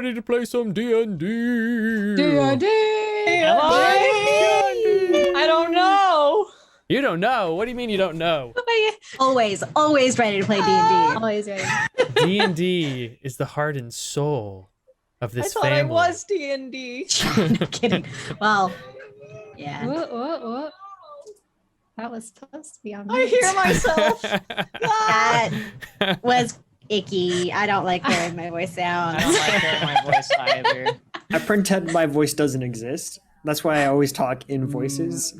ready to play some D&D. D&D. I don't know. You don't know? What do you mean you don't know? Always ready to play D&D. Always ready. D&D is the heart and soul of this I thought family. I was D&D. No kidding. Well, yeah. What? That was supposed to be on I mute. hear myself. That was icky. I don't like hearing my voice sound. I don't like hearing my voice either. I pretend my voice doesn't exist. That's why I always talk in voices.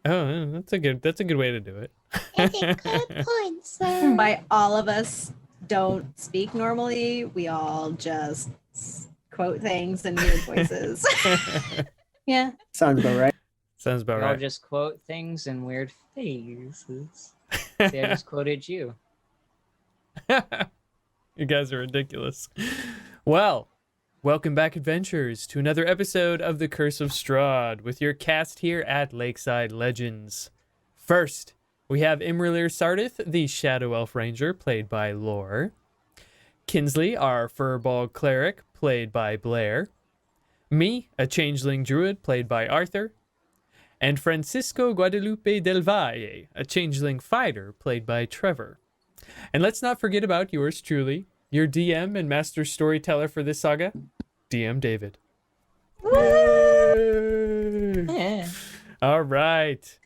Oh, that's a good way to do it. It's a good point, sir. Why all of us don't speak normally. We all just quote things in weird voices. Yeah. Sounds about right. Sounds about I'll right. just quote things in weird phases. See, I just quoted you. You guys are ridiculous. Well, welcome back, adventurers, to another episode of the Curse of Strahd with your cast here at Lakeside Legendz. First, we have imra'lyr Sardith, the Shadow Elf Ranger, played by Lore. Kinsley, our firbolg cleric, played by Blair. Me, a changeling druid, played by Arthur. And Francisco Guadalupe del Valle, a changeling fighter, played by Trevor. And let's not forget about yours truly, your DM and master storyteller for this saga, DM David. Yeah. All right.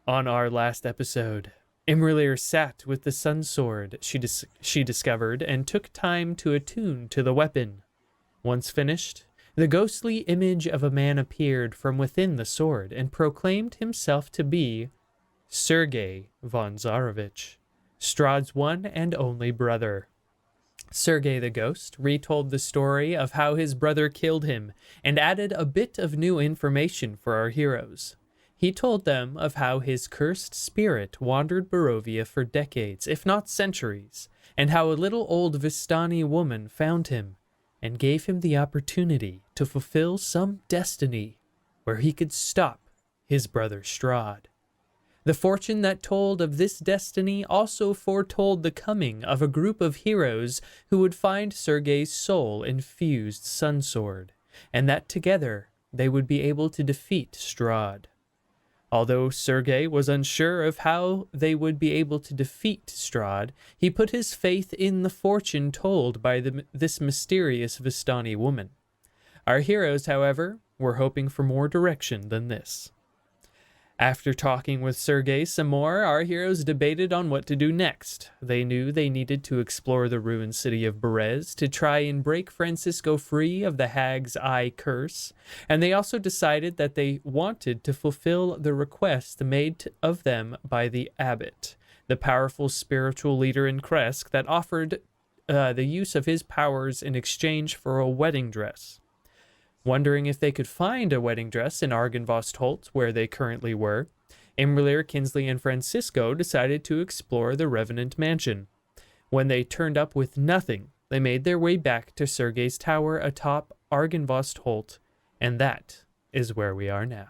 On our last episode, imra'lyr sat with the sun sword she discovered and took time to attune to the weapon. Once finished, the ghostly image of a man appeared from within the sword and proclaimed himself to be Sergei von Zarovich, Strahd's one and only brother. Sergei the Ghost retold the story of how his brother killed him and added a bit of new information for our heroes. He told them of how his cursed spirit wandered Barovia for decades, if not centuries, and how a little old Vistani woman found him and gave him the opportunity to fulfill some destiny where he could stop his brother Strahd. The fortune that told of this destiny also foretold the coming of a group of heroes who would find Sergei's soul-infused sunsword, and that together they would be able to defeat Strahd. Although Sergei was unsure of how they would be able to defeat Strahd, he put his faith in the fortune told by this mysterious Vistani woman. Our heroes, however, were hoping for more direction than this. After talking with Sergei some more, our heroes debated on what to do next. They knew they needed to explore the ruined city of Berez to try and break Francisco free of the Hag's Eye curse, and they also decided that they wanted to fulfill the request made of them by the abbot, the powerful spiritual leader in Kresk that offered the use of his powers in exchange for a wedding dress. Wondering if they could find a wedding dress in Argynvost Holt, where they currently were, imra'lyr, Kinsley, and Francisco decided to explore the Revenant Mansion. When they turned up with nothing, they made their way back to Sergei's tower atop Argynvost Holt, and that is where we are now.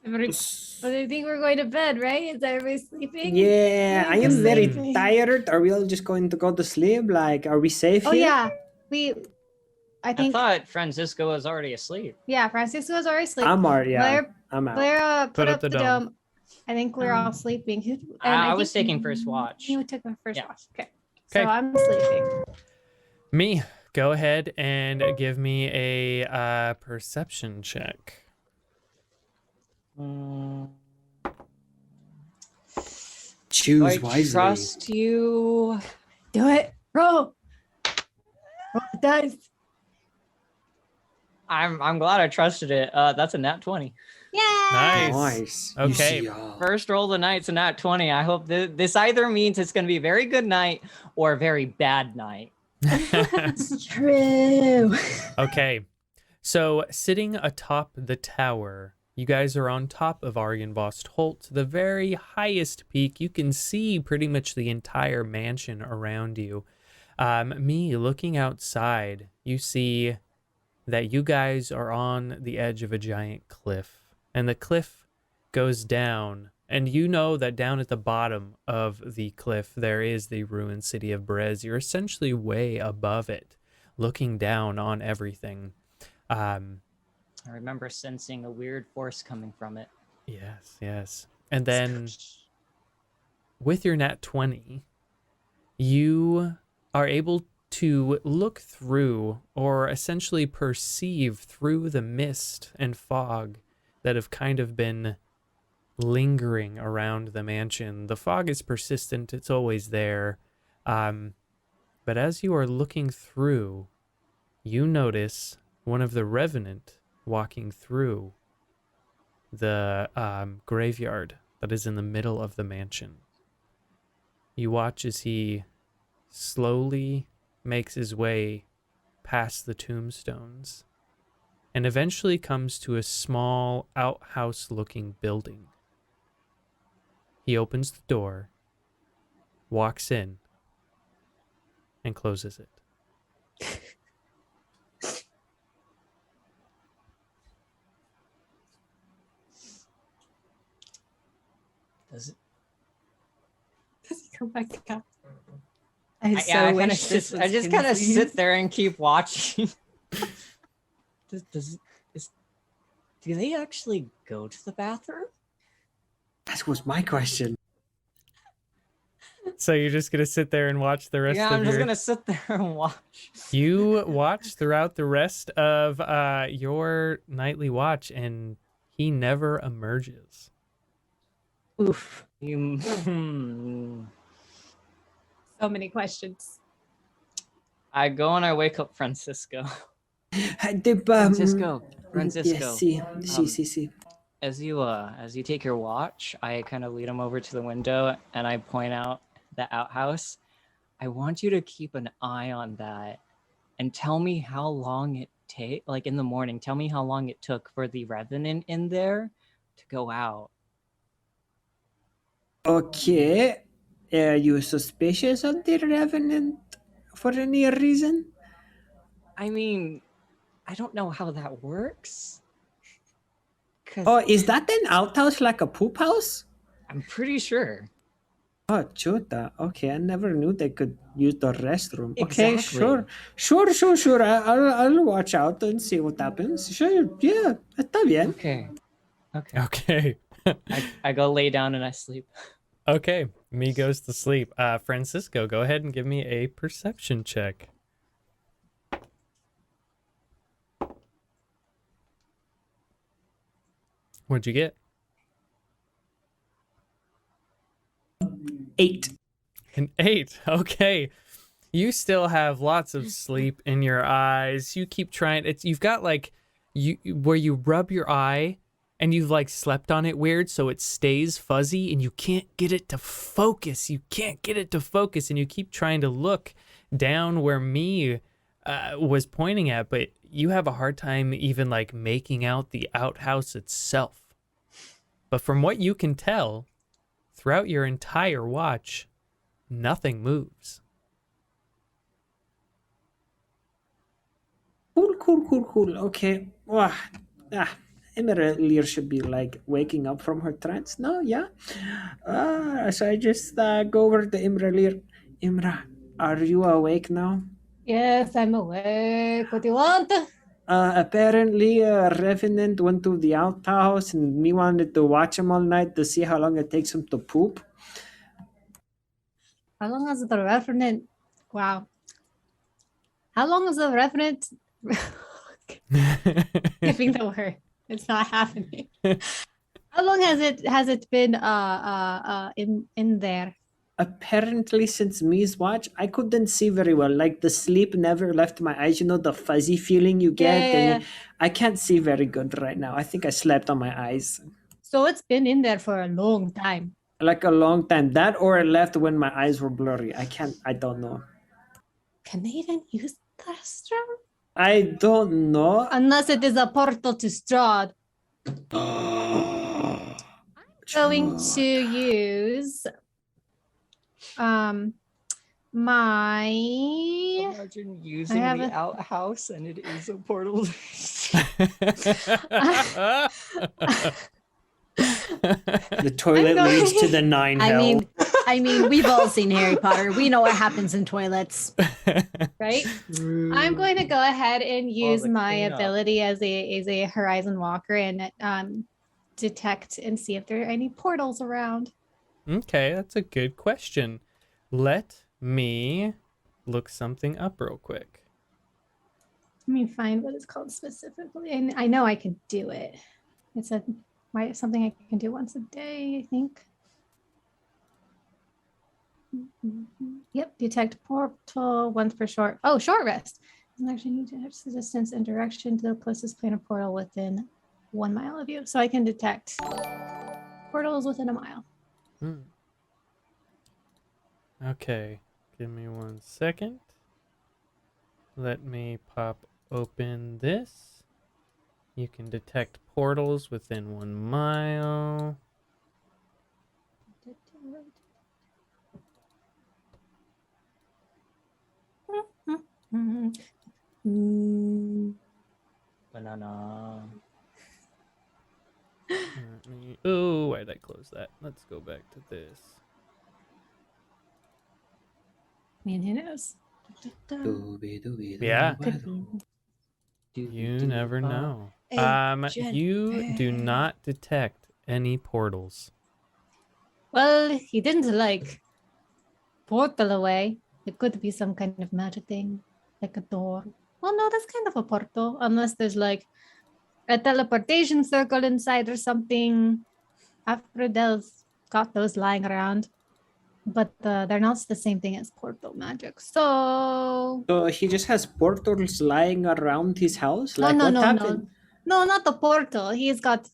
But I think we're going to bed, right? Is everybody sleeping? Yeah, I am very Sleeping. tired. Are we all just going to go to sleep? Like, are we safe Oh here? yeah, I I think. thought Francisco was already asleep. Yeah, Francisco's already asleep. I'm already, yeah. I'm out. Blair put up the dome. I think we're all sleeping. I was taking first watch. You took my first Yeah. watch. Okay. Okay. So I'm sleeping. Me, go ahead and give me a perception check. Choose I wisely. trust you. Do it. Roll. Roll the dice. I'm glad I trusted it. That's a nat 20. Yeah. Nice. Nice. You Okay. see all. First roll of the night's a nat 20. I hope this either means it's going to be a very good night or a very bad night. It's true. Okay, so sitting atop the tower, you guys are on top of Argynvost Holt, the very highest peak. You can see pretty much the entire mansion around you. Me looking outside, you see that you guys are on the edge of a giant cliff, and the cliff goes down And you know that down at the bottom of the cliff, there is the ruined city of Brez. You're essentially way above it, looking down on everything. I remember sensing a weird force coming from it. Yes. And then with your nat 20, you are able to look through or essentially perceive through the mist and fog that have kind of been lingering around the mansion. The fog is persistent, it's always there. But as you are looking through, you notice one of the revenant walking through the graveyard that is in the middle of the mansion. You watch as he slowly makes his way past the tombstones and eventually comes to a small outhouse-looking building. He opens the door, walks in, and closes it. Does it? Does he come back up? I I so kinda wish this was I just kind of Kinsley's. sit there and keep watching. Do they actually go to the bathroom? That was my question. So you're just gonna sit there and watch the rest Yeah, of I'm just your... gonna sit there and watch. You watch throughout the rest of your nightly watch, and he never emerges. Oof. You, So many questions. I go and I wake up Francisco. Francisco. Francisco. Yes, see. As you take your watch, I kind of lead him over to the window and I point out the outhouse. I want you to keep an eye on that and tell me how long it like in the morning, tell me how long it took for the revenant in there to go out. Okay. Are you suspicious of the Revenant for any reason? I mean, I don't know how that works. 'Cause Oh, is that an outhouse like a poop house? I'm pretty sure. Oh, chuta. Okay, I never knew they could use the restroom. Okay, Exactly. sure. I'll watch out and see what happens. Sure, yeah, está bien. Okay. Okay. I go lay down and I sleep. Okay. Me goes to sleep. Francisco, go ahead and give me a perception check. What'd you get? 8. An 8. Okay. You still have lots of sleep in your eyes. You keep trying. You've got like where you rub your eye and you've like slept on it weird, so it stays fuzzy and you can't get it to focus. And you keep trying to look down where me was pointing at, but you have a hard time even like making out the outhouse itself. But from what you can tell, throughout your entire watch, nothing moves. Cool. Okay. imra'lyr should be like waking up from her trance. No, yeah. So I just go over to Imra'lyr. Imra, are you awake now? Yes, I'm awake. What do you want? Apparently, a revenant went to the outhouse, and me wanted to watch him all night to see how long it takes him to poop. How long has the revenant? Wow. How long has the revenant? Giving the word. It's not happening. How long has it been in there? Apparently, since me's watch, I couldn't see very well. Like the sleep never left my eyes. You know the fuzzy feeling you get. Yeah. I can't see very good right now. I think I slept on my eyes. So it's been in there for a long time. Like a long time. That or it left when my eyes were blurry. I don't know. Can they even use the Strahd? I don't know. Unless it is a portal to Strahd. I'm going to use my Imagine using have the a- outhouse and it is a portal. The toilet going- leads to the nine hell. I mean, we've all seen Harry Potter. We know what happens in toilets. Right? I'm going to go ahead and use the my cleanup. ability as a Horizon Walker and detect and see if there are any portals around. Okay, that's a good question. Let me look something up real quick. Let me find what it's called specifically. And I know I can do it. It's something I can do once a day, I think. Yep, detect portal once per short. Oh, short rest. Doesn't actually need to have distance and direction to the closest planar portal within 1 mile of you. So I can detect portals within a mile. Okay, give me 1 second. Let me pop open this. You can detect portals within 1 mile. Banana. Oh, why did I close that? Let's go back to this. I mean, who knows? Yeah. Could be. You never know. Agent You do Bay. not detect any portals. Well, he didn't like portal away. It could be some kind of magic thing, like a door. Well, no, that's kind of a portal, unless there's like a teleportation circle inside or something. Aphrodite's got those lying around, but they're not the same thing as portal magic. So So he just has portals lying around his house? no, Like, no, what no, happened? no, not the portal. He's got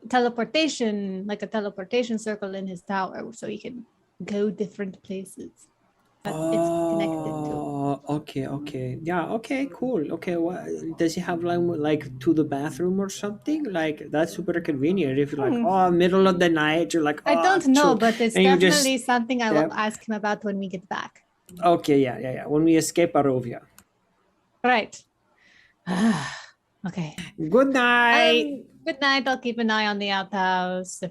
teleportation, like a teleportation circle in his tower, so he can go different places that it's connected to. Oh, okay. Yeah, okay, cool. Okay, what does he have like to the bathroom or something? Like that's super convenient. If you're like, oh, middle of the night, you're like, oh, I don't know, chill. but it's and you just definitely something I will step- ask him about when we get back. Okay, yeah. When we escape Arovia. Right. Okay. Good night. Good night. I'll keep an eye on the outhouse.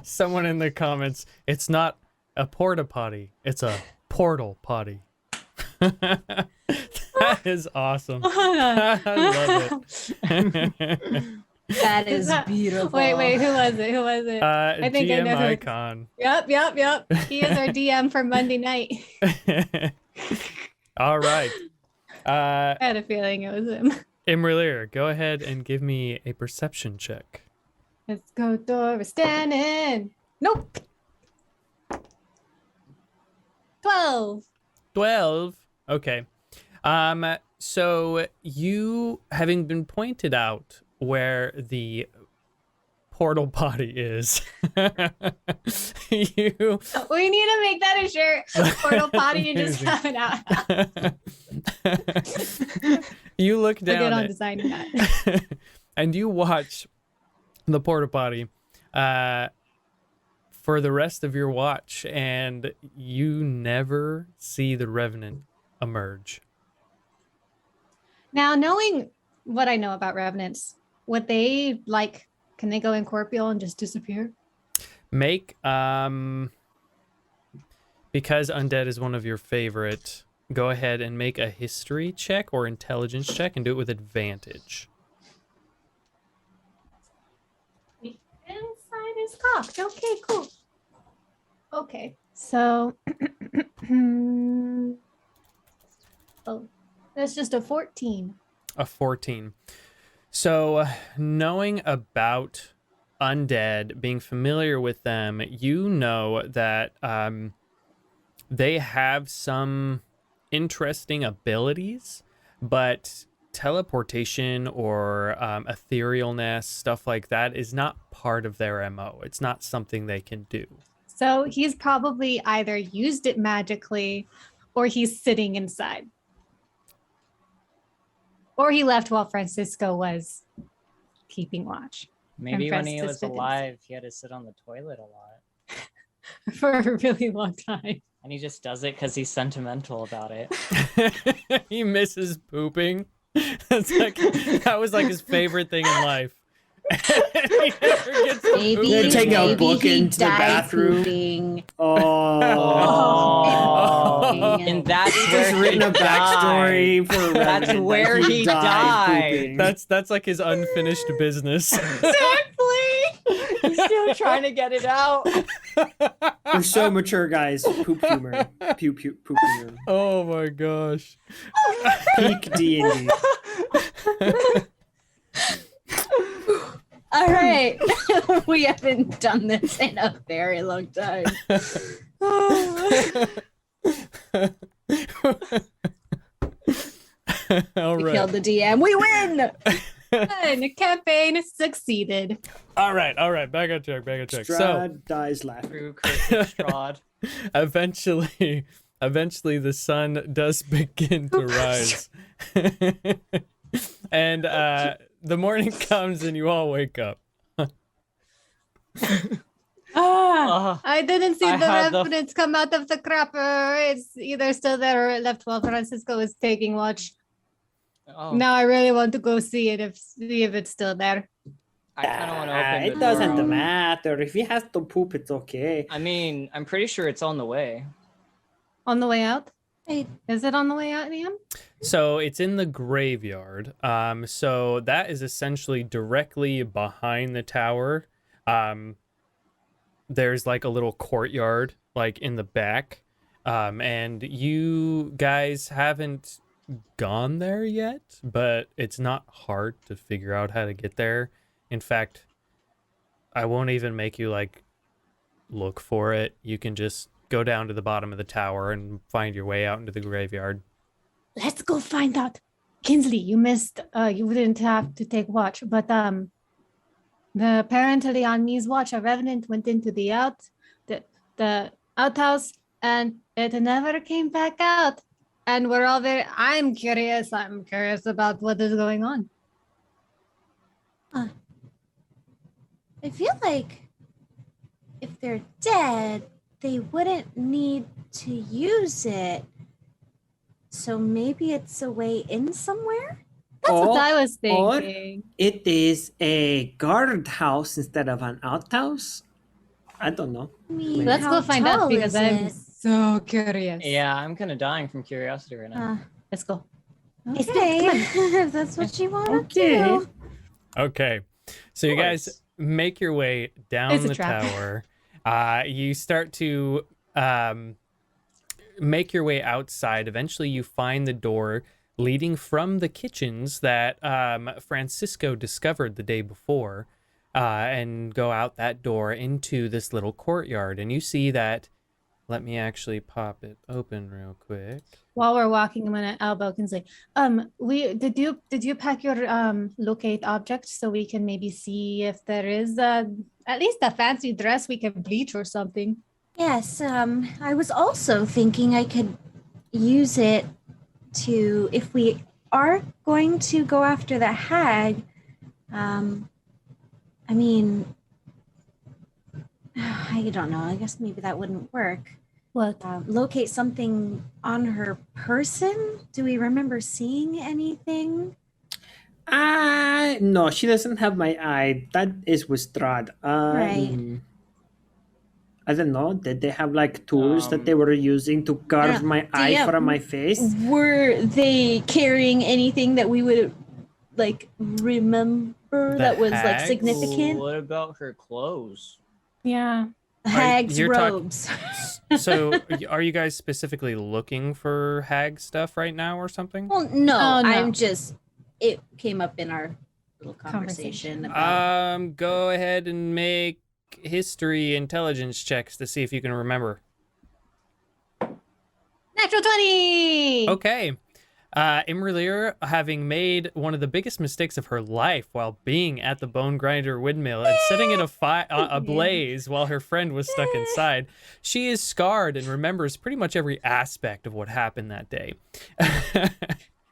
Someone in the comments, it's not a porta potty, it's a portal potty. That is awesome. I love it. That is beautiful. Wait, who was it? Who was it? I think I GM know who- icon. Yep. He is our DM for Monday night. All right. I had a feeling it was him. imra'lyr, go ahead and give me a perception check. Let's go, Dora Stannon. Nope. 12. 12. Okay. So you, having been pointed out where the portal potty is, you We need to make that a shirt. Portal potty and just Amazing. have it out. you look We're good down on at- designing that. and you watch the porta potty for the rest of your watch, and you never see the revenant emerge. Now, knowing what I know about revenants, would they like, can they go incorporeal and just disappear? Make because undead is one of your favorite, go ahead and make a history check or intelligence check and do it with advantage. The inside is cocked. Okay, cool. Okay, so oh, that's just a 14. A 14. So, knowing about undead, being familiar with them, you know that they have some interesting abilities, but teleportation or etherealness, stuff like that, is not part of their MO. It's not something they can do. So he's probably either used it magically or he's sitting inside. Or he left while Francisco was keeping watch Maybe when he was Francisco did. alive, he had to sit on the toilet a lot. for a really long time. And he just does it because he's sentimental about it. He misses pooping. That was like his favorite thing in life. He never gets to Maybe, poop They take a anymore. maybe book he into the died bathroom. pooping. Oh. And that's Just where he written a died. backstory for That's Revenant, where that he died died. pooping. That's like his unfinished business. Exactly. He's still trying to get it out. We're so mature, guys. Poop humor. Poop humor. Oh my gosh. Peak D&D. All right. We haven't done this in a very long time. All We right. killed the DM. We win! And the campaign succeeded. All right. Back on track. So Strahd dies laughing. Through Curse of Strahd. eventually the sun does begin to rise. And the morning comes and you all wake up. I didn't see I the had the- revenants come out of the crapper. It's either still there or it left while Francisco is taking watch. Oh, Now I really want to go see if it's still there. I kind of want to open the It doesn't door. matter. If he has to poop, it's okay. I mean, I'm pretty sure it's on the way. On the way out? Wait. Is it on the way out, Liam? So it's in the graveyard. So that is essentially directly behind the tower. There's like a little courtyard like in the back. And you guys haven't gone there yet, but it's not hard to figure out how to get there. In fact, I won't even make you like look for it. You can just go down to the bottom of the tower and find your way out into the graveyard. Let's go find out. Kinsley, you missed. You didn't have to take watch, but apparently on me's watch, a revenant went into the outhouse, and it never came back out. And we're all very. I'm curious about what is going on. I feel like if they're dead, they wouldn't need to use it. So maybe it's a way in somewhere? That's Or- what I was or- thinking. It is a guardhouse instead of an outhouse. I don't know. I mean, Let's how go find out tall because is I'm it? so curious. Yeah, I'm kind of dying from curiosity right now. Let's go. Okay, if that's what you want to Okay. do. Okay, so you guys course. make your way down It's a the trap. tower. You start to make your way outside. Eventually, you find the door leading from the kitchens that Francisco discovered the day before, and go out that door into this little courtyard. And you see that. Let me actually pop it open real quick. While we're walking, I'm gonna elbow Kinsley. Did you pack your locate object so we can maybe see if there is at least a fancy dress we can bleach or something? Yes, I was also thinking I could use it to, if we are going to go after the hag, I mean, I don't know, I guess maybe that wouldn't work. What? Locate something on her person? Do we remember seeing anything? No, she doesn't have my eye. That is with Strahd. Right. I don't know. Did they have like tools that they were using to carve my eye DM. from my face? Were they carrying anything that we would like remember The that was like hags? significant? What about her clothes? Yeah. Hags' you're talk- robes. So, are you guys specifically looking for hag stuff right now or something? Well, no, Oh, no. I'm just. It came up in our little conversation about. Go ahead and make history intelligence checks to see if you can remember. Natural 20. Okay. Imra'lyr, having made one of the biggest mistakes of her life while being at the bone grinder windmill and setting it ablaze while her friend was stuck inside, she is scarred and remembers pretty much every aspect of what happened that day.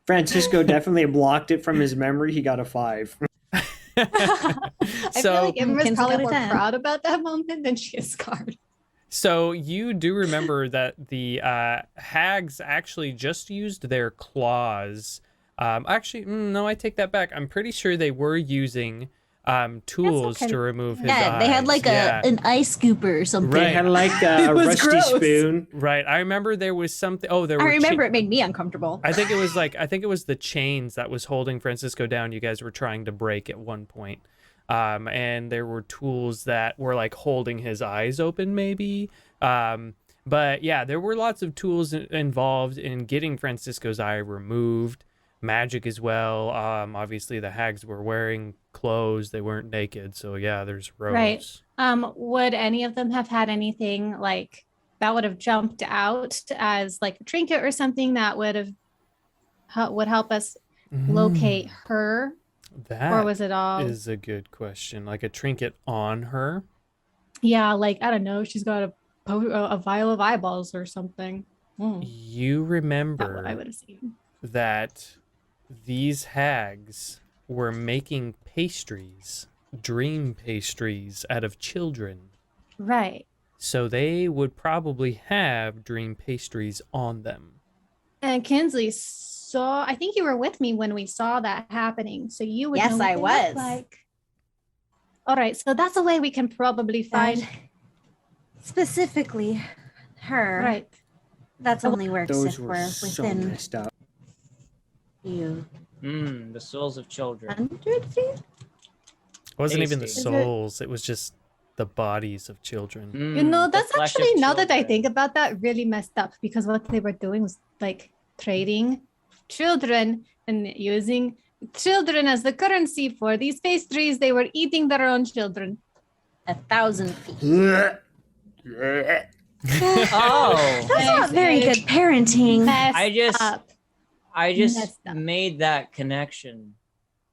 Francisco definitely blocked it from his memory. He got a 5. I feel like Emma's Kinsley probably got a more 10. proud about that moment than she is scarred. So you do remember that the hags actually just used their claws Actually, no, I take that back. I'm pretty sure they were using tools okay. to remove his Yeah, they had eyes. like Yeah. an ice scooper or something. They had like a was rusty gross. spoon. Right. I remember there was something. Oh, there I were. remember it made me uncomfortable. I think it was the chains that was holding Francisco down. You guys were trying to break at one point. And there were tools that were like holding his eyes open, maybe. But yeah, there were lots of tools involved in getting Francisco's eye removed. Magic as well. Obviously the hags were wearing clothes; they weren't naked. So yeah, there's robes. Right. Would any of them have had anything like that would have jumped out as like a trinket or something that would help us locate her? That or was it all? is a good question. Like a trinket on her. Yeah, like I don't know. She's got a vial of eyeballs or something. You That's remember what I would have seen. that these hags were making pastries, dream pastries, out of children. Right. So they would probably have dream pastries on them. And Kinsley saw. I think you were with me when we saw that happening. So you would. Yes, know what I they was. look like. All right. So that's a way we can probably find. Specifically, her. Right. That's only works Those if were we're so within messed up. few The souls of children. 100 feet. It wasn't even the Tasty. souls, it was just the bodies of children. You know, The that's flesh of actually, now that I children. think about that, really messed up because what they were doing was like trading children and using children as the currency for these pastries. They were eating their own children. 1,000 feet. Oh, That's not very good parenting. Messed I just up. just Messed up. made that connection.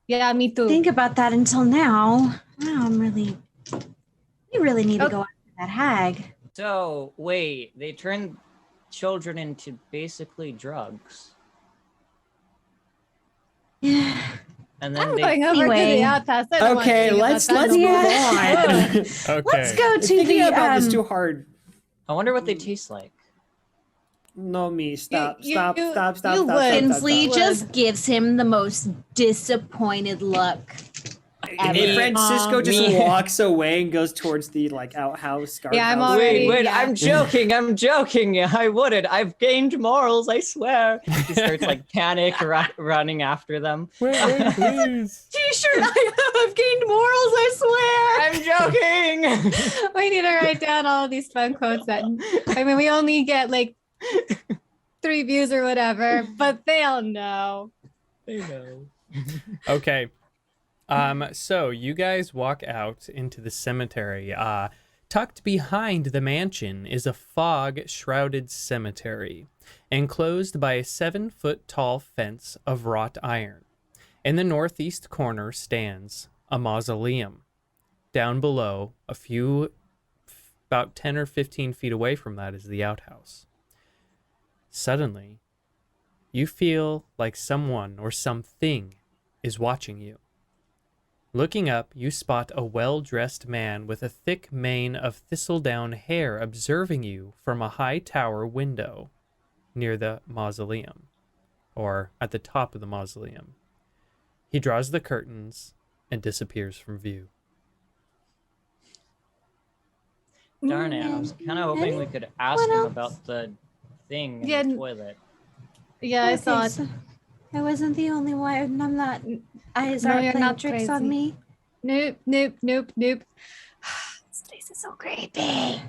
Yeah, me too. Think about that until now. Wow, we really need to go after that hag. So wait, they turned children into basically drugs, Yeah. and then I'm they going over to Anyway. the outhouse. I don't want Okay, to think let's about that move no more. on. Okay. Let's go to Thinking the about this too hard. I wonder what they taste like. No, me. Stop. You- Stop. you- Stop. Stop. you Stop. would. Stop. Kinsley Stop. just gives him the most disappointed look. If Francisco just me- walks away and goes towards the like outhouse. Yeah, I'm guardhouse. already- Wait, yeah. I'm joking. I wouldn't. I've gained morals, I swear. He starts like panic running after them. Wait, please. T-shirt, I've gained morals, I swear. I'm joking. We need to write down all of these fun quotes that I mean we only get like 3 views or whatever, but they'll know. I know. Okay. So you guys walk out into the cemetery. Tucked behind the mansion is a fog-shrouded cemetery, enclosed by a 7-foot-tall fence of wrought iron. In the northeast corner stands a mausoleum. Down below, about 10 or 15 feet away from that, is the outhouse. Suddenly, you feel like someone or something is watching you. Looking up, you spot a well-dressed man with a thick mane of thistledown hair observing you from a high tower window near the mausoleum, or at the top of the mausoleum. He draws the curtains and disappears from view. Darn it! I was kind of hoping we could ask What him else? about the thing in Yeah, the toilet. Yeah, I saw it. So I wasn't the only one. I'm not. Eyes No, aren't you're playing not tricks crazy. on me. Nope. This place is so creepy.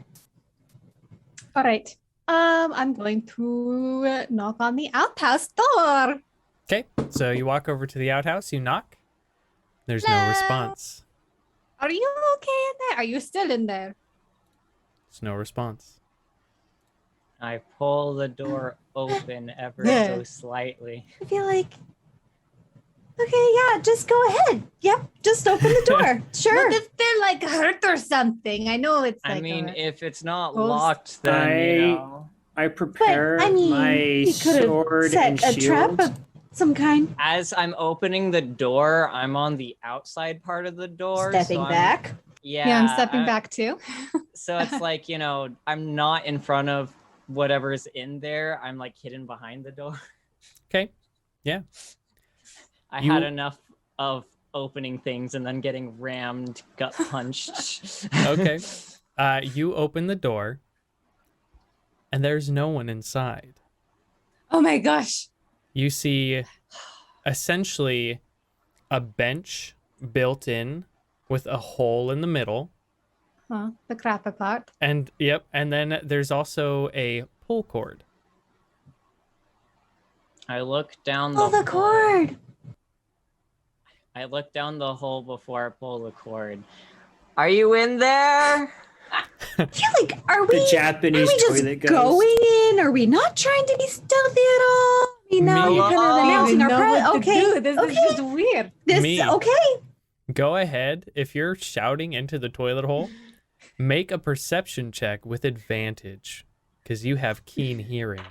All right. I'm going to knock on the outhouse door. Okay, so you walk over to the outhouse, you knock. There's no Hello? response. Are you okay in there? Are you still in there? There's no response. I pull the door open ever Yeah. so slightly. I feel like. Okay, yeah, just go ahead. Yep, just open the door. Sure. What if they're like hurt or something? I know it's like I mean, a- if it's not Ghost. locked, then you know. I prepare I mean, my he could sword have and set a trap shield. of some kind. As I'm opening the door, I'm on the outside part of the door. Stepping so back. yeah, I'm stepping I- back too. So it's like, you know, I'm not in front of whatever's in there. I'm like hidden behind the door. Okay, yeah. I had enough of opening things and then getting rammed, gut punched. Okay. You open the door, and there's no one inside. Oh my gosh. You see essentially a bench built in with a hole in the middle. Huh, the crappy part. And then there's also a pull cord. I look down Pull the cord. I look down the hole before I pull the cord. Are you in there? I feel like, are we Japanese just toilet ghost. going in? Are we not trying to be stealthy at all? You know, Me. we're kind of announcing our presence. Okay, This is just weird. Me. Okay. Go ahead. If you're shouting into the toilet hole, make a perception check with advantage because you have keen hearing.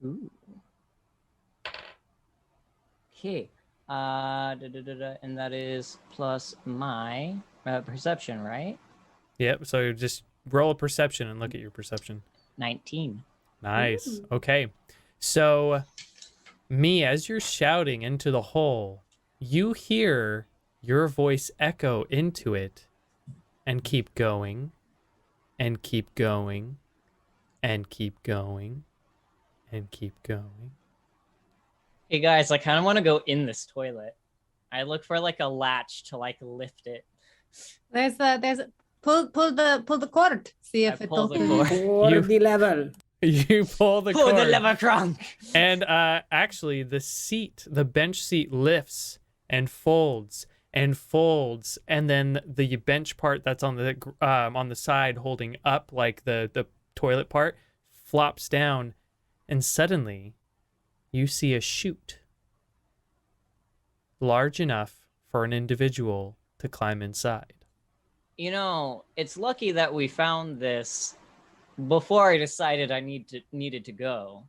Ooh. Okay. And that is plus my perception, right? Yep. So just roll a perception and look at your perception. 19. Nice. Ooh. Okay. So, me, as you're shouting into the hole, you hear your voice echo into it and keep going and keep going and keep going and keep going. Hey guys, I kind of want to go in this toilet. I look for like a latch to like lift it. There's pull the cord. See if I it pull the opens. cord. For the level. You pull the Pull cord. the lever trunk. And actually, the bench seat lifts and folds, and then the bench part that's on the side holding up, like the toilet part, flops down, and suddenly, you see a chute large enough for an individual to climb inside. You know, it's lucky that we found this before I decided I needed to go.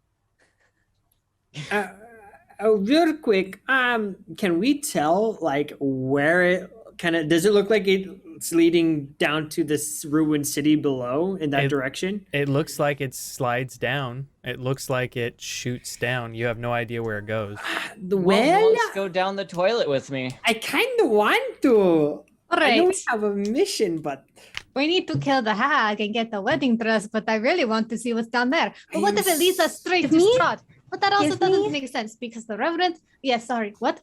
Real quick, can we tell like where it kind of does it look like it's leading down to this ruined city below in that direction? It looks like it slides down. It looks like it shoots down. You have no idea where it goes. Well, let's go down the toilet with me. I kind of want to. All I know right. we have a mission, but We need to kill the hag and get the wedding dress, but I really want to see what's down there. But what if it leads us straight to me? Strahd? But that also Give doesn't me? make sense because the Reverend. Yes, sorry. What?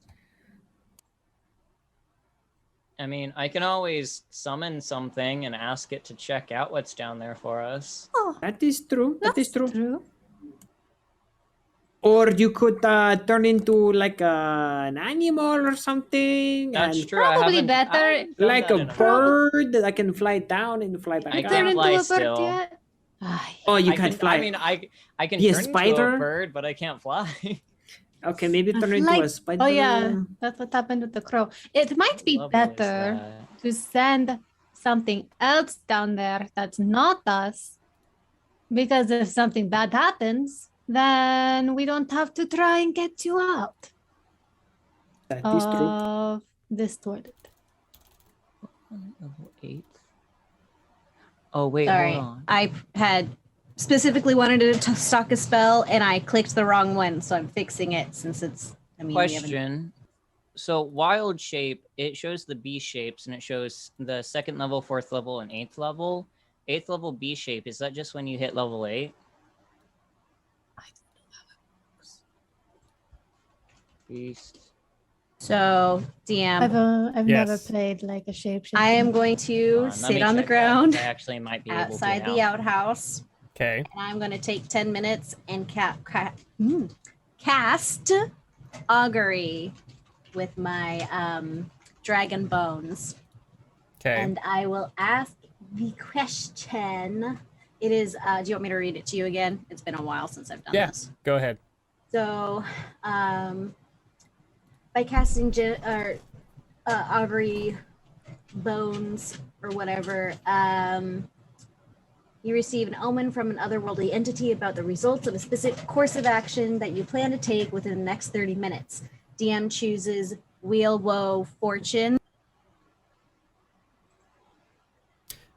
I mean, I can always summon something and ask it to check out what's down there for us. Oh, that is true. That is that's true. Or you could turn into like an animal or something. That's and true. I Probably haven't- I better- haven't done like that a in while. bird that can fly down and fly back I up. can't Turn fly into a bird still. yet? Ay. Oh, you I can't fly. I mean, I can Be a turn spider? into a bird, but I can't fly. Okay, maybe turn into Like- a spider. Oh yeah, that's what happened with the crow. It might be Lovely is better that. to send something else down there that's not us, because if something bad happens, then we don't have to try and get you out That is true. of this toilet. Level 8. Oh wait, Sorry, hold on. I had specifically wanted to stock a spell, and I clicked the wrong one, so I'm fixing it since it's. I mean, we haven't- Question. So wild shape, it shows the B shapes and it shows the 2nd level, 4th level, and 8th level. 8th level B shape, is that just when you hit level 8? Beast. So, DM, I've never Yes. played like a shapeshifter. I am going Hold to on, let sit me on the check that, 'cause ground I actually might be able outside to the now. outhouse, Okay. and I'm going to take 10 minutes and cast augury with my dragon bones. Okay. And I will ask the question. It is, do you want me to read it to you again? It's been a while since I've done Yeah. this. Go ahead. So, by casting augury bones or whatever, you receive an omen from an otherworldly entity about the results of a specific course of action that you plan to take within the next 30 minutes. DM chooses wheel, woe, fortune.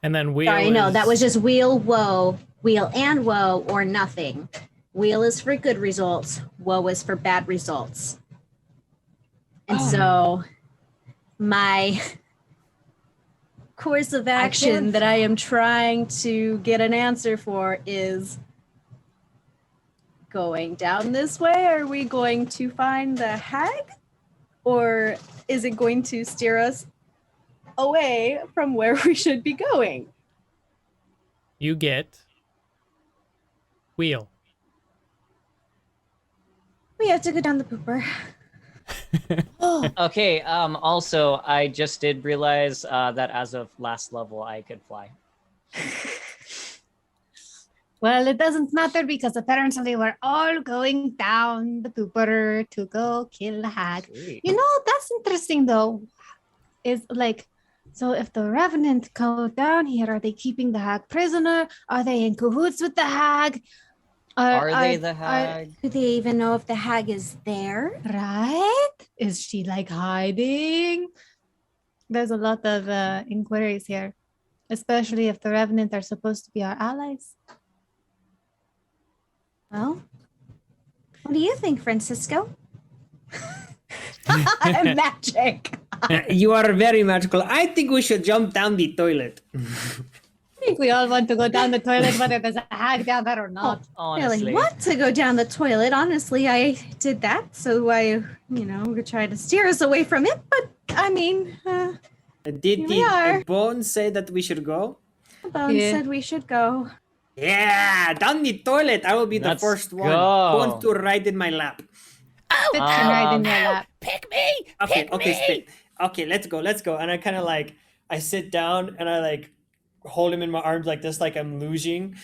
And then wheel. Sorry, no, is- that was just wheel, woe, wheel and woe, or nothing. Wheel is for good results. Woe is for bad results. And so my course of action that I am trying to get an answer for is going down this way. Are we going to find the hag? Or is it going to steer us away from where we should be going? You get wheel. We have to go down the pooper. Okay, also, I just did realize that as of last level, I could fly. Well, it doesn't matter because apparently we're all going down the pooper to go kill the hag. Sweet. You know, that's interesting though. Is like, so if the revenant go down here, are they keeping the hag prisoner? Are they in cahoots with the hag? Are they the hag? Do they even know if the hag is there? Right? Is she like hiding? There's a lot of inquiries here, especially if the revenant are supposed to be our allies. Well, what do you think, Francisco? Magic. You are very magical. I think we should jump down the toilet. I think we all want to go down the toilet, whether there's a hag down there or not. Honestly. Really want to go down the toilet. Honestly, I did that so we try to steer us away from it. But I mean, Did we are. the bones say that we should go? Bones Yeah. said we should go. Yeah, down the toilet. I will be the Let's first one. go. Bones to ride in my lap. Spit can ride in your lap. Pick me. Okay, spit. Okay, let's go. And I kind of like, I sit down and I like hold him in my arms like this, like I'm losing.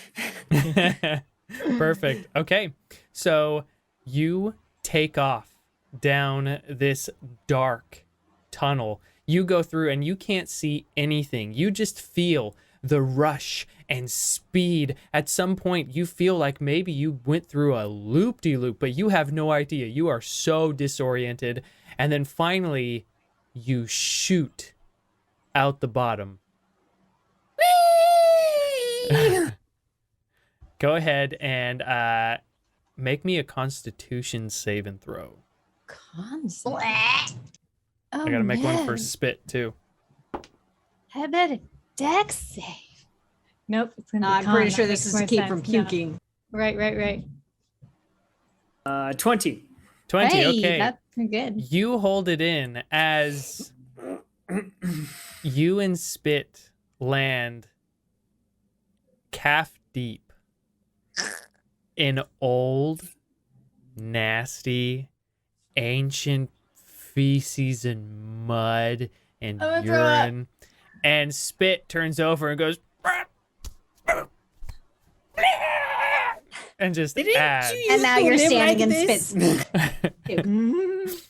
Perfect. Okay. So you take off down this dark tunnel. You go through and you can't see anything. You just feel the rush and speed. At some point, you feel like maybe you went through a loop-de-loop, but you have no idea. You are so disoriented. And then finally, you shoot out the bottom. Go ahead and make me a Constitution save and throw. Concept. Oh, I gotta make one for man. spit too. How about a dex save? Nope. It's gonna be I'm con. pretty That sure this makes is to more keep from sense. Yeah. puking. Right. 20. 20, Hey, okay. that's pretty good. You hold it in as you and Spit land calf deep in old, nasty, ancient feces and mud and I'm gonna throw up. urine. And Spit turns over and goes and just adds. And now you're standing in this? spits.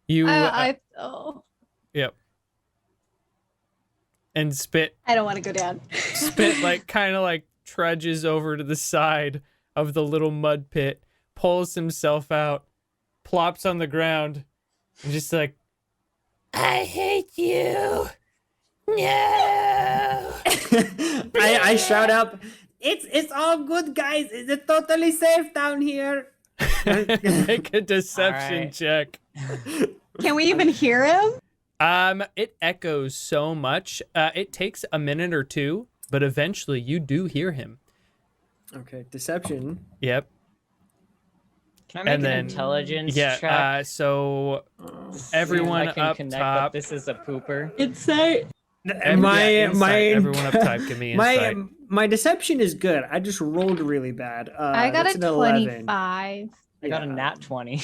You Oh. yep. And Spit I don't want to go down. Spit like kind of like trudges over to the side of the little mud pit, pulls himself out, plops on the ground, and just like, I hate you. No. I shout up, it's all good, guys. It's totally safe down here. Make a deception Alright. check. Can we even hear him? It echoes so much. It takes a minute or two, but eventually you do hear him. Okay, deception. Yep. Can I make And an then- intelligence Yeah. check? So See if everyone I can up connect top. that this is a pooper. Insight. Everyone up top, give me insight. my deception is good. I just rolled really bad. I got that's a an 11. 25. I got a nat 20.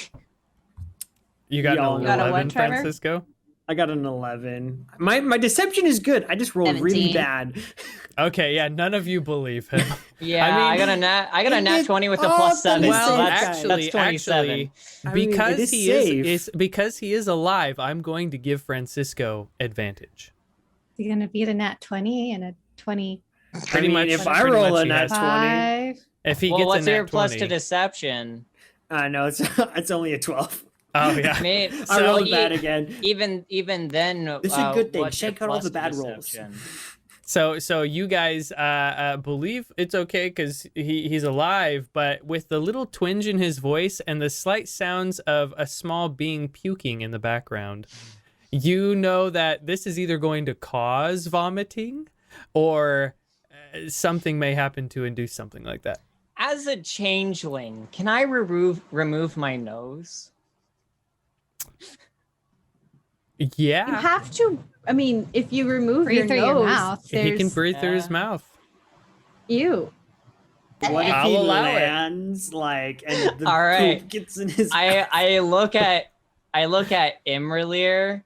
You got Y'all an know. 11, Got a what, Trevor? Francisco? I got an 11. My deception is good. I just rolled really 17. bad. Okay, yeah, none of you believe him. Yeah, I mean, I got a it nat did 20 with a all plus the 7. Well, so that's, actually, that's 27. actually, I mean, because it is he safe. is because he is alive, I'm going to give Francisco advantage. You're gonna beat a nat 20 and a 20. Pretty much. if I pretty roll much a he nat has to. 20, If he Well, gets what's a nat your plus 20, to deception? no, it's only a 12. oh yeah, Maybe, I so rolled bad again. even then, This is a good thing. what's your Check out all plus the to bad rolls. deception? So you guys believe it's okay because he's alive, but with the little twinge in his voice and the slight sounds of a small being puking in the background, you know that this is either going to cause vomiting or something may happen to induce something like that. As a changeling, can I remove my nose? Yeah. You have to. I mean, if you remove Breathe your through nose, your mouth. He can there's breathe through his Yeah. mouth. you. What if I'll he allow it. lands like and the All right. poop gets in his I look at Imra'lyr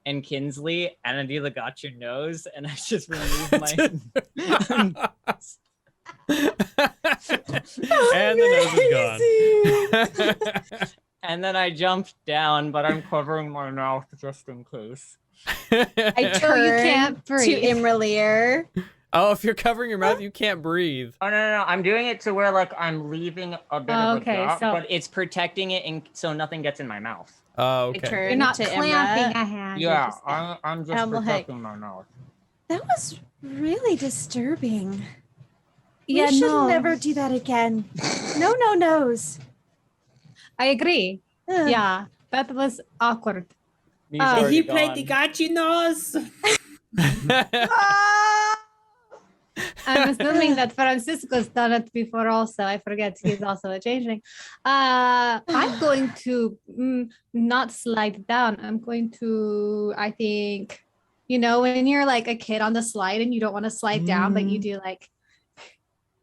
and Kinsley, and I do the got your nose, and I just remove my. And the nose is gone. And then I jump down, but I'm covering my mouth just in case. I So turn you can't to breathe. Imra'lyr. Oh, if you're covering your mouth, you can't breathe. Oh no! I'm doing it to where like I'm leaving a bit of a Okay, gap, so- but it's protecting it, and so nothing gets in my mouth. Oh, I okay. turn You're not to clamping Imra. a hand. you're Yeah, just- I'm just I'm like- protecting my mouth. That was really disturbing. Yeah, we should no. never do that again. No, nose. I agree. Ugh. Yeah, that was awkward. He's Oh. already he played the gone. got you nose. Ah! I'm assuming that Francisco's done it before also. I forget he's also a changeling. I'm going to not slide down. I'm going to, I think, when you're like a kid on the slide and you don't want to slide down, but you do like,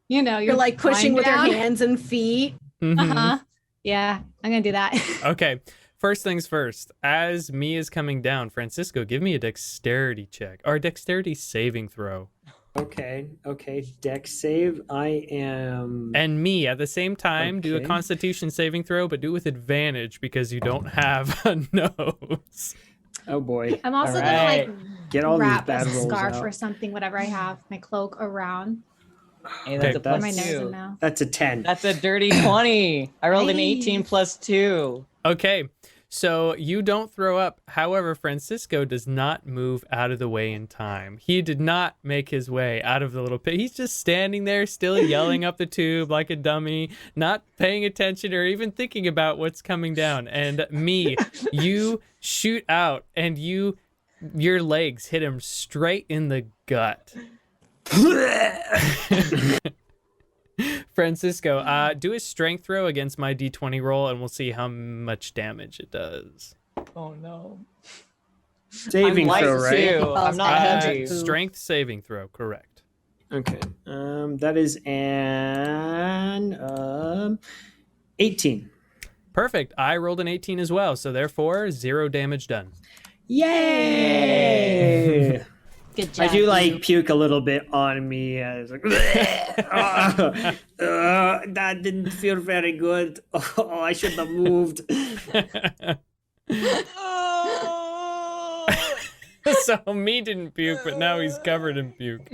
You're like pushing lying with your down. hands and feet. Mhm. Uh-huh. Yeah, I'm going to do that. Okay. First things first. As me is coming down, Francisco, give me a dexterity check or a dexterity saving throw. Okay. Dex save. I am. And me at the same time, do a Okay. Constitution saving throw, but do it with advantage because you don't have a nose. Oh boy. I'm also All going right. to like Get all these wrap bad a rolls scarf out. or something, whatever I have, my cloak around Hey, that's Okay, a for my plus nose and two. mouth. That's a 10. That's a dirty 20. I rolled an 18 plus 2. Okay. So you don't throw up. However, Francisco does not move out of the way in time. He did not make his way out of the little pit. He's just standing there still yelling up the tube like a dummy, not paying attention or even thinking about what's coming down. And me, you shoot out and your legs hit him straight in the gut. Francisco, do a strength throw against my d20 roll and we'll see how much damage it does. Oh no. Saving I'm light throw, right? too. I'm not heavy. Strength saving throw, correct. Okay. That is an 18. Perfect. I rolled an 18 as well, so therefore 0 damage done. Yay! Good job. I do like puke a little bit on me. I was like, that didn't feel very good. Oh, I should have moved. So me didn't puke, but now he's covered in puke.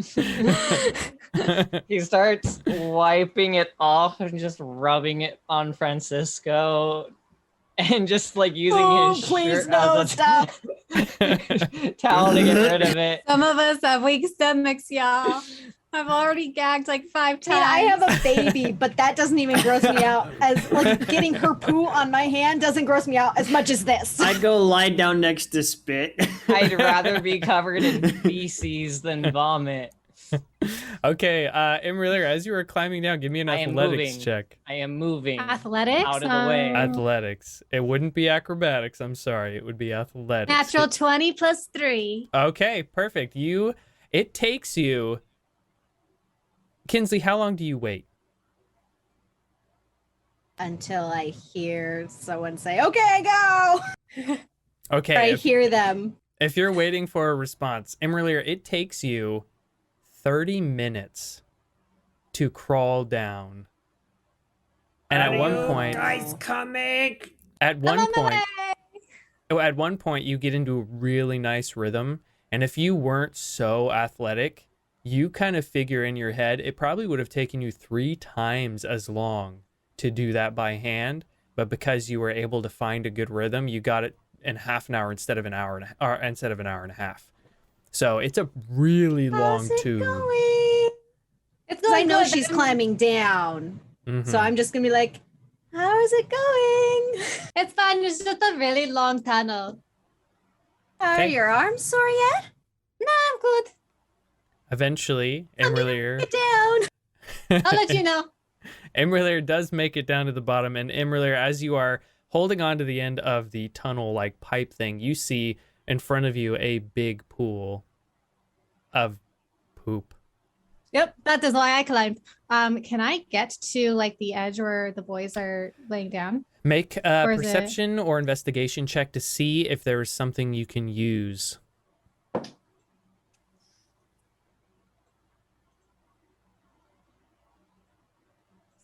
He starts wiping it off and just rubbing it on Francisco and just like using his please shirt no, as a stop. towel to get rid of it. Some of us have weak stomachs, y'all. I've already gagged like 5 times. I mean, I have a baby, but that doesn't even gross me out. As like getting her poo on my hand doesn't gross me out as much as this. I'd go lie down next to spit. I'd rather be covered in feces than vomit. Okay, imra'lyr, as you were climbing down, give me an I am athletics moving. check. I am moving. Athletics. Out of the way. Athletics. It wouldn't be acrobatics. I'm sorry. It would be athletics. Natural 20 plus 3. Okay, perfect. It takes you. Kinsley, how long do you wait? Until I hear someone say, "Okay, go." Okay, I if, hear them. if you're waiting for a response, imra'lyr, it takes you 30 minutes to crawl down. And at one point, guys coming. at one point, you get into a really nice rhythm. And if you weren't so athletic, you kind of figure in your head, it probably would have taken you 3 times as long to do that by hand. But because you were able to find a good rhythm, you got it in half an hour instead of an hour and a half. So it's a really long How's it tube. going? It's 'Cause I going know good. she's climbing down. Mhm. So I'm just gonna be like, how is it going? It's fine. It's just a really long tunnel. Are Okay. your arms sore yet? I'm good. Eventually, imra'lyr Get down. I'll let you know. imra'lyr does make it down to the bottom, and imra'lyr, as you are holding on to the end of the tunnel like pipe thing, you see in front of you a big pool of poop. Yep, that is why I climbed. Can I get to like the edge where the boys are laying down? Make a Or is it- perception or investigation check to see if there is something you can use.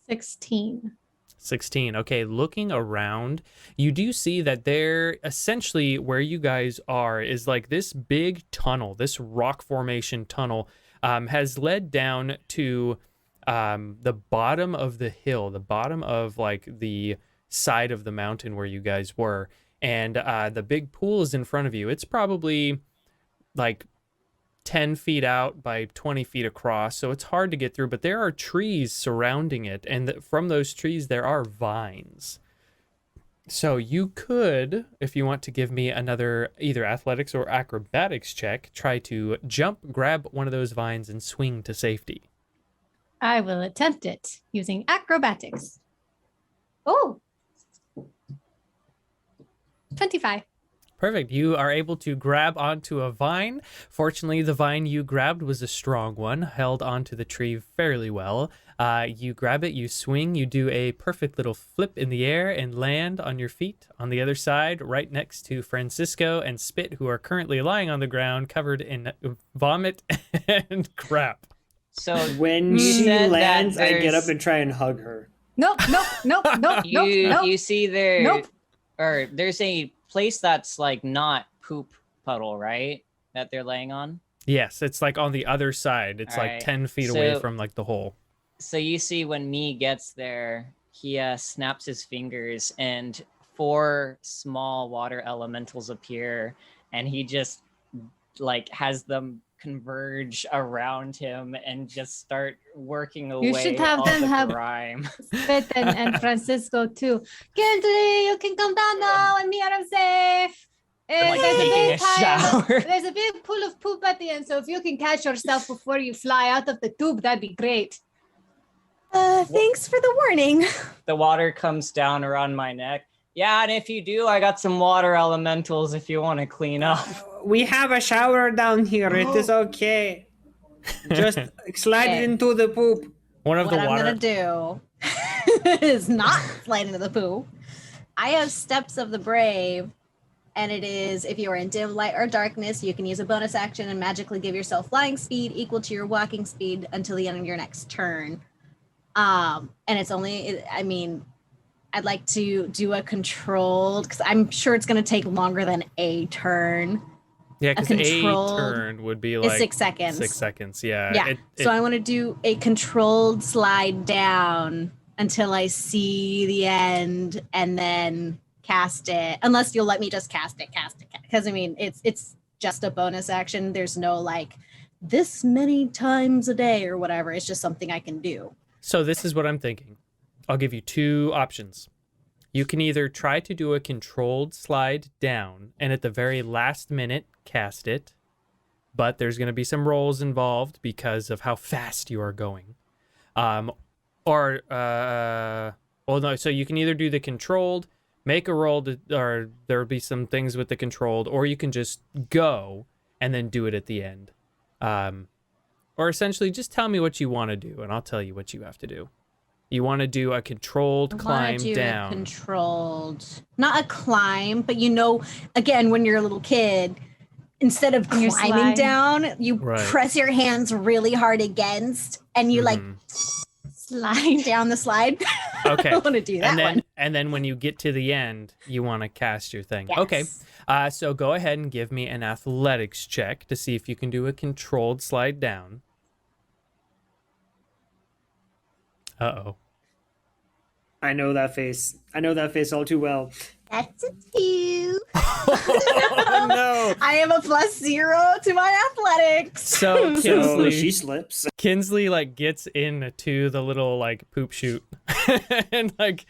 16. 16. Okay, looking around, you do see that there, essentially where you guys are, is like this big tunnel, this rock formation tunnel, has led down to the bottom of the hill, the bottom of like the side of the mountain where you guys were. And the big pool is in front of you. It's probably like 10 feet out by 20 feet across, so it's hard to get through, but there are trees surrounding it, and from those trees there are vines. So you could, if you want to give me another either athletics or acrobatics check, try to jump, grab one of those vines, and swing to safety. I will attempt it using acrobatics. Oh, 25. Perfect. You are able to grab onto a vine. Fortunately, the vine you grabbed was a strong one, held onto the tree fairly well. You grab it, you swing, you do a perfect little flip in the air and land on your feet on the other side, right next to Francisco and Spit, who are currently lying on the ground covered in vomit and crap. So When You she said that lands, I get there's- up and try and hug her. Nope, nope, nope, nope, you nope, you nope. see there, Nope. or there's a place that's like not poop puddle, right? That they're laying on. Yes, it's like on the other side. It's like Alright, 10 feet away so- from like the hole. So you see when me gets there, he snaps his fingers and 4 small water elementals appear, and he just like has them converge around him and just start working away should have all them the have- grime. Spit and Francisco too. Gendry, you can come down now, and me are safe. I'm like There's a taking big a pile- shower. There's a big pool of poop at the end, so if you can catch yourself before you fly out of the tube, that'd be great. Thanks for the warning. The water comes down around my neck. Yeah, and if you do, I got some water elementals if you want to clean up. We have a shower down here. It is okay. Just slide Okay. into the poop. One of What the I'm water. gonna do is not slide into the poo. I have Steps of the Brave, and it is if you are in dim light or darkness, you can use a bonus action and magically give yourself flying speed equal to your walking speed until the end of your next turn. And it's only, I mean, I'd like to do a controlled because I'm sure it's going to take longer than a turn. Yeah, because a controlled turn would be It's like 6 seconds. 6 seconds. Yeah. Yeah. So I want to do a controlled slide down until I see the end and then cast it. Unless you'll let me just cast it. Because I mean, it's just a bonus action. There's no like this many times a day or whatever. It's just something I can do. So this is what I'm thinking. I'll give you 2 options. You can either try to do a controlled slide down and at the very last minute cast it, but there's going to be some rolls involved because of how fast you are going. So you can either do the controlled, make a roll, or there'll be some things with the controlled, or you can just go and then do it at the end. Or essentially just tell me what you want to do and I'll tell you what you have to do. You want to do a controlled I wanna climb do a down. controlled, not a climb, but you know, again, when you're a little kid, instead of When you're climbing sliding. down, you Right. press your hands really hard against and you like Mhm. Slide. down the slide. Okay. I want to do that one. And then when you get to the end, you want to cast your thing. Okay. Yes. So go ahead and give me an athletics check to see if you can do a controlled slide down. Uh-oh. I know that face. I know that face all too well. That's a 2. Oh, no. I have a +0 to my athletics. So So Kinsley, she slips. Kinsley like gets into the little like poop chute and like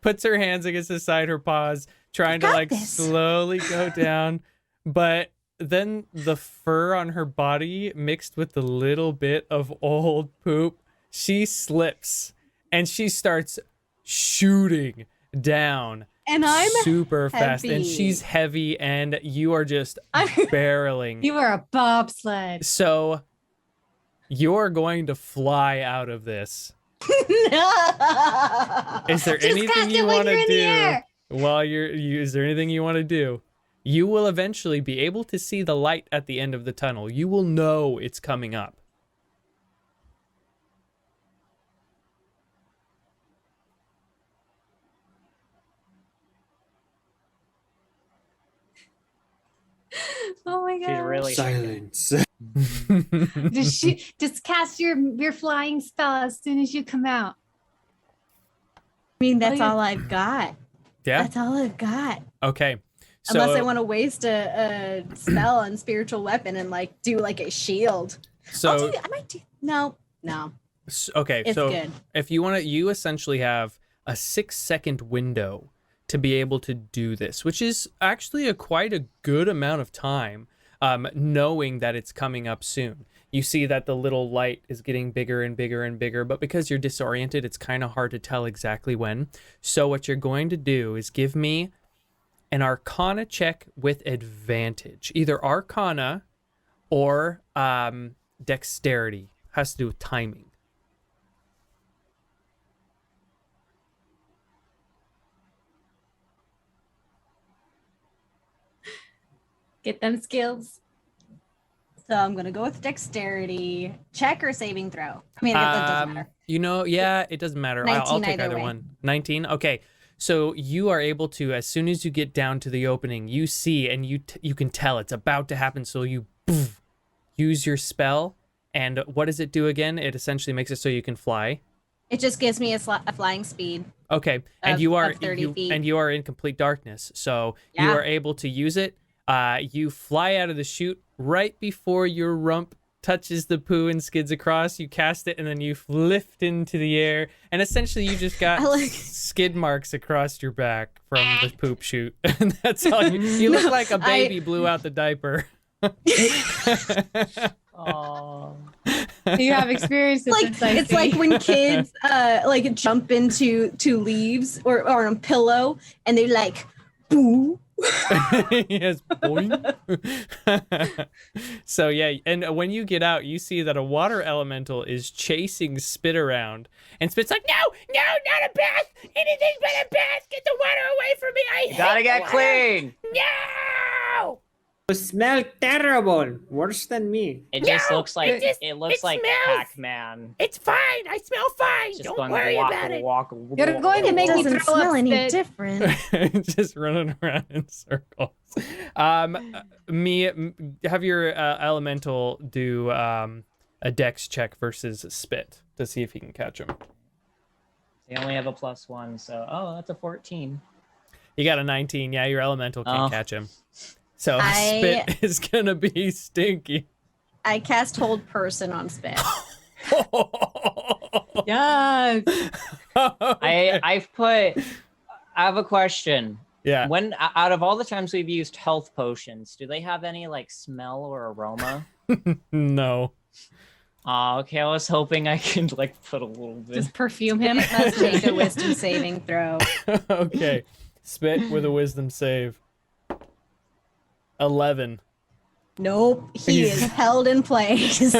puts her hands against the side, her paws, trying to got like this. slowly go down. But then the fur on her body mixed with the little bit of old poop, she slips and she starts shooting down. And I'm super fast, and heavy. she's heavy, and you are just I'm- barreling. You are a bobsled. So you're going to fly out of this. Is there Just anything cast you it when want you're to in the do air. while is there anything you want to do? You will eventually be able to see the light at the end of the tunnel. You will know it's coming up. Oh my She's god. really Silence. Just cast your flying spell as soon as you come out. I mean, that's yeah. all I've got. Yeah? That's all I've got. Okay. So, Unless I want to waste a spell on spiritual weapon and like do like a shield. I might do. No. Okay, It's so good. if you want to, you essentially have a 6-second window to be able to do this, which is actually quite a good amount of time, knowing that it's coming up soon. You see that the little light is getting bigger and bigger and bigger, but because you're disoriented, it's kind of hard to tell exactly when. So what you're going to do is give me an Arcana check with advantage, either Arcana or Dexterity. Has to do with timing. Get them skills. So I'm gonna go with dexterity. Check or saving throw. I mean, that doesn't matter. Yeah, it doesn't matter. I'll 19 take either either way. one. 19. Okay, so you are able to, as soon as you get down to the opening, you see and you can tell it's about to happen. So you use your spell, and what does it do again? It essentially makes it so you can fly. It just gives me a flying speed. Okay, and Of- you are of 30 feet. and you are in complete darkness, so you Yeah. are able to use it. You fly out of the chute right before your rump touches the poo and skids across. You cast it, and then you lift into the air, and essentially you just got I like- skid marks across your back from the poop chute, and that's all. You look like a baby blew out the diaper. Oh. You have experience with Like this, I it's see. like when kids like jump into leaves or on a pillow and they like boo. Yes, boing. So yeah, and when you get out, you see that a water elemental is chasing Spit around, and Spit's like, "No, not a bath! Anything but a bath! Get the water away from me! I You gotta hate get the water. clean. No!" You smell terrible. Worse than me. It just No, looks like it looks like smells. Pac-Man. It's fine. I smell fine. Just Don't going worry walk, about it. walk, You're going to It make me doesn't throw smell up, any Spit. different. Just running around in circles. Have your elemental do a dex check versus Spit to see if he can catch him. They only have a +1, so that's a 14. You got a 19. Yeah, your elemental can't Oh. catch him. So I- Spit is gonna be stinky. I cast hold person on Spit. Yes. I have a question. Yeah. When out of all the times we've used health potions, do they have any like smell or aroma? No. Okay, I was hoping I could like put a little bit. Just perfume him. Must make a wisdom saving throw. Okay. Spit with a wisdom save. 11. Nope, he is held in place.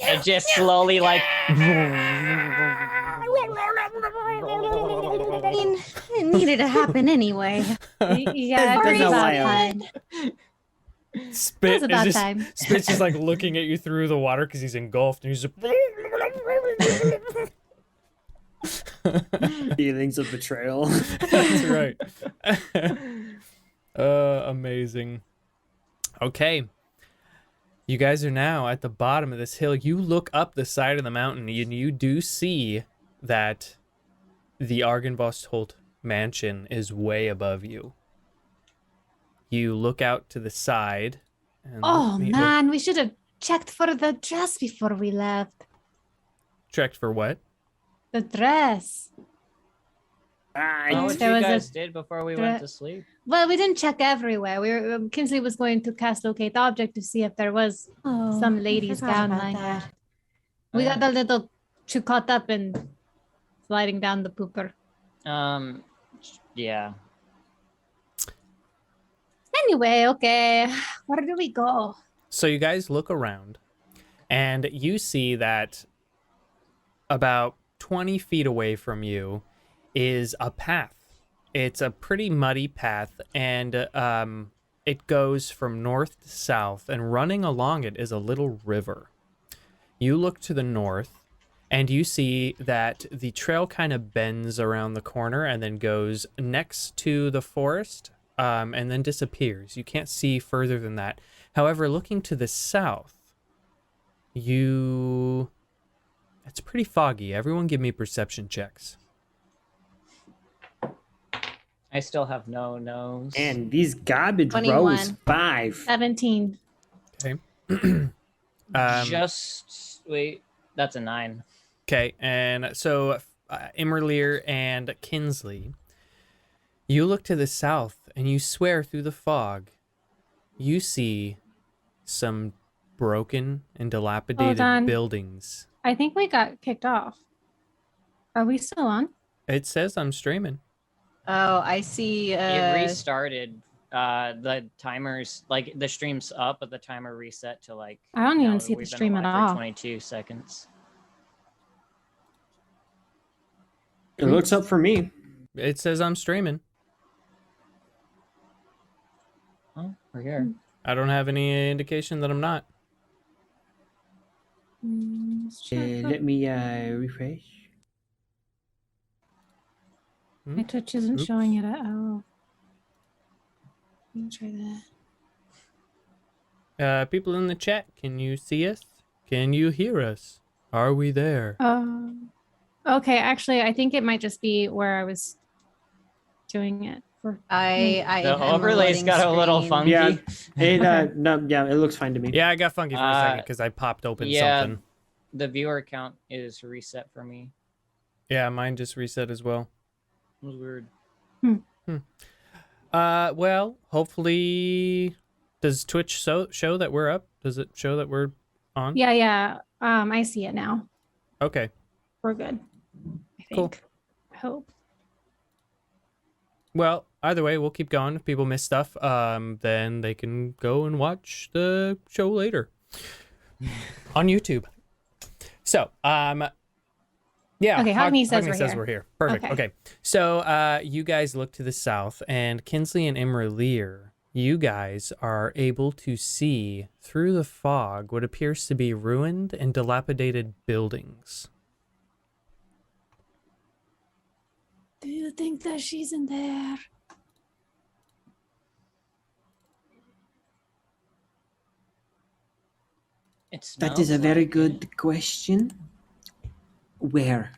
It just slowly like. I mean, it needed to happen anyway. Yeah, That's that's not about why time. Spit That's about is just, time. Spit's just like looking at you through the water because he's engulfed, and he's just. Feelings of betrayal. That's right. Amazing. Okay. You guys are now at the bottom of this hill. You look up the side of the mountain, and you do see that the Argynvost mansion is way above you. You look out to the side. And Oh man, we should have checked for the dress before we left. Checked for what? The dress. Oh, what There you was a guys did before we went dre- to sleep? Well, we didn't check everywhere. We were Kinsley was going to cast locate object to see if there was Oh, some I lady's forgot gown about lying there. that. We got a little too caught up in sliding down the pooper. Yeah. Anyway, okay, where do we go? So you guys look around, and you see that about 20 feet away from you is a path. It's a pretty muddy path, and it goes from north to south, and running along it is a little river. You look to the north, and you see that the trail kind of bends around the corner and then goes next to the forest, and then disappears. You can't see further than that. However, looking to the south, it's pretty foggy. Everyone give me perception checks. I still have no nose. And these garbage 21. rows 5. 17. Okay. Just wait. That's a 9. Okay, and so Imra'lyr and Kinsley, you look to the south and you swear through the fog, you see some broken and dilapidated on. buildings. I think we got kicked off. Are we still on? It says I'm streaming. Oh, I see. It restarted. The timers, like the stream's up, but the timer reset to like. I don't even see the we've been stream at alive for all. 22 seconds. It looks up for me. It says I'm streaming. Oh, we're here. I don't have any indication that I'm not. Let me refresh. My Twitch isn't Oops. showing it at all. Let me try that. People in the chat, can you see us? Can you hear us? Are we there? Okay, actually, I think it might just be where I was doing it. I The am overlay's loading got a little screen. funky. Yeah, it looks fine to me. Yeah, I got funky for a second because I popped open something. The viewer count is reset for me. Yeah, mine just reset as well. It was weird. Well, hopefully, does Twitch show that we're up? Does it show that we're on? Yeah. I see it now. Okay. We're good. I think. Cool. I hope. Well, either way, we'll keep going. If people miss stuff, then they can go and watch the show later on YouTube. So, yeah. Okay, Hogney says we're here. Perfect. Okay. So, you guys look to the south, and Kinsley and Imra'lyr, you guys are able to see through the fog what appears to be ruined and dilapidated buildings. Do you think that she's in there? That is a very good question. Where?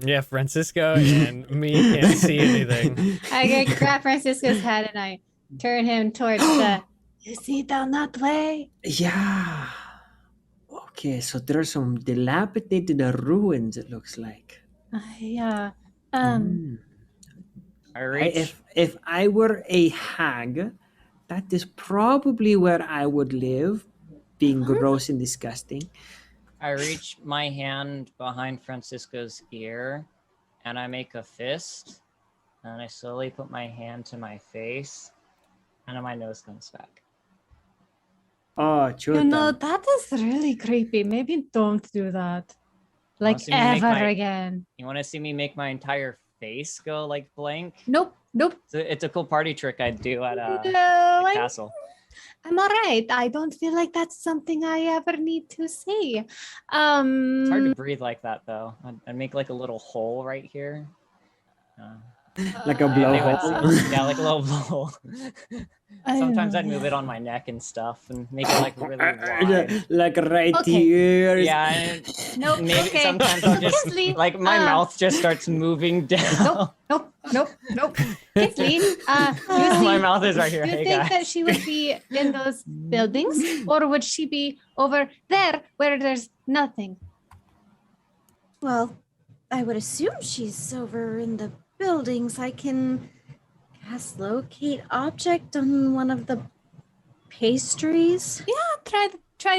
Yeah, Francisco and me can't see anything. I grab Francisco's head and I turn him towards the. You see down that way? Yeah. Okay, so there are some dilapidated ruins, it looks like. Yeah. I reach. If I were a hag, that is probably where I would live, being gross and disgusting. I reach my hand behind Francisco's ear, and I make a fist, and I slowly put my hand to my face, and then my nose comes back. Oh, chuta. You know, that is really creepy. Maybe don't do that. Like see me make ever my- again. You want to see me make my entire face go like blank? Nope. It's a cool party trick I'd do at No, the I'm castle. all right. I don't feel like that's something I ever need to see. It's hard to breathe like that though. I'd make like a little hole right here. Like a They would blowhole. see- yeah, like a little blow. Sometimes I'd move it on my neck and stuff and make it like really wide. Like right Okay. here. Yeah, and Nope. maybe okay. sometimes I'll just Sleep. like my mouth just starts moving down. Nope. Nope. Kinsley, My mouth is right here. do you Hey, think guys. that she would be in those buildings, or would she be over there where there's nothing? Well, I would assume she's over in the buildings. I can cast locate object on one of the pastries. Try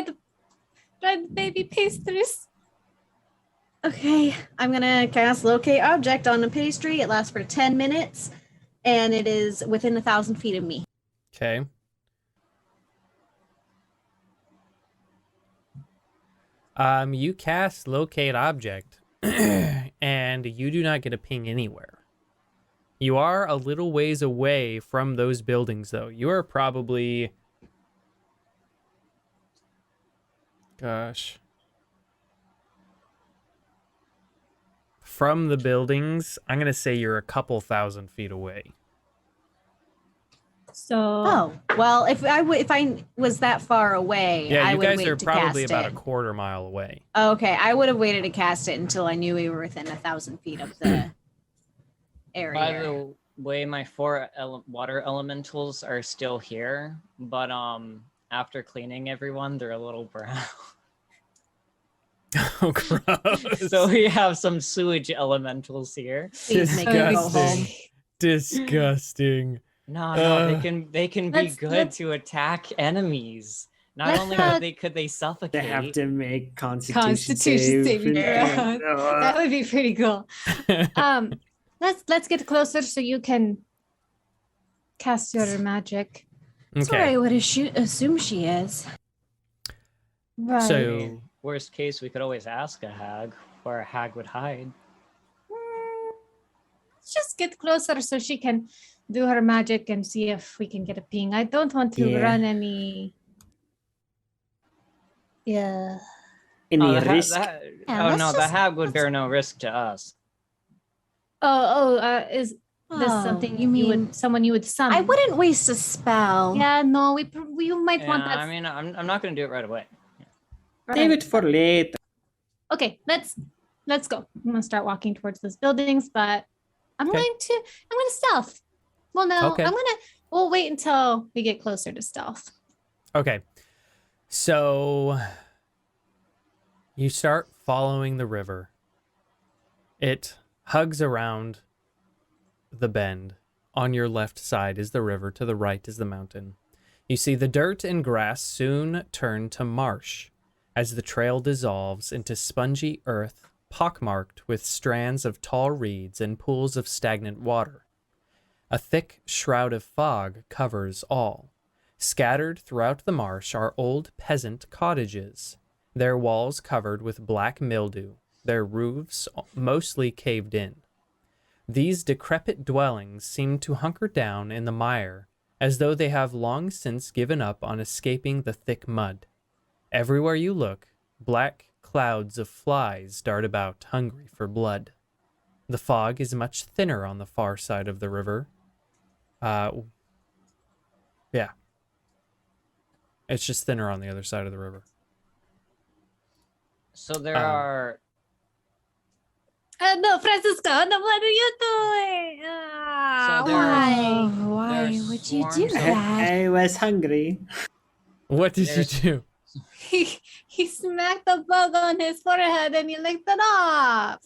the baby pastries. Okay, I'm gonna cast locate object on the pastry. It lasts for 10 minutes, and it is within 1,000 feet of me. Okay. You cast locate object, and you do not get a ping anywhere. You are a little ways away from those buildings, though. You are probably... Gosh. From the buildings, I'm going to say you're a couple thousand feet away. So Oh, well, if I was that far away, Yeah, I you would guys wait are to probably cast about it. a quarter mile away. Okay, I would have waited to cast it until I knew we were within 1,000 feet of the area. By the way, my 4 water elementals are still here, but after cleaning everyone, they're a little brown. Oh, gross. So we have some sewage elementals here. Please make it go home. Disgusting. No, they can be Let's- good let's- to attack enemies. Not Let's only not- could they suffocate. They have to make Constitution Constitution save. saving throw. That would be pretty cool. Let's get closer so you can cast your magic. That's where Okay. I would assume she is. Right. So, Worst case, we could always ask a hag where a hag would hide. Let's just get closer so she can do her magic and see if we can get a ping. I don't want to Yeah. run any. Yeah. Any the risk? Yeah, oh let's no, the just- hag would bear no risk to us. Is this Oh, something you mean? would someone you would summon? I wouldn't waste a spell. Yeah, no, we might Yeah, want that. I mean, I'm not going to do it right away. Save it for later. Okay, let's go. I'm gonna start walking towards those buildings, but I'm Okay. gonna stealth. Well, no, Okay. we'll wait until we get closer to stealth. okay. So, you start following the river. It hugs around the bend. On your left side is the river, to the right is the mountain. You see the dirt and grass soon turn to marsh as the trail dissolves into spongy earth pockmarked with strands of tall reeds and pools of stagnant water. A thick shroud of fog covers all. Scattered throughout the marsh are old peasant cottages, their walls covered with black mildew, their roofs mostly caved in. These decrepit dwellings seem to hunker down in the mire, as though they have long since given up on escaping the thick mud. Everywhere you look, black clouds of flies dart about, hungry for blood. The fog is much thinner on the far side of the river. Yeah. It's just thinner on the other side of the river. So there Um, are. No, Francisco, no, what are you doing? So there are- Why There's would you do swarms of- that? I was hungry. What did you There's- do? He smacked a bug on his forehead and he licked it off.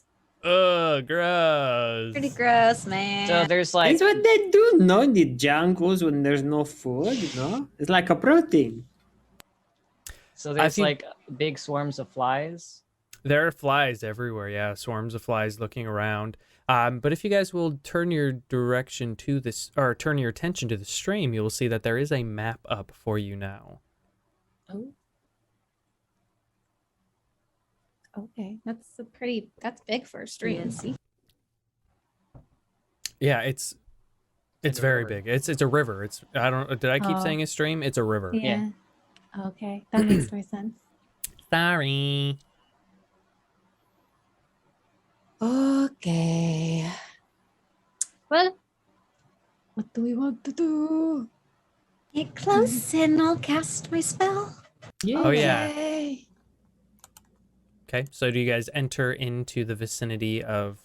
Ugh, gross. Pretty gross, man. So there's like. That's what they do, no? In the jungles when there's no food, no? It's like a protein. So there's seen- like big swarms of flies. There are flies everywhere, yeah, swarms of flies looking around. But if you guys will turn your direction to this, or turn your attention to the stream, you will see that there is a map up for you now. Oh. Okay, that's big for a stream. Yes. Yeah, it's It's a very river. big. It's a river. Did I keep Oh. saying a stream? It's a river. Yeah. Okay, that makes more sense. Sorry. Okay. Well, what do we want to do? Get close and I'll cast my spell. Oh yeah. Okay. Okay, so do you guys enter into the vicinity of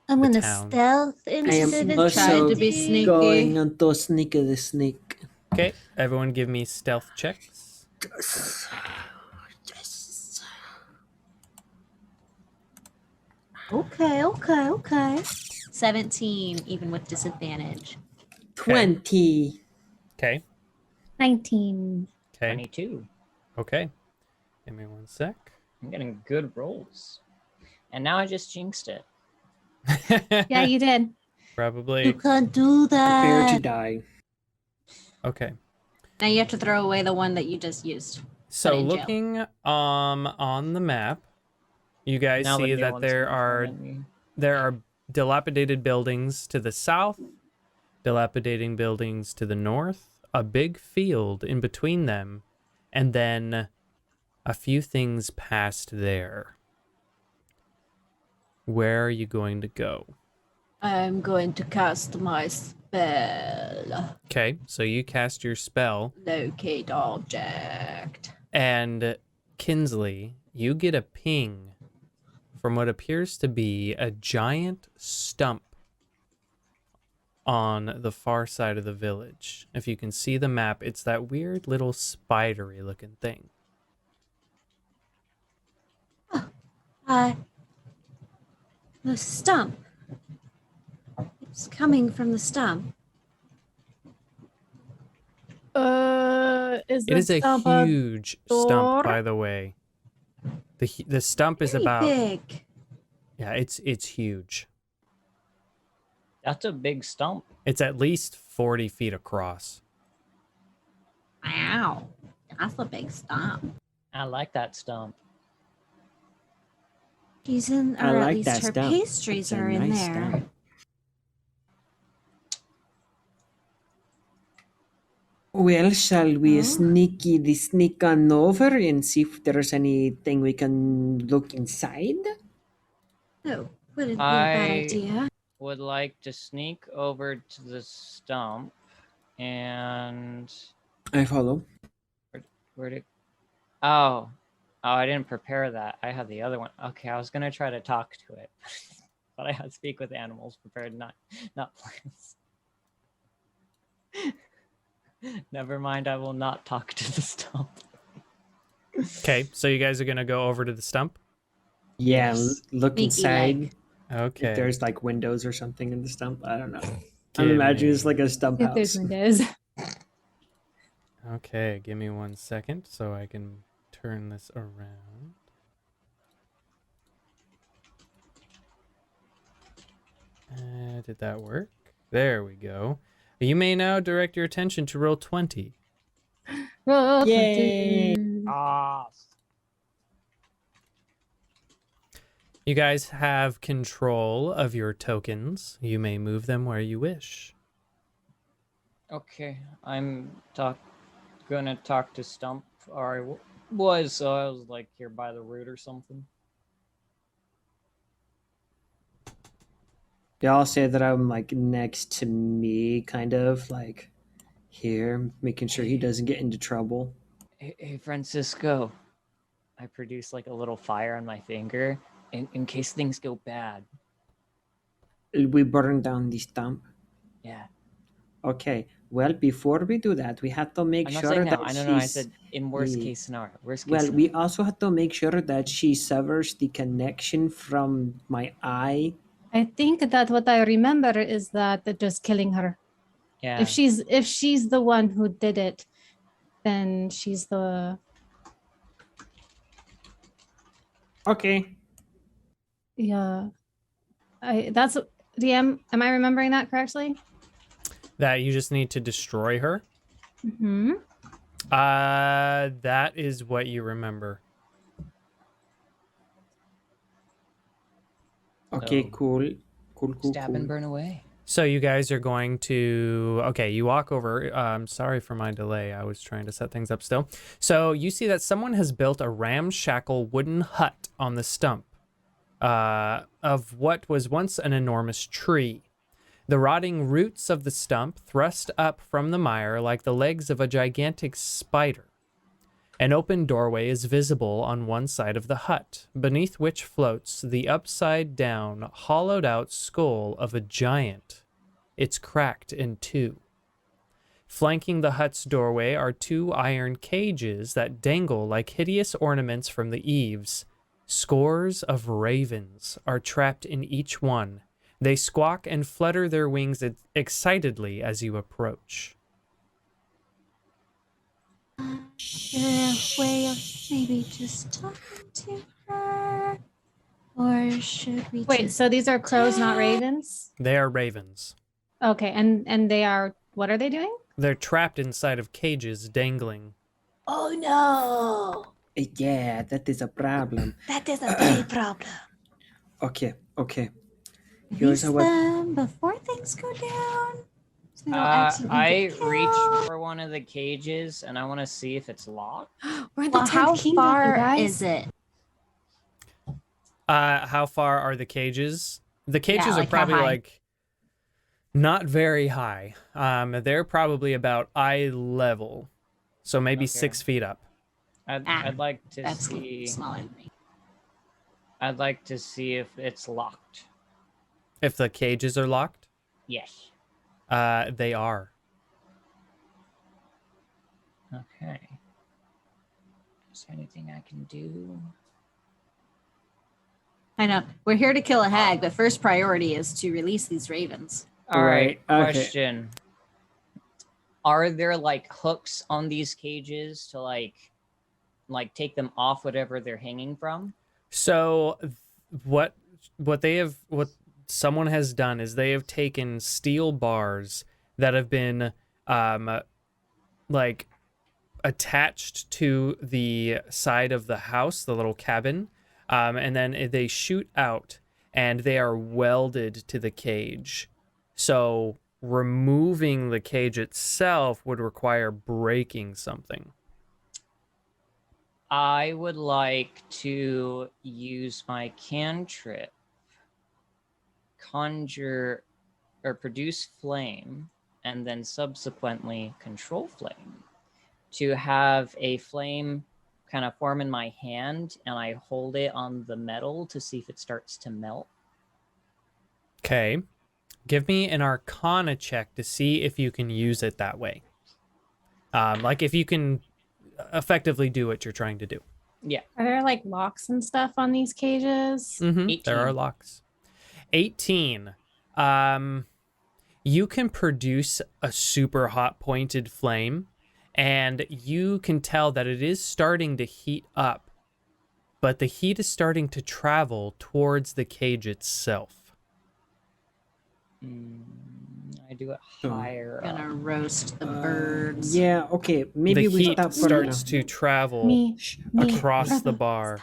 I'm the gonna town. stealth I into am the also Try to be city. sneaky. going on to sneak the snake. Okay, everyone give me stealth checks. Yes. Yes. Okay. 17, even with disadvantage. 20. Okay, 19. okay, 22. okay. Give me one sec. I'm getting good rolls. And now I just jinxed it. Yeah, you did. You Probably. can't do Prepare to that. die. Okay. Now you have to throw away the one that you just used. So in jail. looking on the map, you guys Now the see new that one's there gonna are torment me. dilapidated buildings to the south, dilapidating buildings to the north, a big field in between them, and then a few things past there. Where are you going to go? I'm going to cast my spell. Okay, so you cast your spell, Locate object. and Kinsley, you get a ping from what appears to be a giant stump on the far side of the village. If you can see the map, it's that weird little spidery looking thing. The stump. It's coming from the stump. Is It is a stump huge door? stump, by the way. The stump is Pretty about big. yeah, it's huge. That's a big stump. It's at least 40 feet across. Wow. That's a big stump. I like that stump. She's in, I or at like least that her stump. pastries That's a are in nice there. stump. Well, shall we Oh. sneak on over and see if there's anything we can look inside? Oh, wouldn't be a bad I- idea. Would like to sneak over to the stump and I follow. where did oh I didn't prepare that. I had the other one. Okay, I was gonna try to talk to it. But I had speak with animals prepared, not plants. Never mind, I will not talk to the stump. Okay, so you guys are gonna go over to the stump. Yeah, Yes. look Sneaky inside. leg. Okay. If there's like windows or something in the stump, I don't know. Give I'm imagining it's me- like a stump If there's house. windows. Okay, give me 1 second so I can turn this around. Did that work? There we go. You may now direct your attention to roll 20. Roll Yay. 20. Ah, You guys have control of your tokens. You may move them where you wish. okay. I'm gonna talk to Stump, or was, so I was like here by the root or something. They all say that I'm like next to me, kind of like here, making sure he doesn't get into trouble. Hey, Francisco. I produce like a little fire on my finger in case things go bad. We burn down the stump. Yeah. Okay. Well, before we do that, we have to make I'm not sure saying that now. I she's. don't know. I said in worst Yeah. case scenario. Worst case Well, scenario. we also have to make sure that she severs the connection from my eye. I think that what I remember is that just killing her. Yeah. If she's the one who did it, then she's the Okay. yeah. That's DM. Am I remembering that correctly? That you just need to destroy her. Mm-hmm. That is what you remember. Okay, So, cool. Cool. Stab and burn away. So you guys are going to okay, you walk over. I'm sorry for my delay. I was trying to set things up still. So you see that someone has built a ramshackle wooden hut on the stump of what was once an enormous tree. The rotting roots of the stump thrust up from the mire like the legs of a gigantic spider. An open doorway is visible on one side of the hut, beneath which floats the upside-down, hollowed-out skull of a giant. It's cracked in two. Flanking the hut's doorway are two iron cages that dangle like hideous ornaments from the eaves. Scores of ravens are trapped in each one. They squawk and flutter their wings excitedly as you approach. Is there a way of maybe just talking to her? Or should we Wait, just... so these are crows, not ravens? They are ravens. Okay, and they are, what are they doing? They're trapped inside of cages dangling. Oh no! Yeah, that is a problem. That is a big problem. Okay. Release Here's what. them before things go down. So they don't accidentally I get reach killed. for one of the cages and I want to see if it's locked. We're in the Well, 10th how kingdom, you far guys. is it? How far are the cages? The cages are like, how probably high? like not very high. They're probably about eye level, so maybe Okay. 6 feet up. I'd like to That's see. smaller than me. I'd like to see if it's locked. If the cages are locked, Yes. they are. Okay. Is there anything I can do? I know. We're here to kill a hag, but first priority is to release these ravens. All right. Right, okay. Question. Are there like hooks on these cages to like take them off whatever they're hanging from? So what someone has done is they have taken steel bars that have been like attached to the side of the house, the little cabin, and then they shoot out and they are welded to the cage. So removing the cage itself would require breaking something. I would like to use my cantrip, conjure or produce flame, and then subsequently control flame, to have a flame kind of form in my hand, and I hold it on the metal to see if it starts to melt. Okay. Give me an Arcana check to see if you can use it that way. Like if you can effectively do what you're trying to do. Yeah. Are there like locks and stuff on these cages? Mm-hmm. There are 18. locks. 18. You can produce a super hot pointed flame, and you can tell that it is starting to heat up, but the heat is starting to travel towards the cage itself. I do it So- higher. up. Gonna roast the birds. Yeah, okay. Maybe the we heat stop for starts to travel Me. across the bar.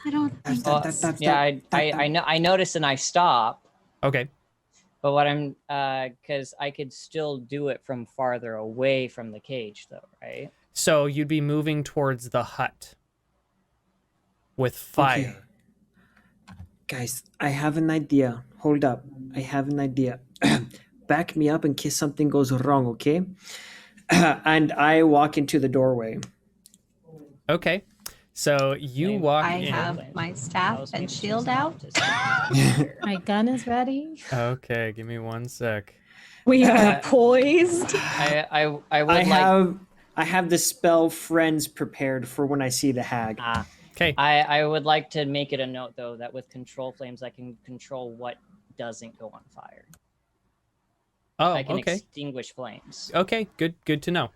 I don't think Stop, that's... stop, Yeah, stop, I know. I notice and I stop. Okay. But what I'm, because I could still do it from farther away from the cage, though, right? So you'd be moving towards the hut with fire. Okay. Guys, I have an idea. Hold up. I have an idea. Back me up in case something goes wrong, okay? And I walk into the doorway. Okay. So you Flame. walk I in. have my staff Allows me and to choose shield not out. to stay. My gun is ready. Okay, give me 1 sec. We are poised. I would I like. have the spell friends prepared for when I see the hag. Okay. I would like to make it a note, though, that with control flames, I can control what doesn't go on fire. Oh, I can okay. extinguish flames. Okay, good to know.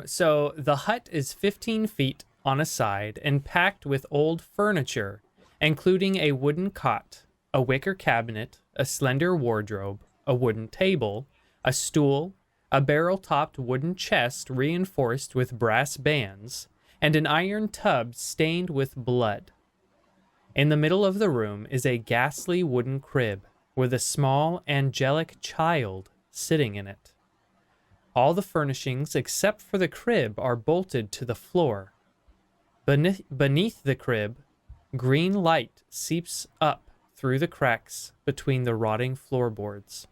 So the hut is 15 feet on a side and packed with old furniture, including a wooden cot, a wicker cabinet, a slender wardrobe, a wooden table, a stool, a barrel-topped wooden chest reinforced with brass bands, and an iron tub stained with blood. In the middle of the room is a ghastly wooden crib with a small angelic child sitting in it. All the furnishings except for the crib are bolted to the floor. Beneath the crib, green light seeps up through the cracks between the rotting floorboards.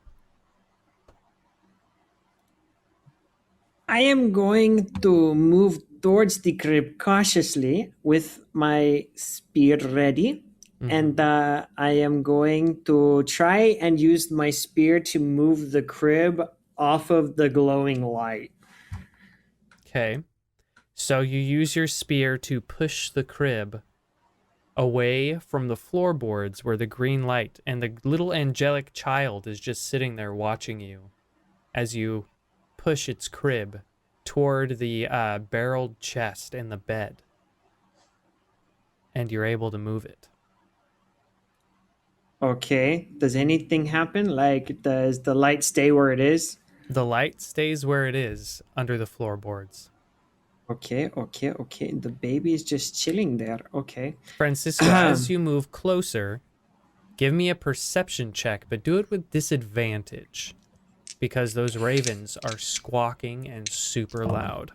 I am going to move towards the crib cautiously with my spear ready. And I am going to try and use my spear to move the crib off of the glowing light. Okay. So you use your spear to push the crib away from the floorboards where the green light and the little angelic child is just sitting there watching you as you push its crib toward the barreled chest and the bed. And you're able to move it. Okay. Does anything happen? Like, does the light stay where it is? The light stays where it is under the floorboards. Okay. The baby is just chilling there. Okay. Francisco, as you move closer, give me a perception check, but do it with disadvantage because those ravens are squawking and super loud.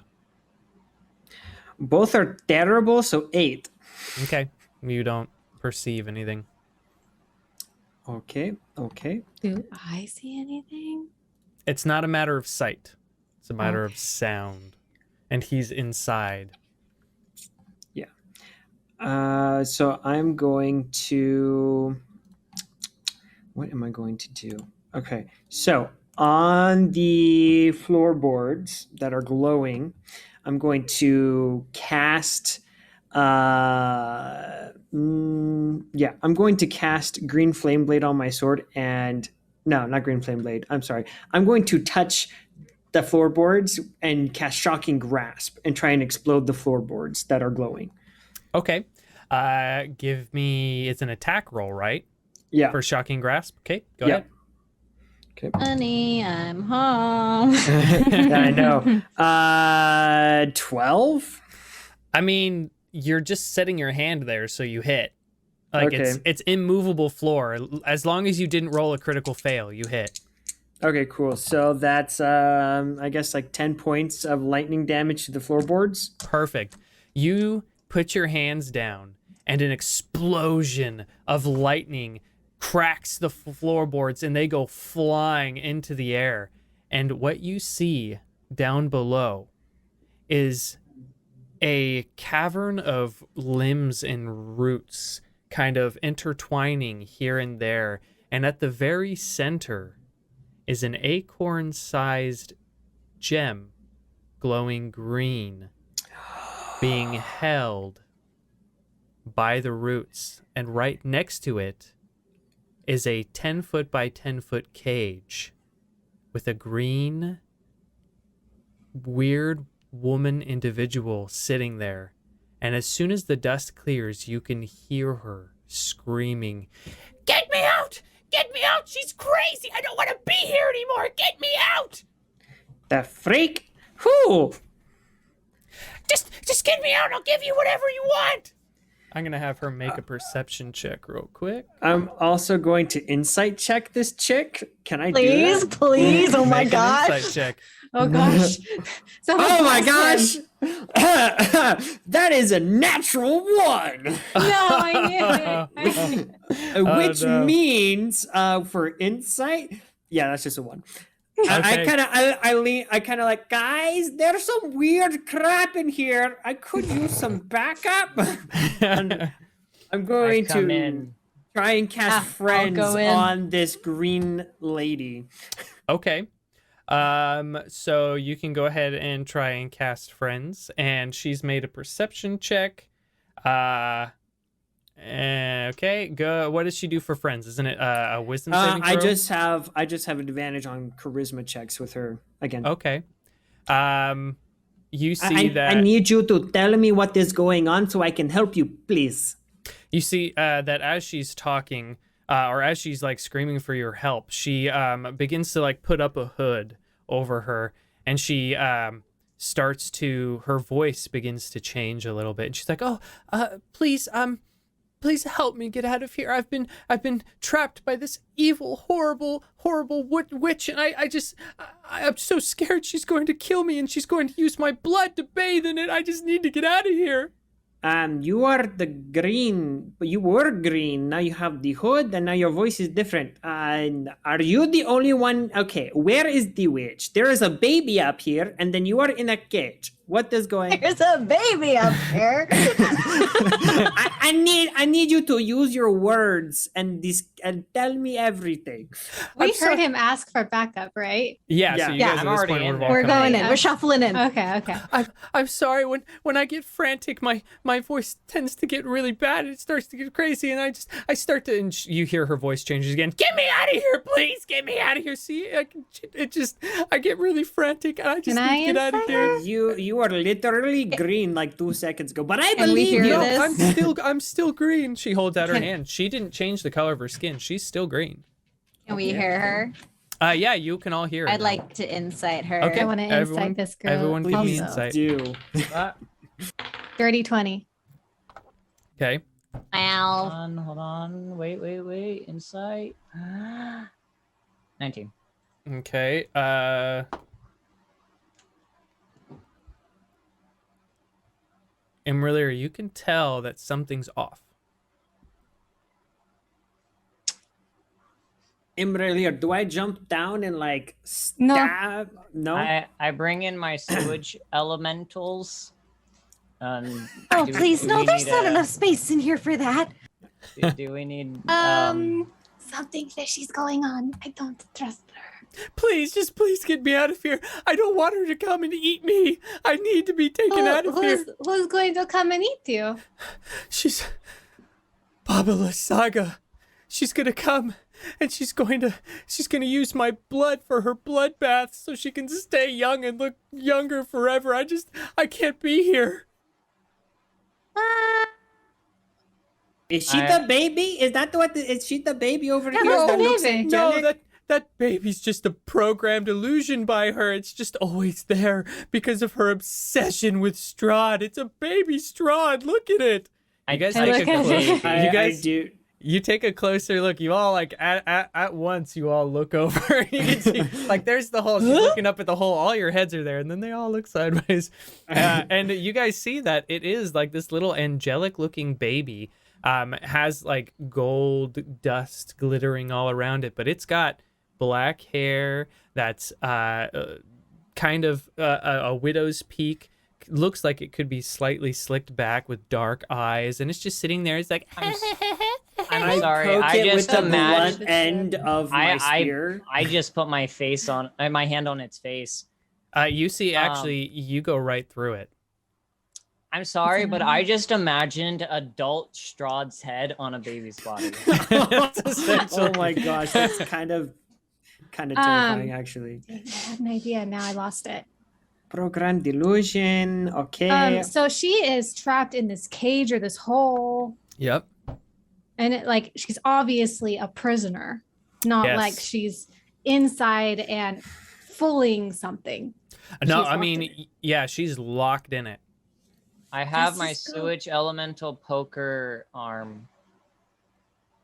Both are terrible, so 8. Okay. You don't perceive anything. Okay. Do I see anything? It's not a matter of sight. It's a matter of sound. And he's inside. Yeah. So I'm going to... What am I going to do? Okay. So on the floorboards that are glowing, I'm going to cast... I'm going to cast Green Flame Blade on my sword and... No, not Green Flame Blade. I'm sorry. I'm going to touch the floorboards and cast Shocking Grasp and try and explode the floorboards that are glowing. Okay. Give me... It's an attack roll, right? Yeah. For Shocking Grasp. Okay, go ahead. Okay. Honey, I'm home. I know. 12? I mean, you're just setting your hand there so you hit. Like Okay. it's immovable floor. As long as you didn't roll a critical fail, you hit. Okay, cool. So that's, I guess, like 10 points of lightning damage to the floorboards. Perfect. You put your hands down, and an explosion of lightning cracks the floorboards, and they go flying into the air. And what you see down below is a cavern of limbs and roots kind of intertwining here and there. And at the very center is an acorn-sized gem glowing green being held by the roots. And right next to it is a 10-foot by 10-foot cage with a green, weird woman individual sitting there. And as soon as the dust clears, you can hear her screaming, "Get me out! Get me out! She's crazy! I don't want to be here anymore! Get me out!" The freak? Who? Just get me out! I'll give you whatever you want! I'm going to have her make a perception check real quick. I'm also going to insight check this chick. Can I Please, do that? please. Oh my Make an gosh. insight check. Oh gosh. Oh my gosh! That is a natural 1! No, I knew it. Which no. means for insight, yeah, that's just a 1. Okay. I kind of like, guys, there's some weird crap in here. I could use some backup. And I'm going come to in. try and cast I'll friends go in. on this green lady. Okay. So you can go ahead and try and cast friends, and she's made a perception check. Okay, go. What does she do for friends? Isn't it a wisdom saving throw? I just have an advantage on charisma checks with her again. Okay. You see I need you to tell me what is going on so I can help you, please. You see that as she's talking, or as she's like screaming for your help, she begins to like put up a hood over her, and she starts to, her voice begins to change a little bit, and she's like, "Oh, please help me get out of here. I've been trapped by this evil, horrible witch, and I'm so scared she's going to kill me, and she's going to use my blood to bathe in it. I just need to get out of here." You are the green. You were green. Now you have the hood, and now your voice is different. And are you the only one? Okay, where is the witch? There is a baby up here, and then you are in a cage. What is going? There's a baby up there. I need you to use your words and tell me everything. We heard him ask for backup, right? Yeah, so Yeah. you Yeah, guys I'm at this already point in would have there. all We're come going in. in. We're shuffling in. Okay. I'm sorry when I get frantic, my voice tends to get really bad. It starts to get crazy, and I start to. And you hear her voice changes again. Get me out of here, please! Get me out of here! See, I get really frantic, and I just Can I need to get out of insight here. You are literally green like 2 seconds ago, but I Can we believe hear you. No, this? I'm still green. She holds out her Can- hand. She didn't change the color of her skin. She's still green. Can we hear her? Yeah, you can all hear her. I'd now. like to insight her. Okay. I want to Everyone- insight this girl. everyone give me also. insight. Do. Dirty 20. Okay. Well, Hold on. Wait. Insight. 19. Okay. imra'lyr, you can tell that something's off. imra'lyr, do I jump down and like No. stab? No. I bring in my sewage elementals. oh, Do please, no, we there's need not a- enough space in here for that. Do we need Something fishy's going on. I don't trust her. Please get me out of here. I don't want her to come and eat me. I need to be taken out of here. Who's going to come and eat you? She's Baba Lysaga. She's gonna come and she's gonna use my blood for her blood bath so she can stay young and look younger forever. I can't be here. Is she the baby? Is that what? Is she the baby over here? that's that the looks baby. angelic? No, that baby's just a programmed illusion by her. It's just always there because of her obsession with Strahd. It's a baby Strahd. Look at it. You guys I take a look at close. it. You guys I do. You take a closer look. You all like at once. You all look over. You can see like there's the hole. She's looking up at the hole. All your heads are there, and then they all look sideways. And you guys see that it is like this little angelic-looking baby. Has like gold dust glittering all around it, but it's got black hair that's kind of a widow's peak. Looks like it could be slightly slicked back with dark eyes, and it's just sitting there. It's like I'm sorry. Poke I it just with the imagine. blunt end of my spear. I just put my hand on its face. you see, actually, you go right through it. I'm sorry, but I just imagined adult Strahd's head on a baby's body. Oh my gosh, that's kind of terrifying, actually. I had an idea. Now I lost it. Program delusion. Okay. So she is trapped in this cage or this hole, Yep. and it like she's obviously a prisoner, not Yes. like she's inside and fooling something. No, She's I locked mean, in it. yeah, she's locked in it. I have my Francisco. sewage elemental poker arm.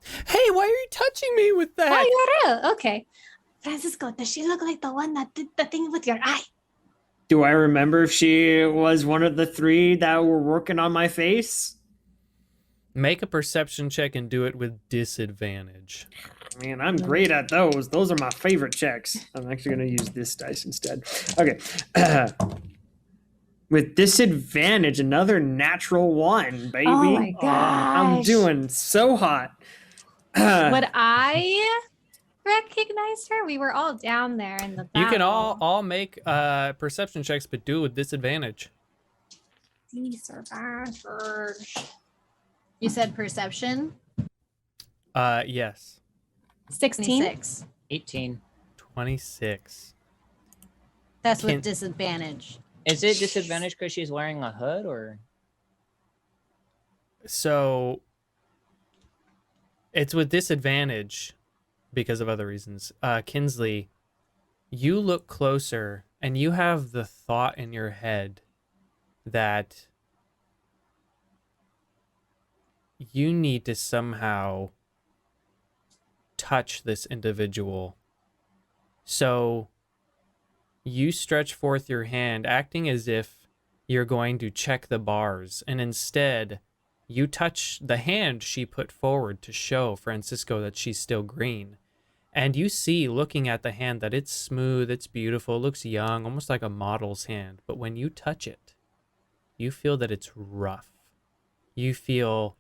Hey, why are you touching me with that? Oh, you're real. Okay. Francisco, does she look like the one that did the thing with your eye? Do I remember if she was one of the 3 that were working on my face? Make a perception check and do it with disadvantage. Man, I'm great at those. Those are my favorite checks. I'm actually going to use this dice instead. Okay. With disadvantage, another natural 1, baby. Oh my gosh. I'm doing so hot. Would I recognize her? We were all down there in the battle. You can all make perception checks, but do it with disadvantage. Survivors. You said perception? Yes. 16. 26. 18. 26. That's with Can't- disadvantage. Is it disadvantage because she's wearing a hood, or? So it's with disadvantage because of other reasons. Kinsley, you look closer and you have the thought in your head that you need to somehow touch this individual. So you stretch forth your hand, acting as if you're going to check the bars, and instead you touch the hand she put forward to show Francisco that she's still green. And you see, looking at the hand, that it's smooth, it's beautiful, it looks young, almost like a model's hand. But when you touch it, you feel that it's rough. You feel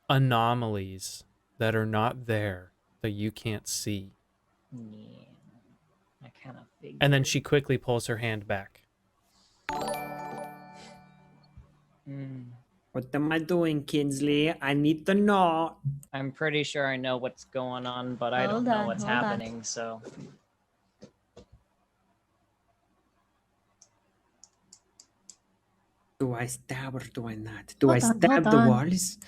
anomalies that are not there, that you can't see. Yeah, I kind of figured. And then she quickly pulls her hand back. What am I doing, Kinsley? I need to know. I'm pretty sure I know what's going on, but I don't Hold know on, what's hold on. happening, so. Do I stab or do I not? Do I Hold on, stab hold the on. walls?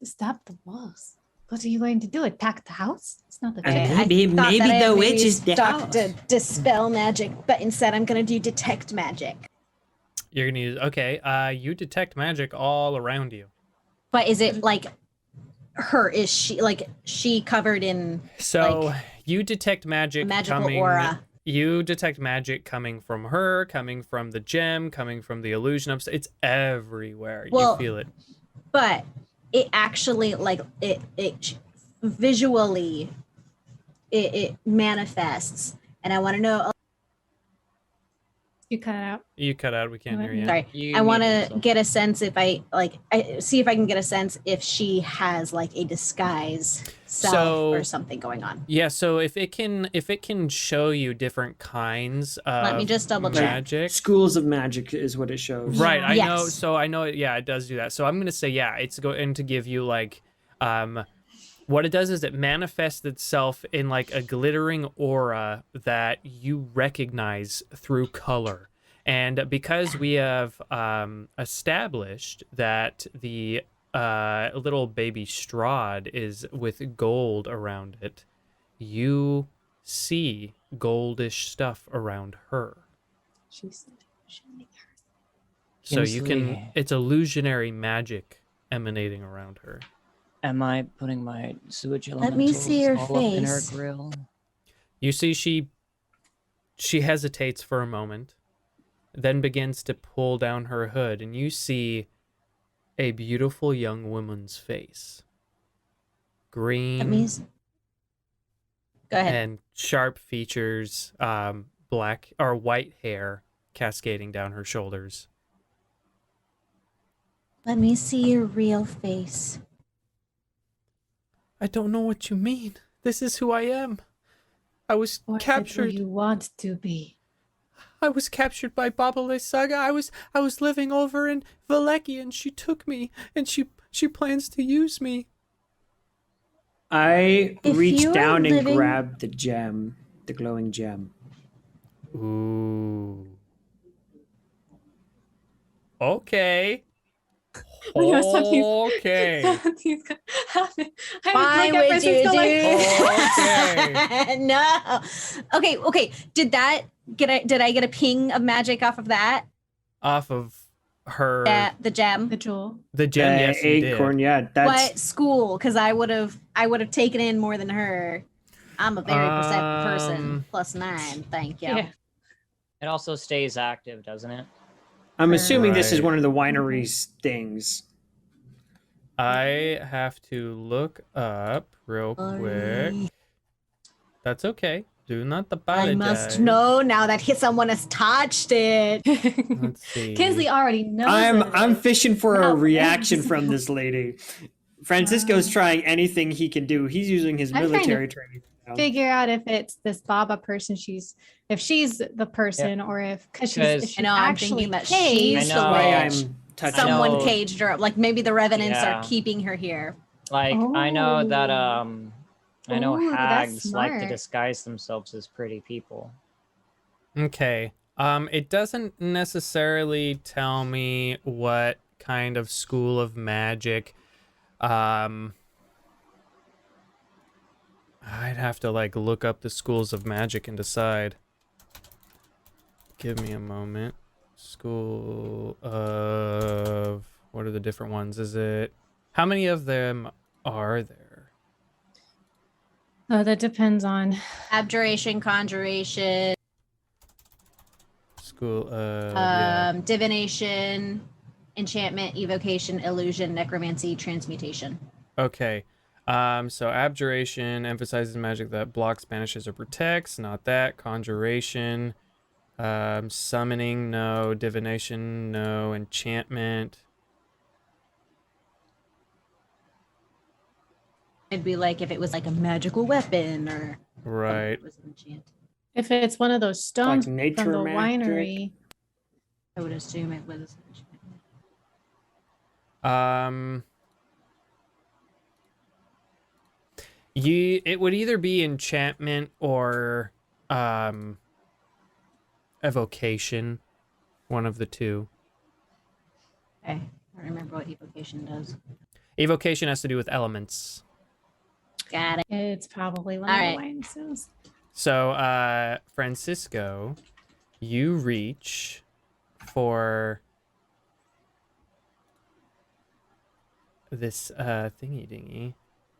Stop the walls. What are you going to do? Attack the house? It's not the And chicken. maybe Thought that the I witch maybe is the stuck house. to dispel magic, but instead I'm gonna do detect magic. You're gonna use, okay, you detect magic all around you. But is it like her? Is she covered in So like you detect a magic magical coming. aura? You detect magic coming from her, coming from the gem, coming from the illusion of. It's everywhere. Well, you feel it. But it actually like it visually it manifests, and I want to know. You cut it out. You cut out. We can't hear you. Sorry, You I want muted to yourself. get a sense if I see if I can get a sense if she has like a disguise self So- or something going on. Yeah. So if it can show you different kinds of Let me just double check. magic. Schools of magic is what it shows. Right, I Yes. know. So I know. Yeah, it does do that. So I'm gonna say, yeah, it's going to give you like, what it does is it manifests itself in like a glittering aura that you recognize through color. And because we have established that the little baby Strahd is with gold around it, you see goldish stuff around her. She said, "Shouldn't her." So you can, Kinsley. it's illusionary magic emanating around her. Am I putting my sewage Let elementals me see your all up in her face. grill? You see she hesitates for a moment, then begins to pull down her hood, and you see a beautiful young woman's face. Green Let me. Go ahead. and sharp features, black or white hair cascading down her shoulders. Let me see your real face. I don't know what you mean. This is who I am. I was Or is it captured. who you want to be? I was captured by Babale Saga. I was living over in Valeki, and she took me, and she plans to use me. I If reach you are down and living- grab the gem, the glowing gem. Ooh. Okay. Yeah, something's- Okay. Something's gonna happen. I Why look at would Francis you go do like, Okay. No. Okay. Did I get a ping of magic off of that? Off of her The gem. the jewel. the gem, yes, you Acorn, did. yeah. That's What school? Because I would have taken in more than her. I'm a very perceptive person. +9. Thank you. Yeah. It also stays active, doesn't it? I'm assuming this is Right. one of the winery's things. I have to look up real quick. That's okay. Do not apologize. I must know now that someone has touched it. Let's see. Kinsley already knows. I'm it. fishing for a No. reaction from this lady. Francisco's trying anything he can do. He's using his I'm trying to military training. now. Figure out if it's this Baba person. If she's the person, or if Because- if she's I know, I'm actually thinking that caged. she's I the know. Why witch. I'm touching. Someone know. caged her up. Like maybe the revenants Yeah. are keeping her here. Like I know that Oh. I know Ooh, that's hags like to smart. disguise themselves as pretty people. Okay. It doesn't necessarily tell me what kind of school of magic. I'd have to like look up the schools of magic and decide. Give me a moment. School of, what are the different ones? Is it, how many of them are there? Oh, that depends on. Abjuration, conjuration, School of, yeah. divination, enchantment, evocation, illusion, necromancy, transmutation. Okay. So abjuration emphasizes magic that blocks, banishes, or protects. Not that. Conjuration. Summoning, no. Divination, no. Enchantment. It'd be like if it was like a magical weapon or something Right. that was enchanted. If it's one of those stones from nature the magic? winery. I would assume it was. It would either be enchantment or evocation, one of the two. Okay. I don't remember what evocation does. Evocation has to do with elements. Got it. It's probably one All of right. the wine stones. So, Francisco, you reach for this thingy dingy.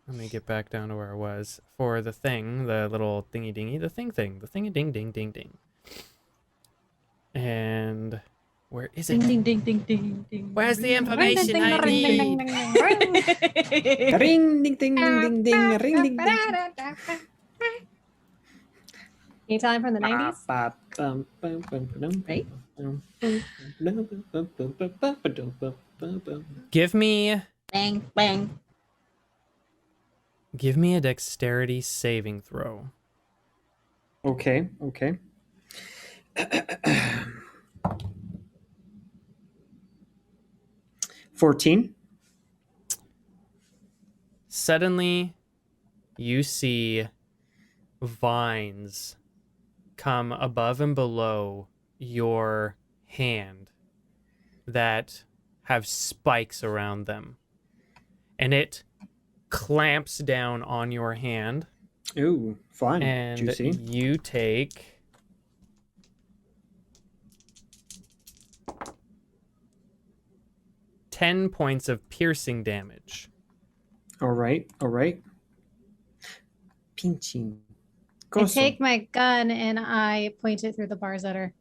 Let me get back down to where I was. For the thing, the little thingy dingy, the thingy ding ding ding ding. And where is it? Ding ding ding ding ding. Where's the information I Ring, ding, ding, need? ding, ding, ring. Ring ding ding ding ding ding ring ding ding. Anytime from the 90s? Right? Give me Bang bang. a dexterity saving throw. Okay, okay. 14. Suddenly, you see vines come above and below your hand that have spikes around them. And it clamps down on your hand, Ooh, fun. and Juicy. you take 10 points of piercing damage. All right, all right. Pinching. I take my gun and I point it through the bars at her.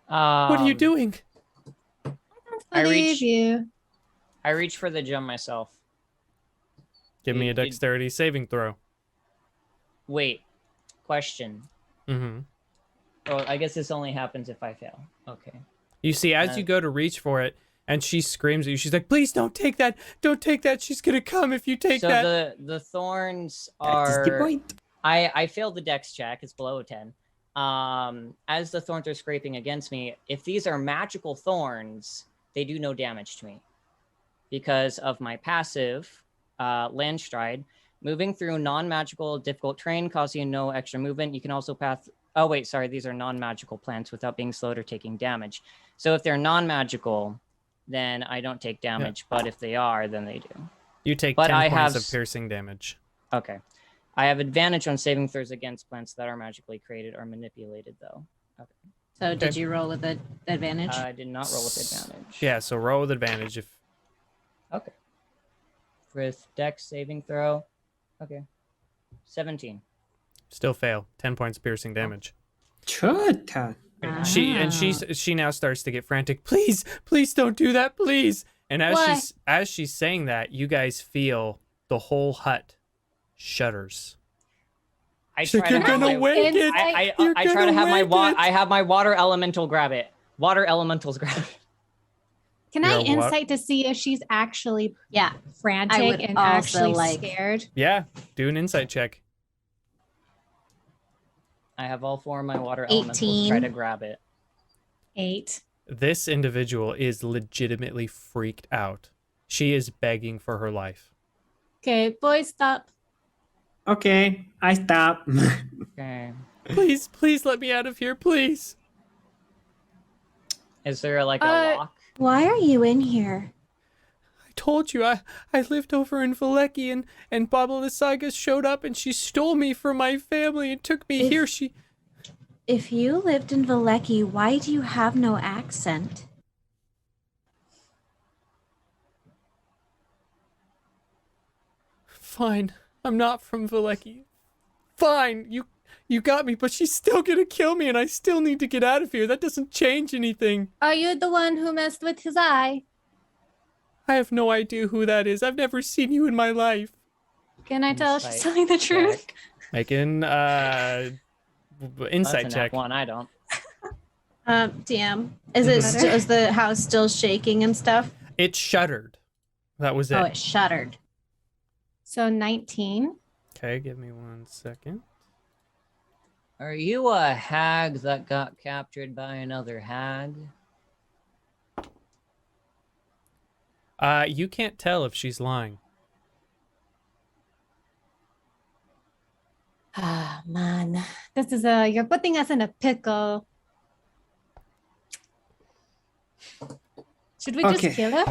What are you doing? I Believe reach- you. I reach for the gem myself. Give me a Did- dexterity saving throw. Wait, question. Mm-hmm. Oh, I guess this only happens if I fail. Okay. You see, as you go to reach for it, and she screams at you, she's like, please don't take that. Don't take that. She's going to come if you take So that. the thorns That is the are. point. I failed the dex check. It's below a 10. As the thorns are scraping against me, if these are magical thorns, they do no damage to me. Because of my passive, land stride, moving through non-magical difficult terrain, causing you no extra movement. You can also path. Oh, wait, sorry. These are non-magical plants without being slowed or taking damage. So if they're non-magical, then I don't take damage. But if they are, then they do. You take but 10 I points have of piercing damage. Okay. I have advantage on saving throws against plants that are magically created or manipulated, though. Okay. So did you roll with the advantage? I did not roll with advantage. Yeah, so roll with advantage. If Okay. With dex saving throw. Okay. 17. still fail, 10 points of piercing damage. Chuta. She now starts to get frantic. Please don't do that, please. And as she's saying that, you guys feel the whole hut shudders. I She's try like, to you're have gonna my wake it. You're I try to gonna have my wake it. I have my water elemental grab it. Water elementals grab it. Can I You're what? insight to see if she's actually yeah. frantic would and also actually like- scared? Yeah, do an insight check. I have all four of my water elementals try to grab it. 8. This individual is legitimately freaked out. She is begging for her life. Okay, boys, stop. Okay, I stop. Okay. Please let me out of here, please. Is there like a lock? Why are you in here? I told you I lived over in Valeki and Baba Lysaga showed up and she stole me from my family and took me here. If you lived in Valeki, why do you have no accent? Fine, I'm not from Valeki. Fine, you got me, but she's still gonna kill me and I still need to get out of here. That doesn't change anything. Are you the one who messed with his eye? I have no idea who that is. I've never seen you in my life. Can I tell she's Insight telling the truth? check. Make an insight That's a check. nat one. I don't. DM, is the house still shaking and stuff? It shuddered. That was it. Oh, it shuddered. So 19. Okay, give me 1 second. Are you a hag that got captured by another hag? You can't tell if she's lying. Ah, man. This is a, you're putting us in a pickle. Should we just Okay. kill her?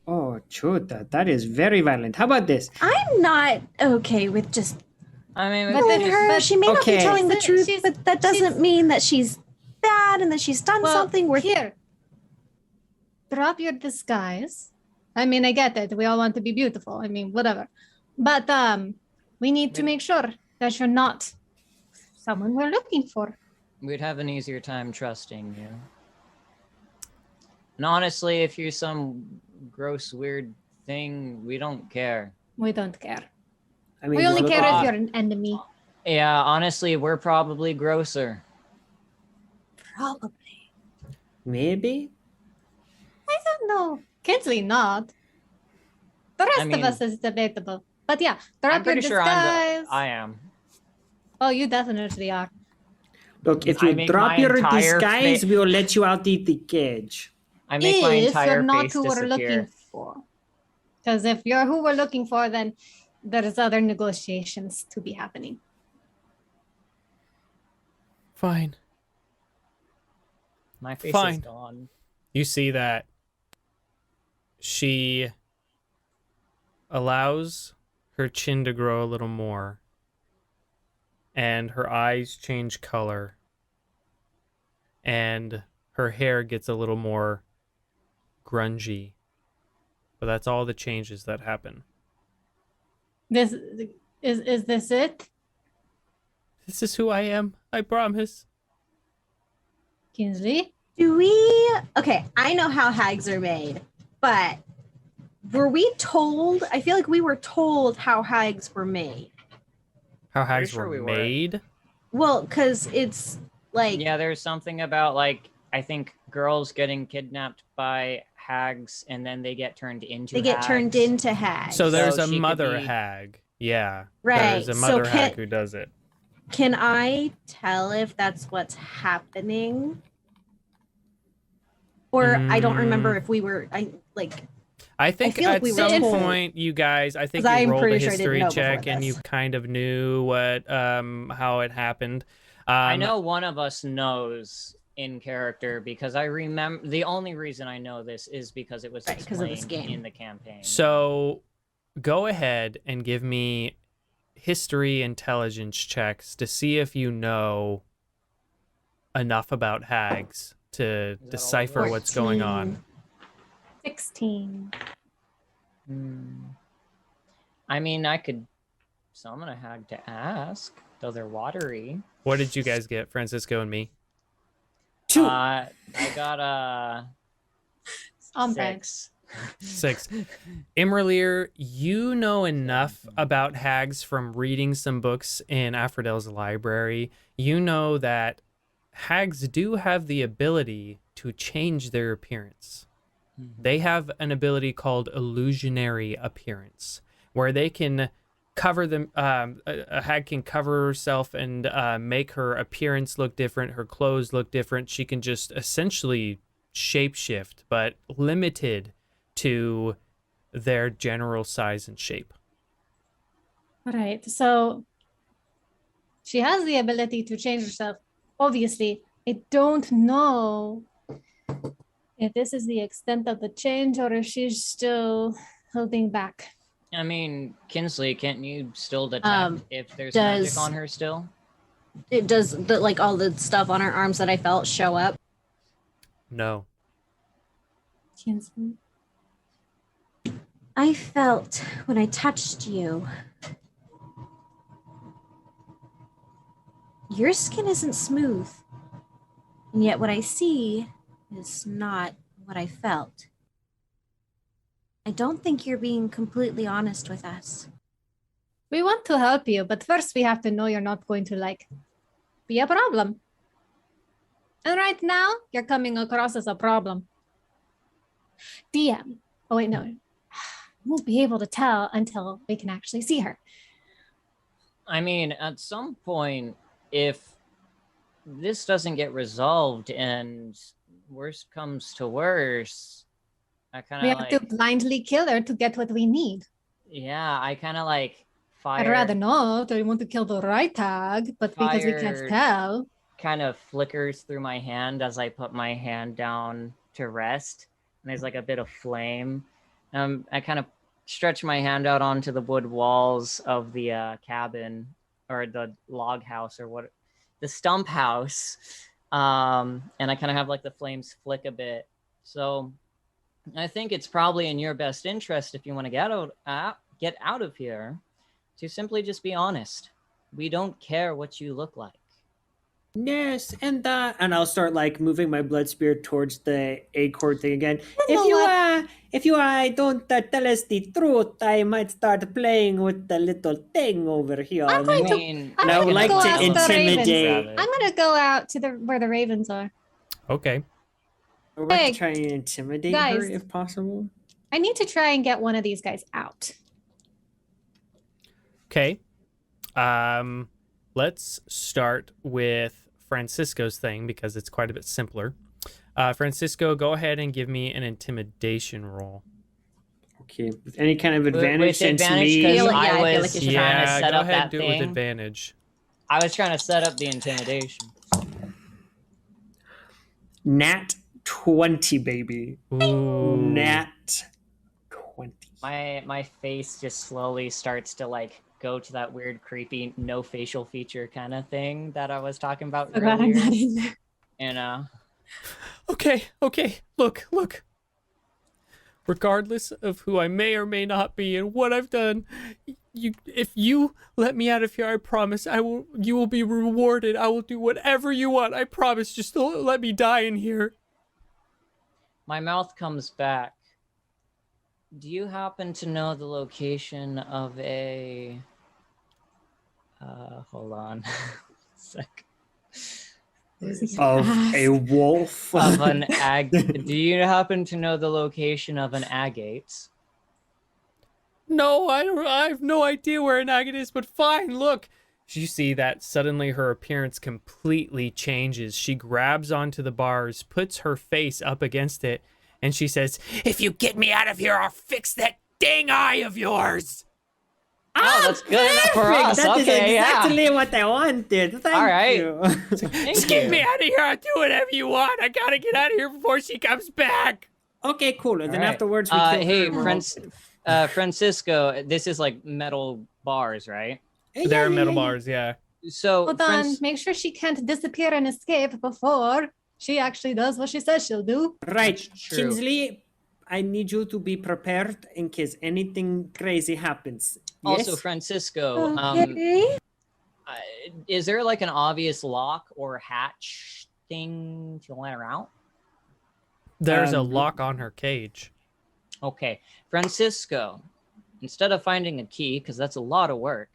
Oh, Chuta, that is very violent. How about this? I'm not okay with just I mean, But killing then- her. but- She may not be Okay. telling the She's- truth, she's- but that doesn't she's- mean that she's bad and that she's done something worth. Here. Drop your disguise. I mean, I get it. We all want to be beautiful. I mean, whatever. But we need to make sure that you're not someone we're looking for. we'd have an easier time trusting you. And honestly, if you're some gross, weird thing, we don't care. We don't care. I mean, We only what care about- if you're an enemy. Yeah, honestly, we're probably grosser. Probably. Maybe? I don't know. Kinsley not. The rest mean- of us is debatable. But yeah, I'm drop your pretty sure disguise. I am. Oh, you definitely are. Look, if I you make drop my your entire disguise, fa- we'll let you out the cage. I make my If entire you're not face who we're looking disappear. for. Because if you're who we're looking for, then there's other negotiations to be happening. Fine. My face Fine. is gone. You see that she allows her chin to grow a little more, and her eyes change color, and her hair gets a little more grungy. But that's all the changes that happen. This is this it? This is who I am, I promise. Kinsley? Do we? Okay, I know how hags are made, but were we told? I feel like we were told how hags were made. How hags sure were we were. made. Well, because it's like Yeah, there's something about, like, I think girls getting kidnapped by hags and then they get turned into they get turned hags. into hags. So there's So a she could mother be- hag. Yeah. Right, There's a so mother hag who does it. Can I tell if that's what's happening? Or I don't remember if we were. I think feel like at we were some told. point, you guys, I think 'Cause you I'm rolled a pretty sure I didn't history know before check and you this. kind of knew what how it happened. I know one of us knows in character because I remember the only reason I know this is because it was Right, 'cause of this explained game. in the campaign. So go ahead and give me history intelligence checks to see if you know enough about hags to that all of decipher us? what's going on. 16. I mean, I could summon a hag to ask, though they're watery. What did you guys get, Francisco and me? 2. I got a On 6. 6. Imra'lyr, you know enough about hags from reading some books in Aphrodite's library. You know that hags do have the ability to change their appearance. They have an ability called illusionary appearance, where they can cover them. A hag can cover herself and make her appearance look different, her clothes look different. She can just essentially shapeshift, but limited to their general size and shape. All right. So she has the ability to change herself. Obviously, I don't know if this is the extent of the change or if she's still holding back. I mean, Kinsley, can't you still detect if there's magic does- on her still? It does all the stuff on her arms that I felt show up. No. Kinsley. I felt when I touched you. Your skin isn't smooth. And yet what I see is not what I felt. I don't think you're being completely honest with us. We want to help you, but first we have to know you're not going to like be a problem. And right now, you're coming across as a problem. DM. Oh wait, no. Won't be able to tell until we can actually see her. I mean, at some point, if this doesn't get resolved and worst comes to worse, I kind We of have like, to blindly kill her to get what we need. yeah, I kind of like I'd rather fire not. I want to kill the right tag, but because we can't Fire. tell. kind of flickers through my hand as I put my hand down to rest. And there's like a bit of flame. I kind of stretch my hand out onto the wood walls of the cabin or the log house or what, the stump house. And I kind of have like the flames flick a bit. So I think it's probably in your best interest if you want to get out of here to simply just be honest. We don't care what you look like. Yes, and I'll start like moving my blood spirit towards the acorn thing again. You know what? If you don't tell us the truth, I might start playing with the little thing over here. I'm going I to- mean, I'm And I would gonna like go to ask the ravens. intimidate. I'm gonna go out to where the ravens are. Okay. I would like Hey, to try and intimidate her guys. if possible. I need to try and get one of these guys out. Okay. Let's start with Francisco's thing because it's quite a bit simpler. Francisco, go ahead and give me an intimidation roll. Okay, with any kind of With advantage since advantage, me. 'cause Yeah, I I feel like was you should trying to Yeah, set go up ahead that and do it with thing. advantage. I was trying to set up the intimidation. Nat 20, baby. Ooh. Nat 20. My face just slowly starts to like go to that weird, creepy, no facial feature kind of thing that I was talking about So glad I'm earlier. not in there. And Okay. Look. Regardless of who I may or may not be and what I've done, if you let me out of here, I promise you will be rewarded. I will do whatever you want. I promise. Just don't let me die in here. my mouth comes back. Do you happen to know the location of a? Hold on, sec. Of a wolf. Of an do you happen to know the location of an agate? No, I have no idea where an agate is, but fine, look. You see that suddenly her appearance completely changes. She grabs onto the bars, puts her face up against it, and she says, "If you get me out of here, I'll fix that dang eye of yours." Oh, that's good enough for Perfect. us. That is Okay, yeah. exactly what I wanted. Thank All right. you. Just get me out of here. I'll do whatever you want. I gotta get out of here before she comes back. Okay, cool. And then All right. afterwards we kill Hey, her. Francisco, this is like metal bars, right? There are metal bars, yeah. So, Hold on. Make sure she can't disappear and escape before she actually does what she says she'll do. Right, That's true. Kinsley, I need you to be prepared in case anything crazy happens. Also, Yes? Francisco, Okay. is there like an obvious lock or hatch thing to let her out? There's a lock on her cage. Okay, Francisco, instead of finding a key, because that's a lot of work,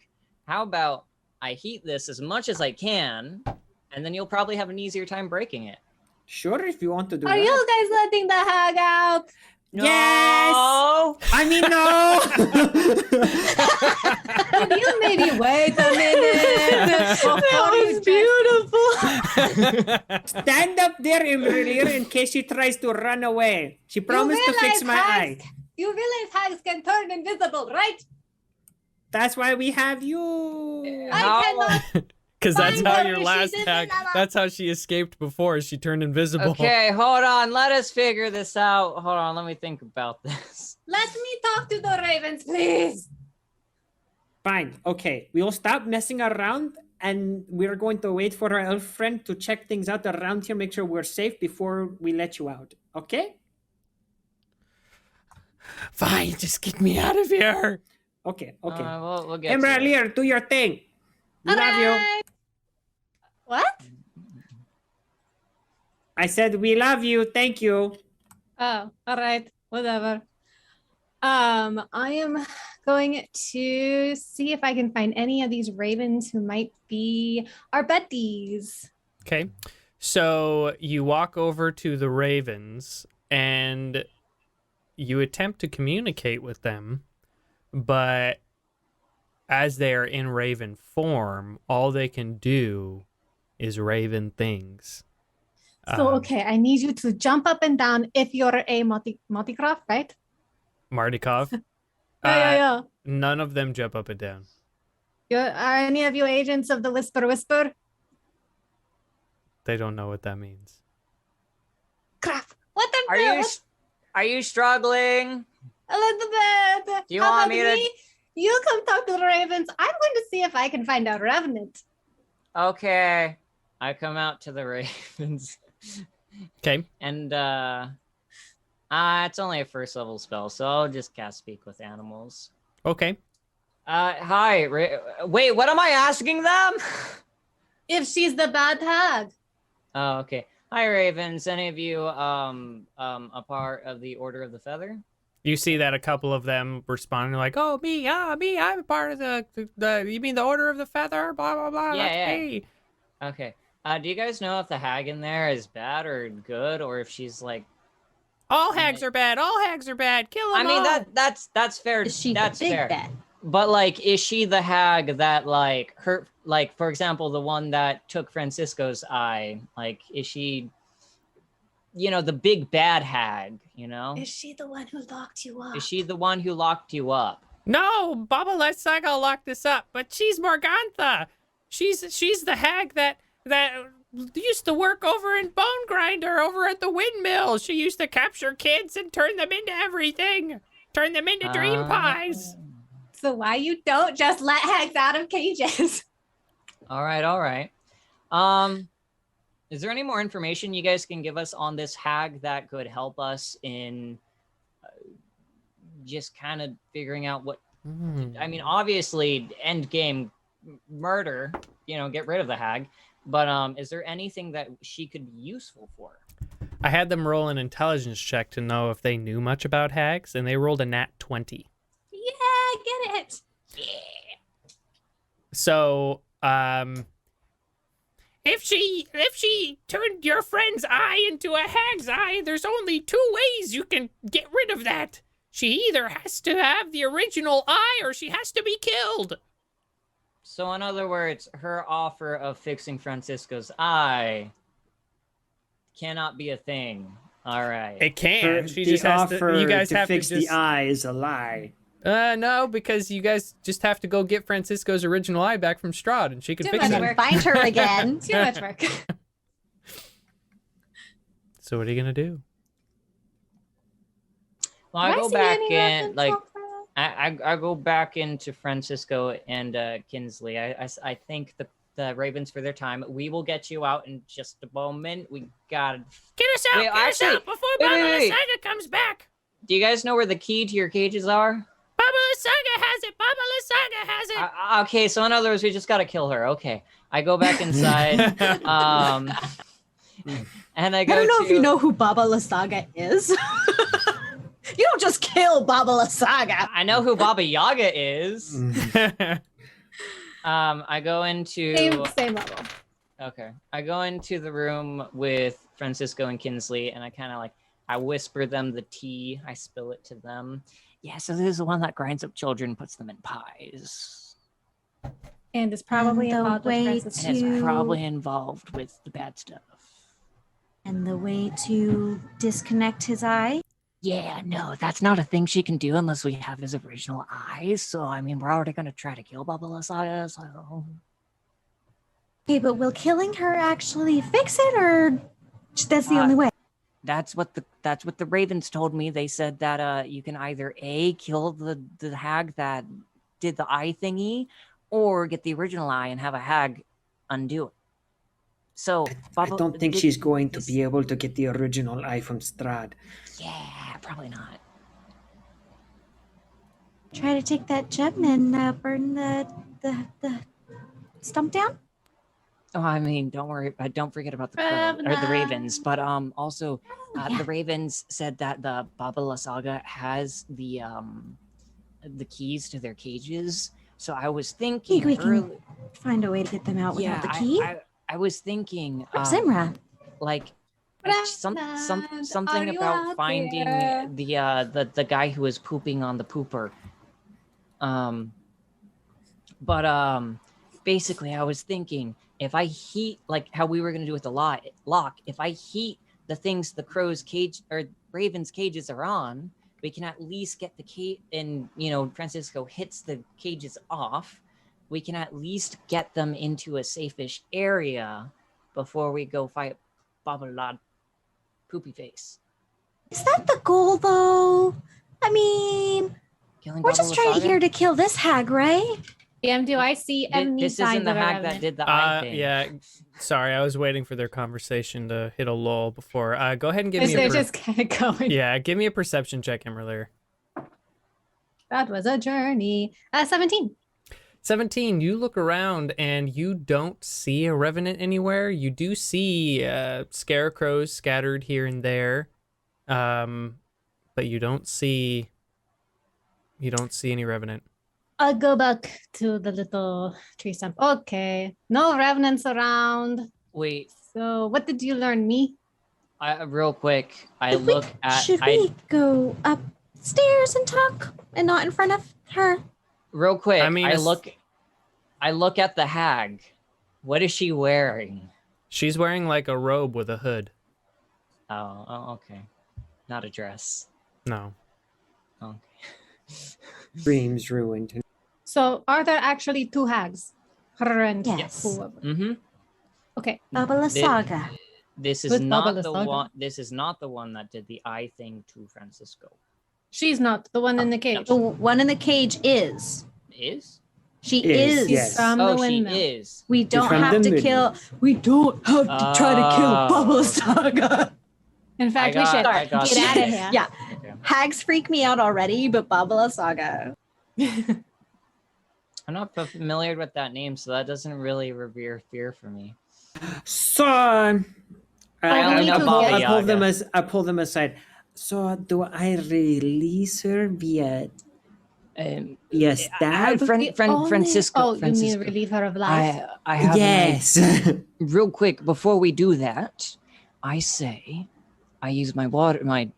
how about I heat this as much as I can, and then you'll probably have an easier time breaking it. Sure, if you want to do Are that. you guys letting the hag out? Yes! No! I mean, no! Could you maybe wait a minute? Stand up there, imra'lyr, in case she tries to run away. She promised to fix my eye. You realize hags can turn invisible, right? That's why we have you. I cannot. Because that's Find how her your if last she's hag, invisible. that's how she escaped before. She turned invisible. Okay, hold on. Let us figure this out. Hold on. Let me think about this. Let me talk to the ravens, please. Fine. Okay. We'll stop messing around and we're going to wait for our elf friend to check things out around here, make sure we're safe before we let you out. Okay? Fine, just get me out of here. Okay. Okay. We'll get to it. imra'lyr, do your thing. We love you. Alright. What? I said we love you. Thank you. Oh, all right. Whatever. I am going to see if I can find any of these ravens who might be our buddies. Okay. So you walk over to the ravens and you attempt to communicate with them, but as they are in raven form, all they can do is raven things. So, okay, I need you to jump up and down if you're a multi-craft, right? Mardikov. Yeah. None of them jump up and down. Are any of you agents of the Whisper? They don't know what that means. Crap. What the Are you struggling? A little bit. Do you How want about me to? You come talk to the ravens. I'm going to see if I can find a revenant. Okay. I come out to the ravens. Okay. And it's only a first level spell, so I'll just cast Speak with Animals. Okay. Hi. Wait, what am I asking them? If she's the bad hag. Oh, okay. Hi, Ravens. Any of you a part of the Order of the Feather? You see that a couple of them responding like, "Oh, me, I'm a part of the you mean the Order of the Feather? Blah blah blah. That's me." Okay. Do you guys know if the hag in there is bad or good, or if she's like? All hags are bad. All hags are bad. Kill them all. I mean that's fair. Is she that's the big fair. bad? But like, is she the hag that like hurt? Like, for example, the one that took Francisco's eye. Like, is she? The big bad hag. Is she the one who locked you up? Is she the one who locked you up? No, Baba Lysaga locked us up, but she's Morgantha. She's the hag that used to work over in Bone Grinder over at the windmill. She used to capture kids and turn them into everything. Turn them into dream pies. So why you don't just let hags out of cages? All right. Is there any more information you guys can give us on this hag that could help us in just kind of figuring out what? I mean, obviously, end game murder. Get rid of the hag. But is there anything that she could be useful for? I had them roll an intelligence check to know if they knew much about hags, and they rolled a nat 20. Yeah, get it. Yeah. So, if she turned your friend's eye into a hag's eye, there's only 2 ways you can get rid of that. She either has to have the original eye or she has to be killed. So in other words, her offer of fixing Francisco's eye cannot be a thing. All right. It can. She the just has offer to. You guys to have fix to just, the eye is a lie. No, because you guys just have to go get Francisco's original eye back from Strahd, and she can Too fix much it. work. Find her again. Too much work. So what are you gonna do? Well, I go back in, like, I go back into Francisco and Kinsley. I thank the Ravens for their time. We will get you out in just a moment. We gotta Get us out before Baba Lysaga comes back. Do you guys know where the key to your cages are? Baba Lysaga has it. Okay, so in other words, we just gotta kill her. Okay, I go back inside. And I go. I don't know if you know who Baba Lysaga is. You don't just kill Baba Lysaga. I know who Baba Yaga is. I go into Same level. Okay, I go into the room with Francisco and Kinsley, and I whisper them the tea. I spill it to them. Yeah, so this is the one that grinds up children, puts them in pies. And it's probably And the involved way with Francis. And to- it's probably involved with the bad stuff. And the way to disconnect his eye? Yeah, no, that's not a thing she can do unless we have his original eyes. So, I mean, we're already going to try to kill Baba Lysaga, so... Okay, but will killing her actually fix it, or that's the only way? That's what the Ravens told me. They said that you can either A, kill the hag that did the eye thingy, or get the original eye and have a hag undo it. So I don't think she's going to be able to get the original eye from Strahd. Yeah, probably not. Try to take that gem and burn the stump down? Oh, I mean, don't worry. Don't forget about the crow, or the ravens. But also, the ravens said that the Baba Saga has the keys to their cages. So I was thinking, We can find a way to get them out without the key. I was thinking, Where's Imra? like Brandon, something are you about out finding there? the guy who was pooping on the pooper. But basically, I was thinking if I heat, like how we were gonna do with the lock, if I heat the things the crow's cage or raven's cages are on, we can at least get the cage. And Francisco hits the cages off. We can at least get them into a safe-ish area before we go fight Babalad Poopy Face. Is that the goal, though? I mean, Killing we're just Baba trying Lysaga? here to kill this hag, right? DM, do I see any This signs isn't the of a hag revenant? that did the eye thing. Yeah, sorry, I was waiting for their conversation to hit a lull before. Go ahead and give me They're a just kind of going. yeah, give me a perception check, imra'lyr. That was a journey. 17. 17, you look around and you don't see a revenant anywhere. You do see scarecrows scattered here and there, but you don't see any revenant. I'll go back to the little tree stump. Okay, no revenants around. Wait, So what did you learn, me? real quick, Should we go upstairs and talk and not in front of her? Real quick, I mean, I look at the hag. What is she wearing? She's wearing like a robe with a hood. Oh, okay. Not a dress. No. Okay. Dreams ruined. So are there actually two hags? Her and Yes. whoever. Mm-hmm. Okay. Baba Saga. This is With not Baba the Lysaga. one. This is not the one that did the eye thing to Francisco. She's not the one in the cage. The one in the cage is. Is? She Is, is. yes. From the Oh, she windmill. is. We don't from have the to kill. We don't have to try to kill Oh. Baba Saga. In fact, we I should got get you. out of here. Yeah. Okay. Hags freak me out already, but Baba Saga. I'm not familiar with that name, so that doesn't really revere fear for me. So I only know Baba I pull them Yaga. as I pull them aside. So do I release her via stab? Francisco. You mean relieve her of life? I have Yes. real quick before we do that. I say, I use my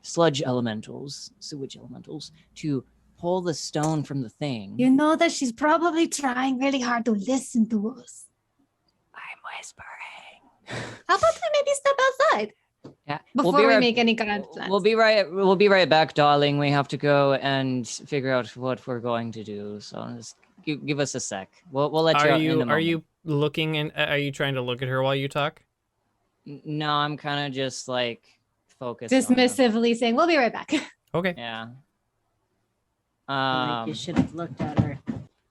sludge elementals, sewage elementals, to pull the stone from the thing. You know that she's probably trying really hard to listen to us. I'm whispering. How about we maybe step outside Yeah. before we make any grand plans? We'll be right back, darling. We have to go and figure out what we're going to do. So just give us a sec. We'll let you out in a moment. Are you looking and are you trying to look at her while you talk? No, I'm kind of just like focused. on her. Dismissively saying, we'll be right back. Okay. Yeah. You should have looked at her.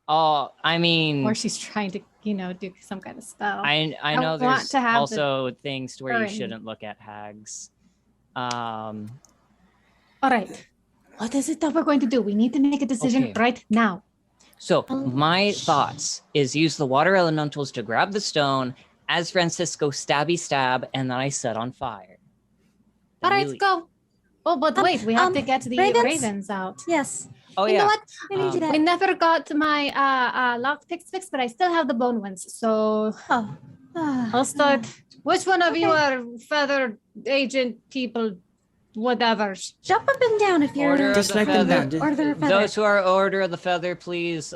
Oh, I mean, Or she's trying to, do some kind of spell. I know want there's to have also things to where you Burn. shouldn't look at hags. All right. What is it that we're going to do? We need to make a decision Okay. right now. So my thoughts is use the water elementals to grab the stone as Francisco stabby stab, and then I set on fire. All Then right, we leave. go. Oh, but wait, we have to get the Ravens? ravens out. Yes. Oh You yeah. know what? We need to do that. We never got my lockpicks fixed, but I still have the bone ones. So Oh. I'll start. Which one of you are feather agent people? Whatever. Jump up and down if you're Order of Just the like them feather. down. Order of feather. Those who are Order of the Feather, please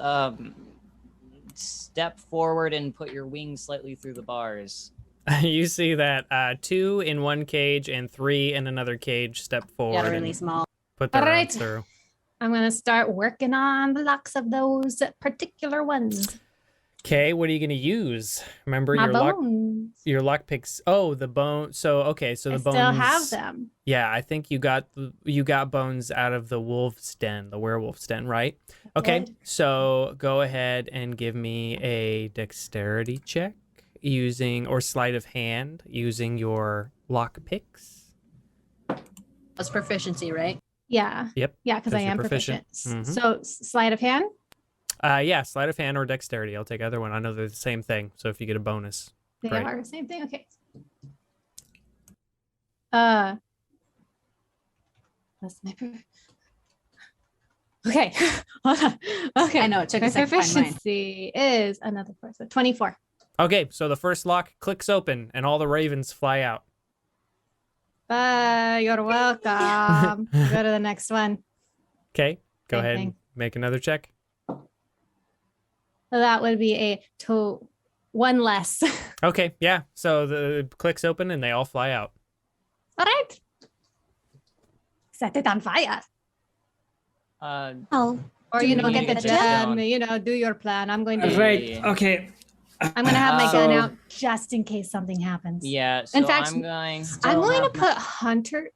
step forward and put your wings slightly through the bars. You see that 2 in one cage and 3 in another cage step forward Yeah, and really small. put their All right. arms through. I'm gonna start working on the locks of those particular ones. Okay, what are you gonna use? Remember My your bones. lock picks. Oh, the bone. So okay, so the I bones. still have them. Yeah, I think you got bones out of the wolf's den, the werewolf's den, right? Okay, did. so go ahead and give me a dexterity check or sleight of hand using your lock picks. That's proficiency, right? Yeah. Yep. Yeah, because I 'cause you're am proficient. proficient. Mhm. So sleight of hand. Yeah, sleight of hand or dexterity. I'll take either one. I know they're the same thing. So if you get a bonus, They Great. are same thing. Okay. That's my okay. Hold on. Okay. I know, it took my a second to find mine. proficiency is another 4, so 24. Okay, so the first lock clicks open and all the ravens fly out. You're welcome. Go to the next one. Okay, go Same ahead thing. and make another check. So that would be a one less. Okay, yeah. So the clicks open and they all fly out. All right. Set it on fire. Oh, Or, Do you we know, need get a the gem? gem, do your plan. I'm going to Right. Okay. I'm gonna have my gun So- out just in case something happens. Yeah, so fact, I'm going. I'm going to have put Hunter.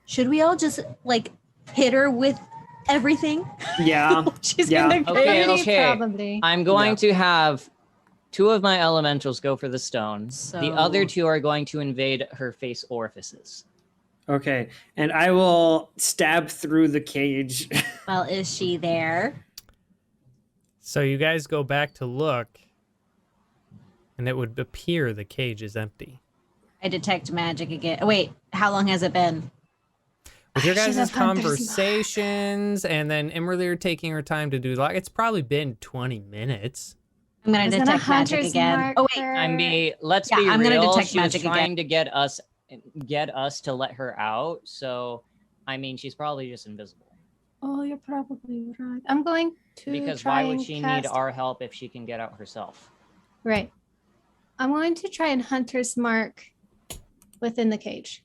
should we all just like hit her with everything? Yeah. She's Yeah. gonna Okay, Maybe, okay. Probably. I'm going to have 2 of my elementals go for the stone. The other So- 2 are going to invade her face orifices. Okay. And I will stab through the cage. Well, is she there? So you guys go back to look, and it would appear the cage is empty. I detect magic again. Wait, how long has it been? With your I should guys' have Hunter's Mark. conversations, and then imra'lyr taking her time to do lock, it's probably been 20 minutes. I'm gonna I was gonna detect magic Hunter's again. Oh wait, I'm let's Yeah, be I'm gonna real. detect She was magic trying again. to get us to let her out. So, I mean, she's probably just invisible. Oh, you're probably right. I'm going to Because try why would and she cast... need our help if she can get out herself? Right. I'm going to try and Hunter's Mark within the cage.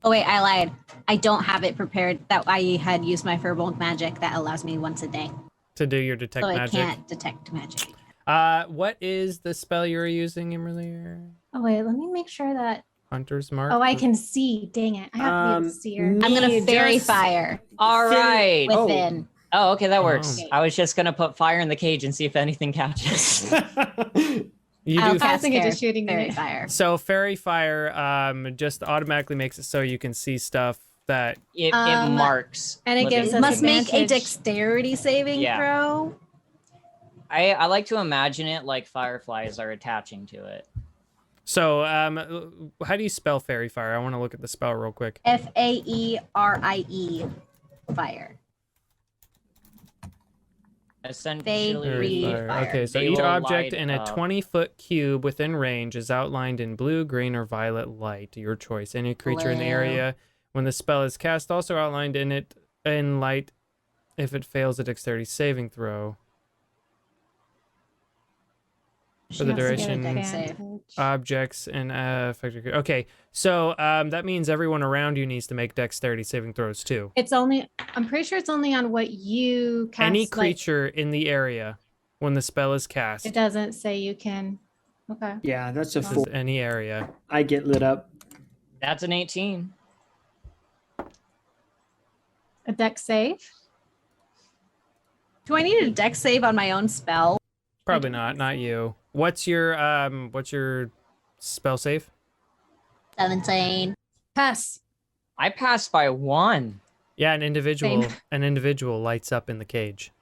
oh wait, I lied. I don't have it prepared. That I had used my firbolg magic that allows me once a day, To do your detect so I magic. can't detect magic. What is the spell you're using, imra'lyr? Oh wait, let me make sure that. Hunter's Mark? Oh, I can see. Dang it! I have to be able to see her. I'm gonna Me fairy just- fire All right. Oh. within. Oh, okay, that works. Oh. I was just gonna put fire in the cage and see if anything catches. You I'll do. cast thinking fairy, just shooting fairy it. fire. So fairy fire just automatically makes it so you can see stuff that It Um, marks. and it gives living us Must things. make a advantage. dexterity saving Yeah. throw. I like to imagine it like fireflies are attaching to it. So, how do you spell fairy fire? I want to look at the spell real quick. FAERIE fire. Essentially, Fairy Fire. fire. Okay, so they each will object light in a up. 20-foot cube within range is outlined in blue, green, or violet light. Your choice. Any creature in the Blue. area when the spell is cast also outlined in it in light if it fails a dexterity saving throw. For the She has to get a duration, dex save. objects and affected. Okay, so that means everyone around you needs to make dexterity saving throws too. It's only. I'm pretty sure it's only on what you cast. Any like, creature in the area when the spell is cast. it doesn't say you can. Okay. Yeah, that's a This is 4. any area. I get lit up. that's an 18. A dex save. Do I need a dex save on my own spell? Probably not you. What's your spell save? 17. Pass. I passed by 1. Yeah, an individual Same. lights up in the cage.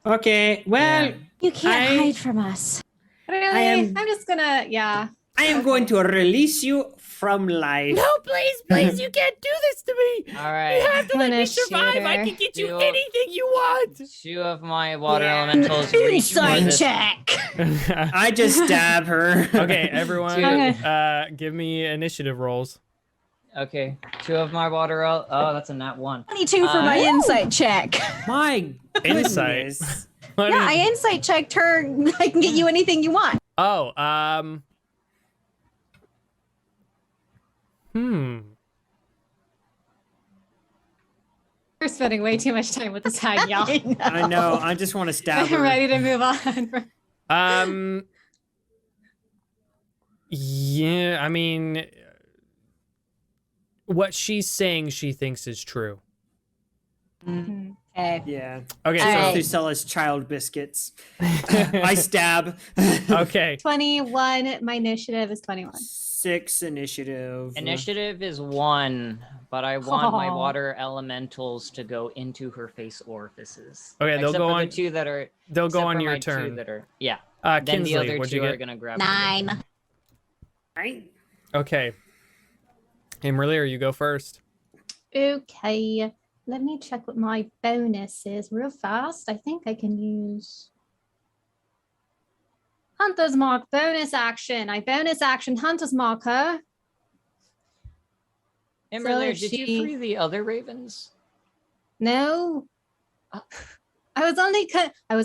Okay. Well, Yeah. You can't I- hide from us. Really? I'm just gonna. Yeah. I am going to release you from life. please, you can't do this to me. All right. to let me survive. I can get you anything you want. 2 of my water Yeah. elementals reach for Insight this. check. I just stab her. Okay, everyone, Okay. give me initiative rolls. Okay, 2 of my oh, that's a nat 1. 22 for my insight check. My Insight. goodness. What Yeah, is- I insight checked her. I can get you anything you want. Oh, We're spending way too much time with this hag, y'all. I know. I just want to stab I'm her. ready to move on. Yeah, I mean, what she's saying she thinks is true. Mhm. Okay. Yeah. Okay, Supposed so to sell us child biscuits. I stab. okay. 21. My initiative is 21. 6 initiative. Initiative is 1, but I want my Oh. water elementals to go into her face orifices. Okay, they'll Except go for on- the 2 that are. They'll go except on for your my 2 turn. that are, yeah. Then Kinsley, the other what'd 2 you are get? gonna grab. 9. Right? Okay. Imra'lyr, you go first. Okay. Let me check what my bonus is real fast. I think I can use Hunter's Mark bonus action. I bonus action Hunter's Mark her. Imra'lyr, if did you she- free the other ravens? No. I was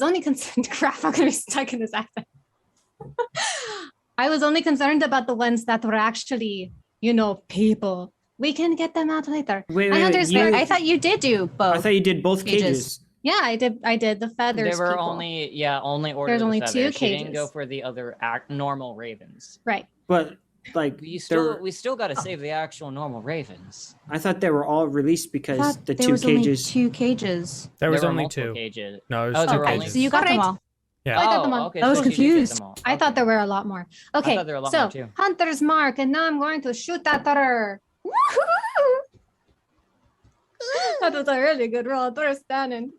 only concerned. Crap, I'm gonna be stuck in this accent. I was only concerned about the ones that were actually, people. We can get them out later. Wait, My wait, hunter's you- very- I thought you did do both. I thought you did both cages. Yeah, I did the feathers. There were people. only order There's the only 2 feathers. She didn't go cages. for the other normal ravens. Right. But like We there- still got to save the actual normal ravens. I thought they were all released because thought the there 2 was cages. only 2 cages. There was were only multiple 2. cages. No, it was Oh, 2 there were Okay, only cages. so you got them Alright. all. Yeah. I got them all. Okay, I was so you did get confused. them all. I thought Okay. there were a lot more. Okay, thought there were a lot so more, too. Hunter's Mark, and now I'm going to shoot at her. That was a really good roll. They're standing.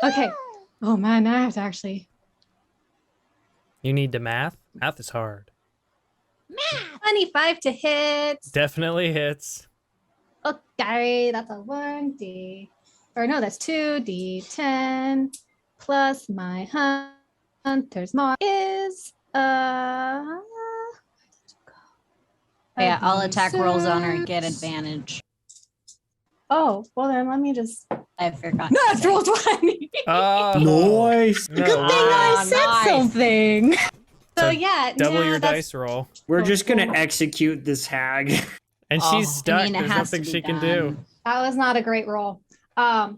Okay. Oh man, now I have to actually. You need to math? Math is hard. 25 to hit. Definitely hits. Okay, that's a 1d. Or no, that's 2d10 plus my Hunter's Mark is Yeah, all attack rolls on her get 6. advantage. Oh, well then let me just. I forgot. Natural 20. Oh, Nice. no. Good thing I Ah, said nice. something. So So yeah, Double no, your that's- dice roll. We're Oh, just gonna cool. execute this hag. And Oh, she's I stuck. it There's has to nothing be she can done. do. That was not a great roll. Why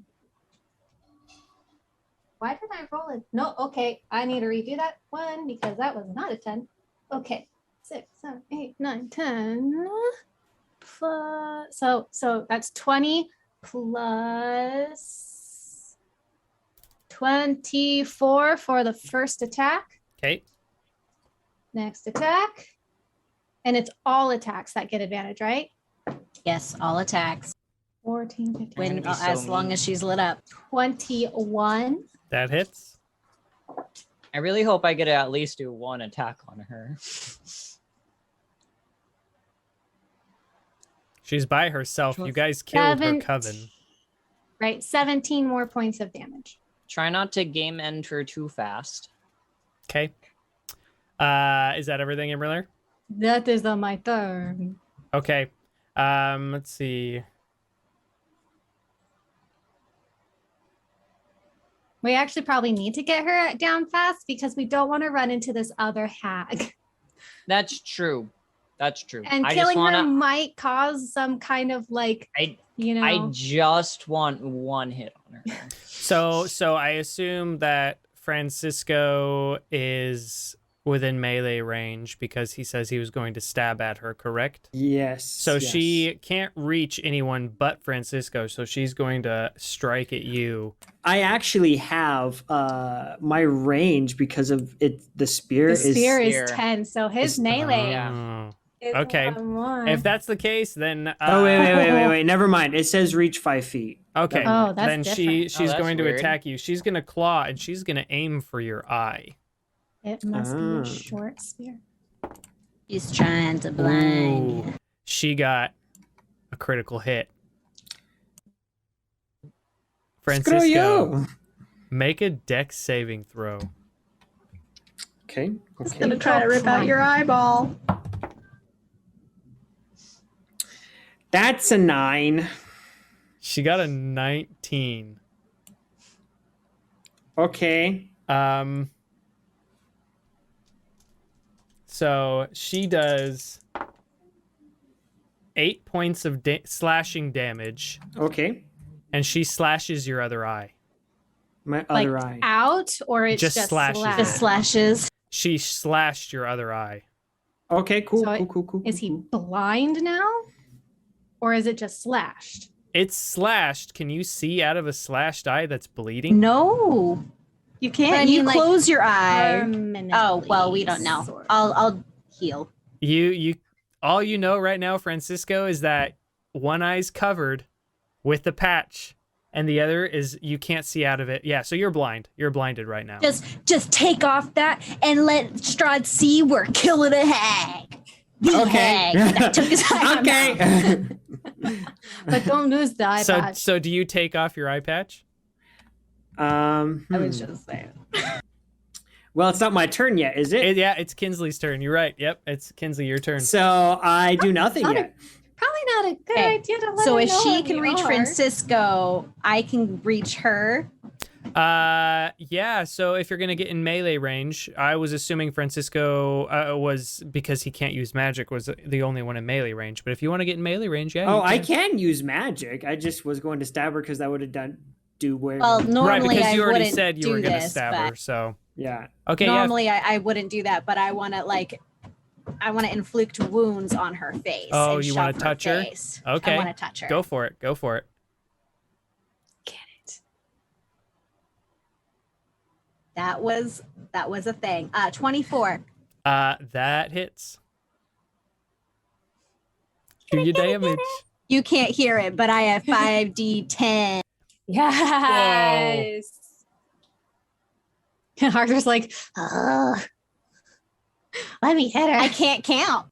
did I roll it? No, okay. I need to redo that one because that was not a 10. Okay. 6, 7, 8, 9, 10. Plus, so that's 20 plus 24 for the first attack. Okay. Next attack. And it's all attacks that get advantage, right? Yes, all attacks. 14, 15, When- When be so as long mean. as she's lit up. 21. That hits. I really hope I get to at least do 1 attack on her. She's by herself. You guys killed her 17. coven. Right, 17 more points of damage. Try not to game end her too fast. Okay. Is that everything, Imra'lyr? That is on my turn. Okay. Let's see. We actually probably need to get her down fast because we don't want to run into this other hag. That's true. That's true. And I killing just wanna, her might cause some kind of like, I I just want 1 hit on her. So I assume that Francisco is within melee range because he says he was going to stab at her, correct? Yes. So yes. she can't reach anyone but Francisco, so she's going to strike at you. I actually have my range because of it. The spear the is. spear Spear. is 10, so his Is- melee Oh. is okay. 1. If that's the case, then Oh wait! Never mind. It says reach 5 feet. okay. Oh, that's then different. she's that's going to weird. attack you. She's going to claw and she's going to aim for your eye. It must be Ah. a short spear. He's trying to blind you. Ooh. She got a critical hit. Screw Francisco, you. make a dex saving throw. Okay. He's Okay. gonna try to rip out your eyeball. That's a 9. She got a 19. Okay. So she does 8 points of slashing damage, Okay. and she slashes your other eye. My Like other eye. out, or it's Just just, slashes slash? it. Just slashes. She slashed your other eye. Okay. Cool. So Cool. Is he blind now? Or is it just slashed? It's slashed. Can you see out of a slashed eye that's bleeding? No, you can't. But I You mean, like, close your eye. Permanently, Oh well, we don't know. sort of. I'll heal. You all you know right now, Francisco, is that one eye's covered with the patch and the other is you can't see out of it. Yeah, so you're blind. You're blinded right now. Just take off that and let Strahd see we're killing a hag. The Okay. hag that took his eye out. Okay. But don't lose the eye patch. So do you take off your eye patch? I was just saying. Well, it's not my turn yet, is it? Yeah, it's Kinsley's turn. You're right. Yep, it's Kinsley, your turn. So I do nothing Not a- yet. Probably not a good Okay, idea to let So her if know she where can we reach are. Francisco, I can reach her. Yeah, so if you're going to get in melee range, I was assuming Francisco was, because he can't use magic, was the only one in melee range. But if you want to get in melee range, yeah. Oh, you I can use magic. I just was going to stab her because that would have do way. Well, Right, normally because you I already wouldn't said you do were going to this, stab but her, so. Yeah. Okay, normally I wouldn't do that, but I want to inflict wounds on her face. Oh, and you wanna shove touch her? face. Okay. I want to touch her. Go for it. Go for it. That was a thing. 24. That hits. Do your damage. You can't hear it, but I have 5d10. Yes. Harder's like, ugh. Let me hit her. I can't count.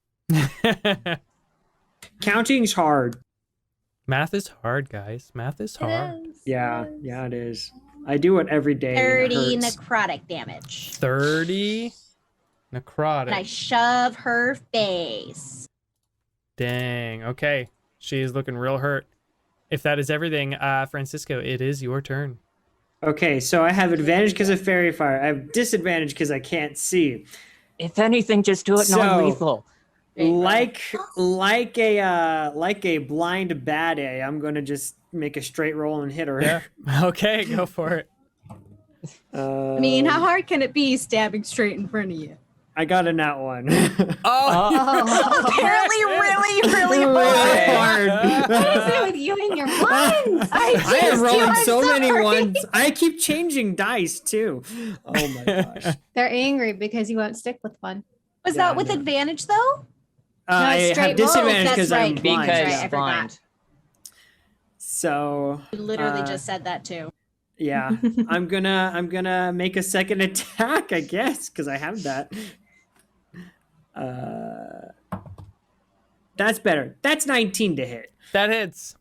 Counting's hard. Math is hard, guys. Math is hard. Yeah, yeah, it is. I do it every day. and it 30 hurts. necrotic damage. 30 necrotic. And I shove her face. Dang. Okay. She's looking real hurt. If that is everything, Francisco, it is your turn. Okay, so I have advantage because of fairy fire. I have disadvantage because I can't see. If anything, just do it So- non-lethal. Like a blind baddie, I'm gonna just make a straight roll and hit her. Yeah. Okay, go for it. I mean, how hard can it be stabbing straight in front of you? I got a nat one. Oh, Apparently, really hard. hard. What is it with you and your ones? I am rolling I'm so many sorry. ones. I keep changing dice too. Oh my gosh. They're angry because you won't stick with one. Was Yeah, that with no. advantage though? I it's straight have disadvantage rolls, because that's I'm right. blind. Because Right, I forgot. blind. So You literally Uh, just said that too. yeah, I'm gonna make a second attack, I guess, because I have that. That's better. That's 19 to hit. that hits.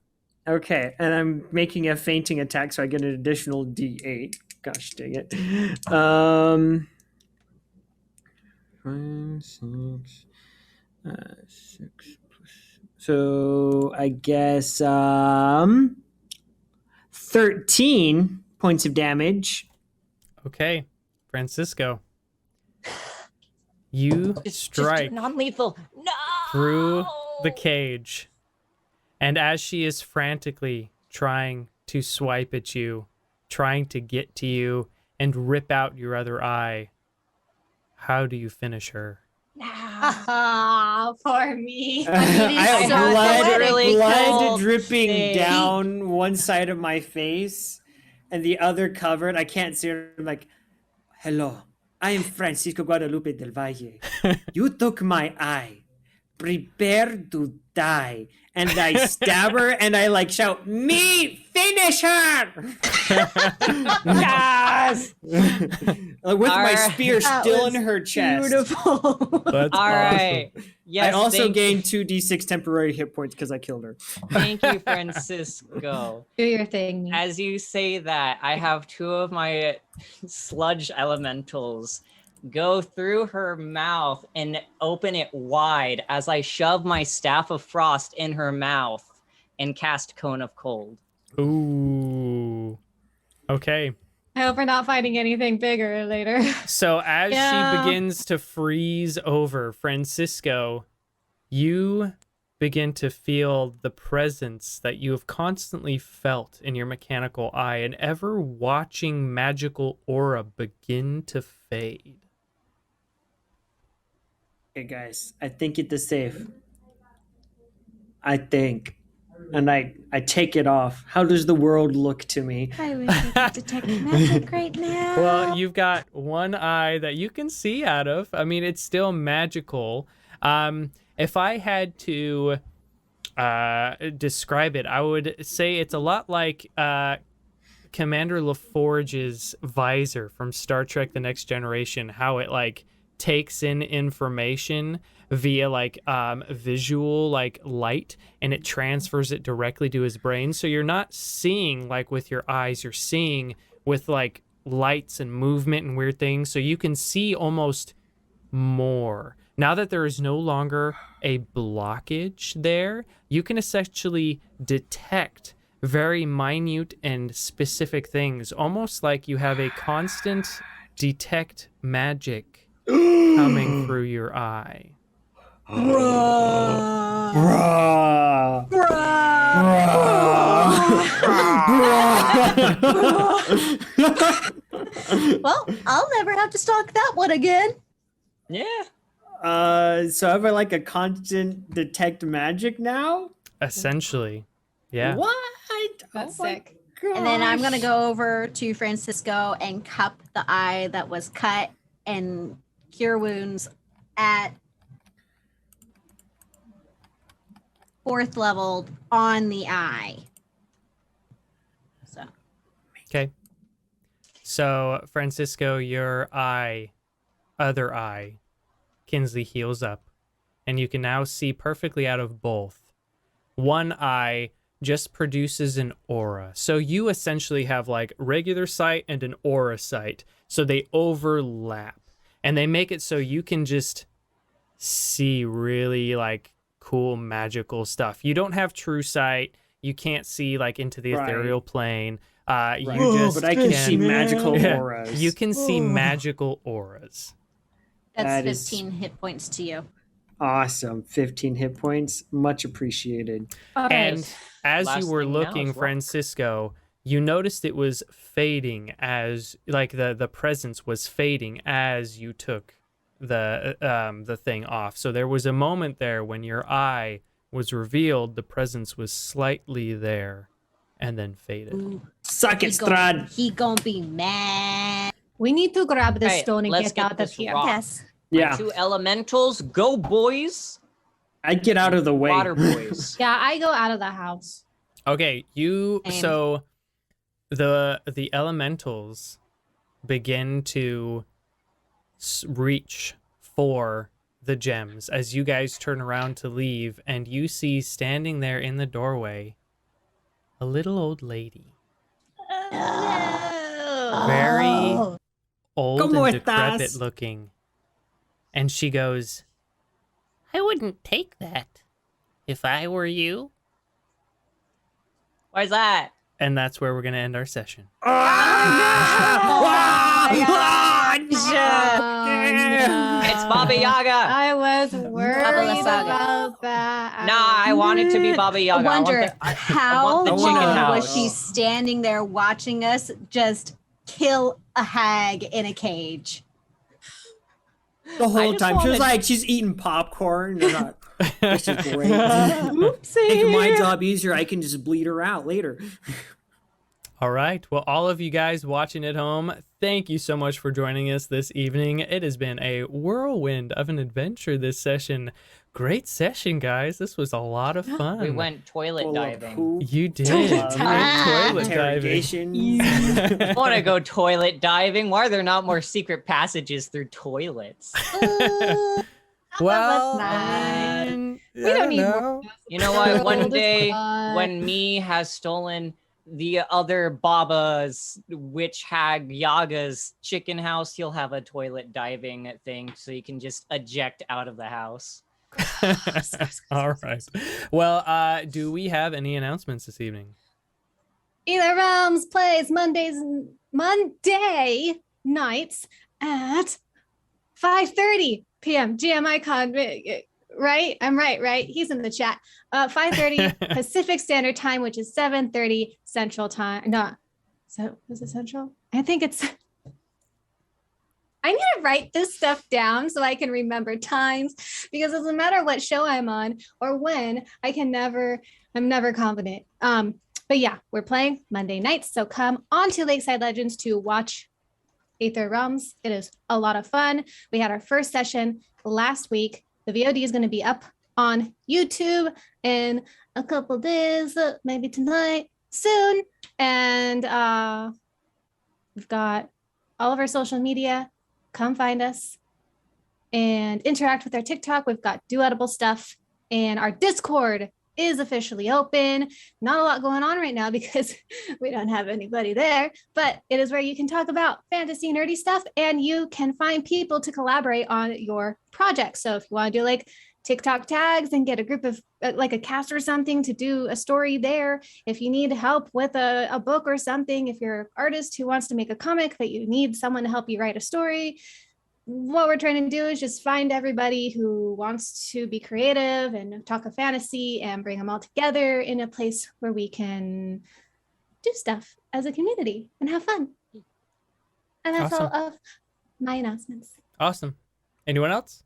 Okay, and I'm making a fainting attack, so I get an additional D8. Gosh dang it. 5, 6, 6 plus. So I guess 13 points of damage. Okay, Francisco. You Just do strike non-lethal. No. through the cage. And as she is frantically trying to swipe at you, trying to get to you and rip out your other eye, how do you finish her? Ah, poor me. I have so blood, poetically blood cold dripping thing. down one side of my face and the other covered. I can't see her. I'm like, hello, I am Francisco Guadalupe del Valle. You took my eye. Prepare to die. And I stab her and I like shout, me, finish her! Yes. Like, with my Alright. spear That still was in her chest. Beautiful. That's All right. Yes. I also thank, gained 2d6 temporary hit points because I killed her. Thank you, Francisco. Do your thing. Me. As you say that, I have two of my sludge elementals go through her mouth and open it wide as I shove my staff of frost in her mouth and cast Cone of Cold. Ooh. Okay. I hope we're not finding anything bigger later. So as Yeah. she begins to freeze over, Francisco, you begin to feel the presence that you have constantly felt in your mechanical eye, an ever watching magical aura begin to fade. Okay, guys, I think it is safe. I think. And I take it off. How does the world look to me? I wish I could detect magic right now. Well, you've got one eye that you can see out of. I mean, it's still magical. If I had to describe it, I would say it's a lot like Commander LaForge's visor from Star Trek The Next Generation, how it like takes in information via like visual like light, and it transfers it directly to his brain. So you're not seeing like with your eyes, you're seeing with like lights and movement and weird things, so you can see almost more. Now that there is no longer a blockage there, you can essentially detect very minute and specific things, almost like you have a constant detect magic coming through your eye. Bruh. Well, I'll never have to stalk that one again. Yeah. So have I like a constant detect magic now? Essentially, yeah. What? That's Oh my sick. And then I'm gosh. gonna go over to Francisco and cup the eye that was cut and cure wounds at 4th level on the eye. So Okay. So, Francisco, your other eye, Kinsley heals up, and you can now see perfectly out of both. One eye just produces an aura. So you essentially have like regular sight and an aura sight. So they overlap, and they make it so you can just see really like cool magical stuff. You don't have true sight. You can't see like into the Right. ethereal plane. Right. You just but I can see magical Yeah. auras. You can see magical auras. that's That is- 15 hit points to you. Awesome. 15 hit points. Much appreciated. All right. And as Last you were thing now looking, is rock. Francisco, you noticed it was fading as like the presence was fading as you took the thing off. So there was a moment there when your eye was revealed, the presence was slightly there and then faded. Ooh, Suck it, he gon- Strahd. He gonna be mad. We need to grab this Alright, stone and let's get get out of this here. rock. Yes. Yeah. 2 elementals, go boys. I'd get out of the way. Water boys. Yeah, I go out of the house. Okay, Same. so the elementals begin to reach for the gems as you guys turn around to leave, and you see standing there in the doorway a little old lady, very old ¿Cómo and decrepit estás? looking, and she goes, "I wouldn't take that if I were you." Why's that? And that's where we're gonna end our session. It's Baba Yaga. I was worried Saga. about that. Nah, I want it to be Baba I Yaga. wonder I how want the chicken long was house. she standing there watching us just kill a hag in a cage? The whole just time. She was wanted- like, she's eating popcorn. And I'm like, this is great. Oopsie. Making my job easier. I can just bleed her out later. All right. Well, all of you guys watching at home, thank you so much for joining us this evening. It has been a whirlwind of an adventure this session. Great session, guys. This was a lot of fun. We went toilet Full of diving. poop, You did. toilet You went toilet diving. interrogation. Want to go toilet diving? Why are there not more secret passages through toilets? Well, nice. we don't need more. You know what? One World is day, fun. when me has stolen the other Baba's witch hag Yaga's chicken house, he'll have a toilet diving thing so you can just eject out of the house. All right. Well, do we have any announcements this evening? Either Realms plays Monday nights at 5:30 p.m. GMI Con, right? I'm right? He's in the chat. 5:30 Pacific Standard Time, which is 7:30 Central Time. No, so is it Central? I think it's I need to write this stuff down so I can remember times, because it doesn't matter what show I'm on or when, I'm never confident. But yeah, we're playing Monday nights. So come on to Lakeside Legendz to watch Aether Realms. It is a lot of fun. We had our first session last week. The VOD is going to be up on YouTube in a couple days, maybe tonight, soon. And we've got all of our social media. Come find us and interact with our TikTok. We've got do edible stuff, and our Discord is officially open. Not a lot going on right now because we don't have anybody there, but it is where you can talk about fantasy nerdy stuff, and you can find people to collaborate on your project. So if you want to do like TikTok tags and get a group of like a cast or something to do a story there, if you need help with a book or something, if you're an artist who wants to make a comic but you need someone to help you write a story, what we're trying to do is just find everybody who wants to be creative and talk of fantasy and bring them all together in a place where we can do stuff as a community and have fun. And that's Awesome. all of my announcements. Awesome. Anyone else?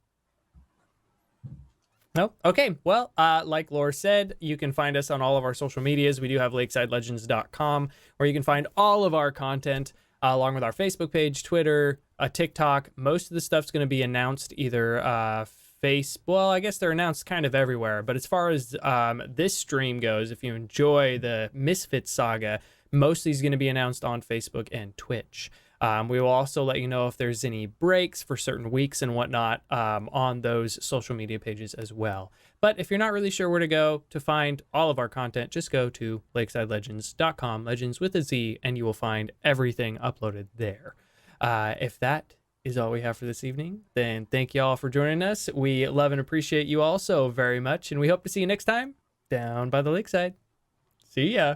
No? Okay. Well, like Laura said, you can find us on all of our social medias. We do have lakesidelegends.com, where you can find all of our content, along with our Facebook page, Twitter, TikTok. Most of the stuff's going to be announced either well, I guess they're announced kind of everywhere. But as far as this stream goes, if you enjoy the Misfits saga, most of these going to be announced on Facebook and Twitch. We will also let you know if there's any breaks for certain weeks and whatnot on those social media pages as well. But if you're not really sure where to go to find all of our content, just go to lakesidelegends.com, legends with a Z, and you will find everything uploaded there. If that is all we have for this evening, then thank you all for joining us. We love and appreciate you all so very much, and we hope to see you next time down by the lakeside. See ya.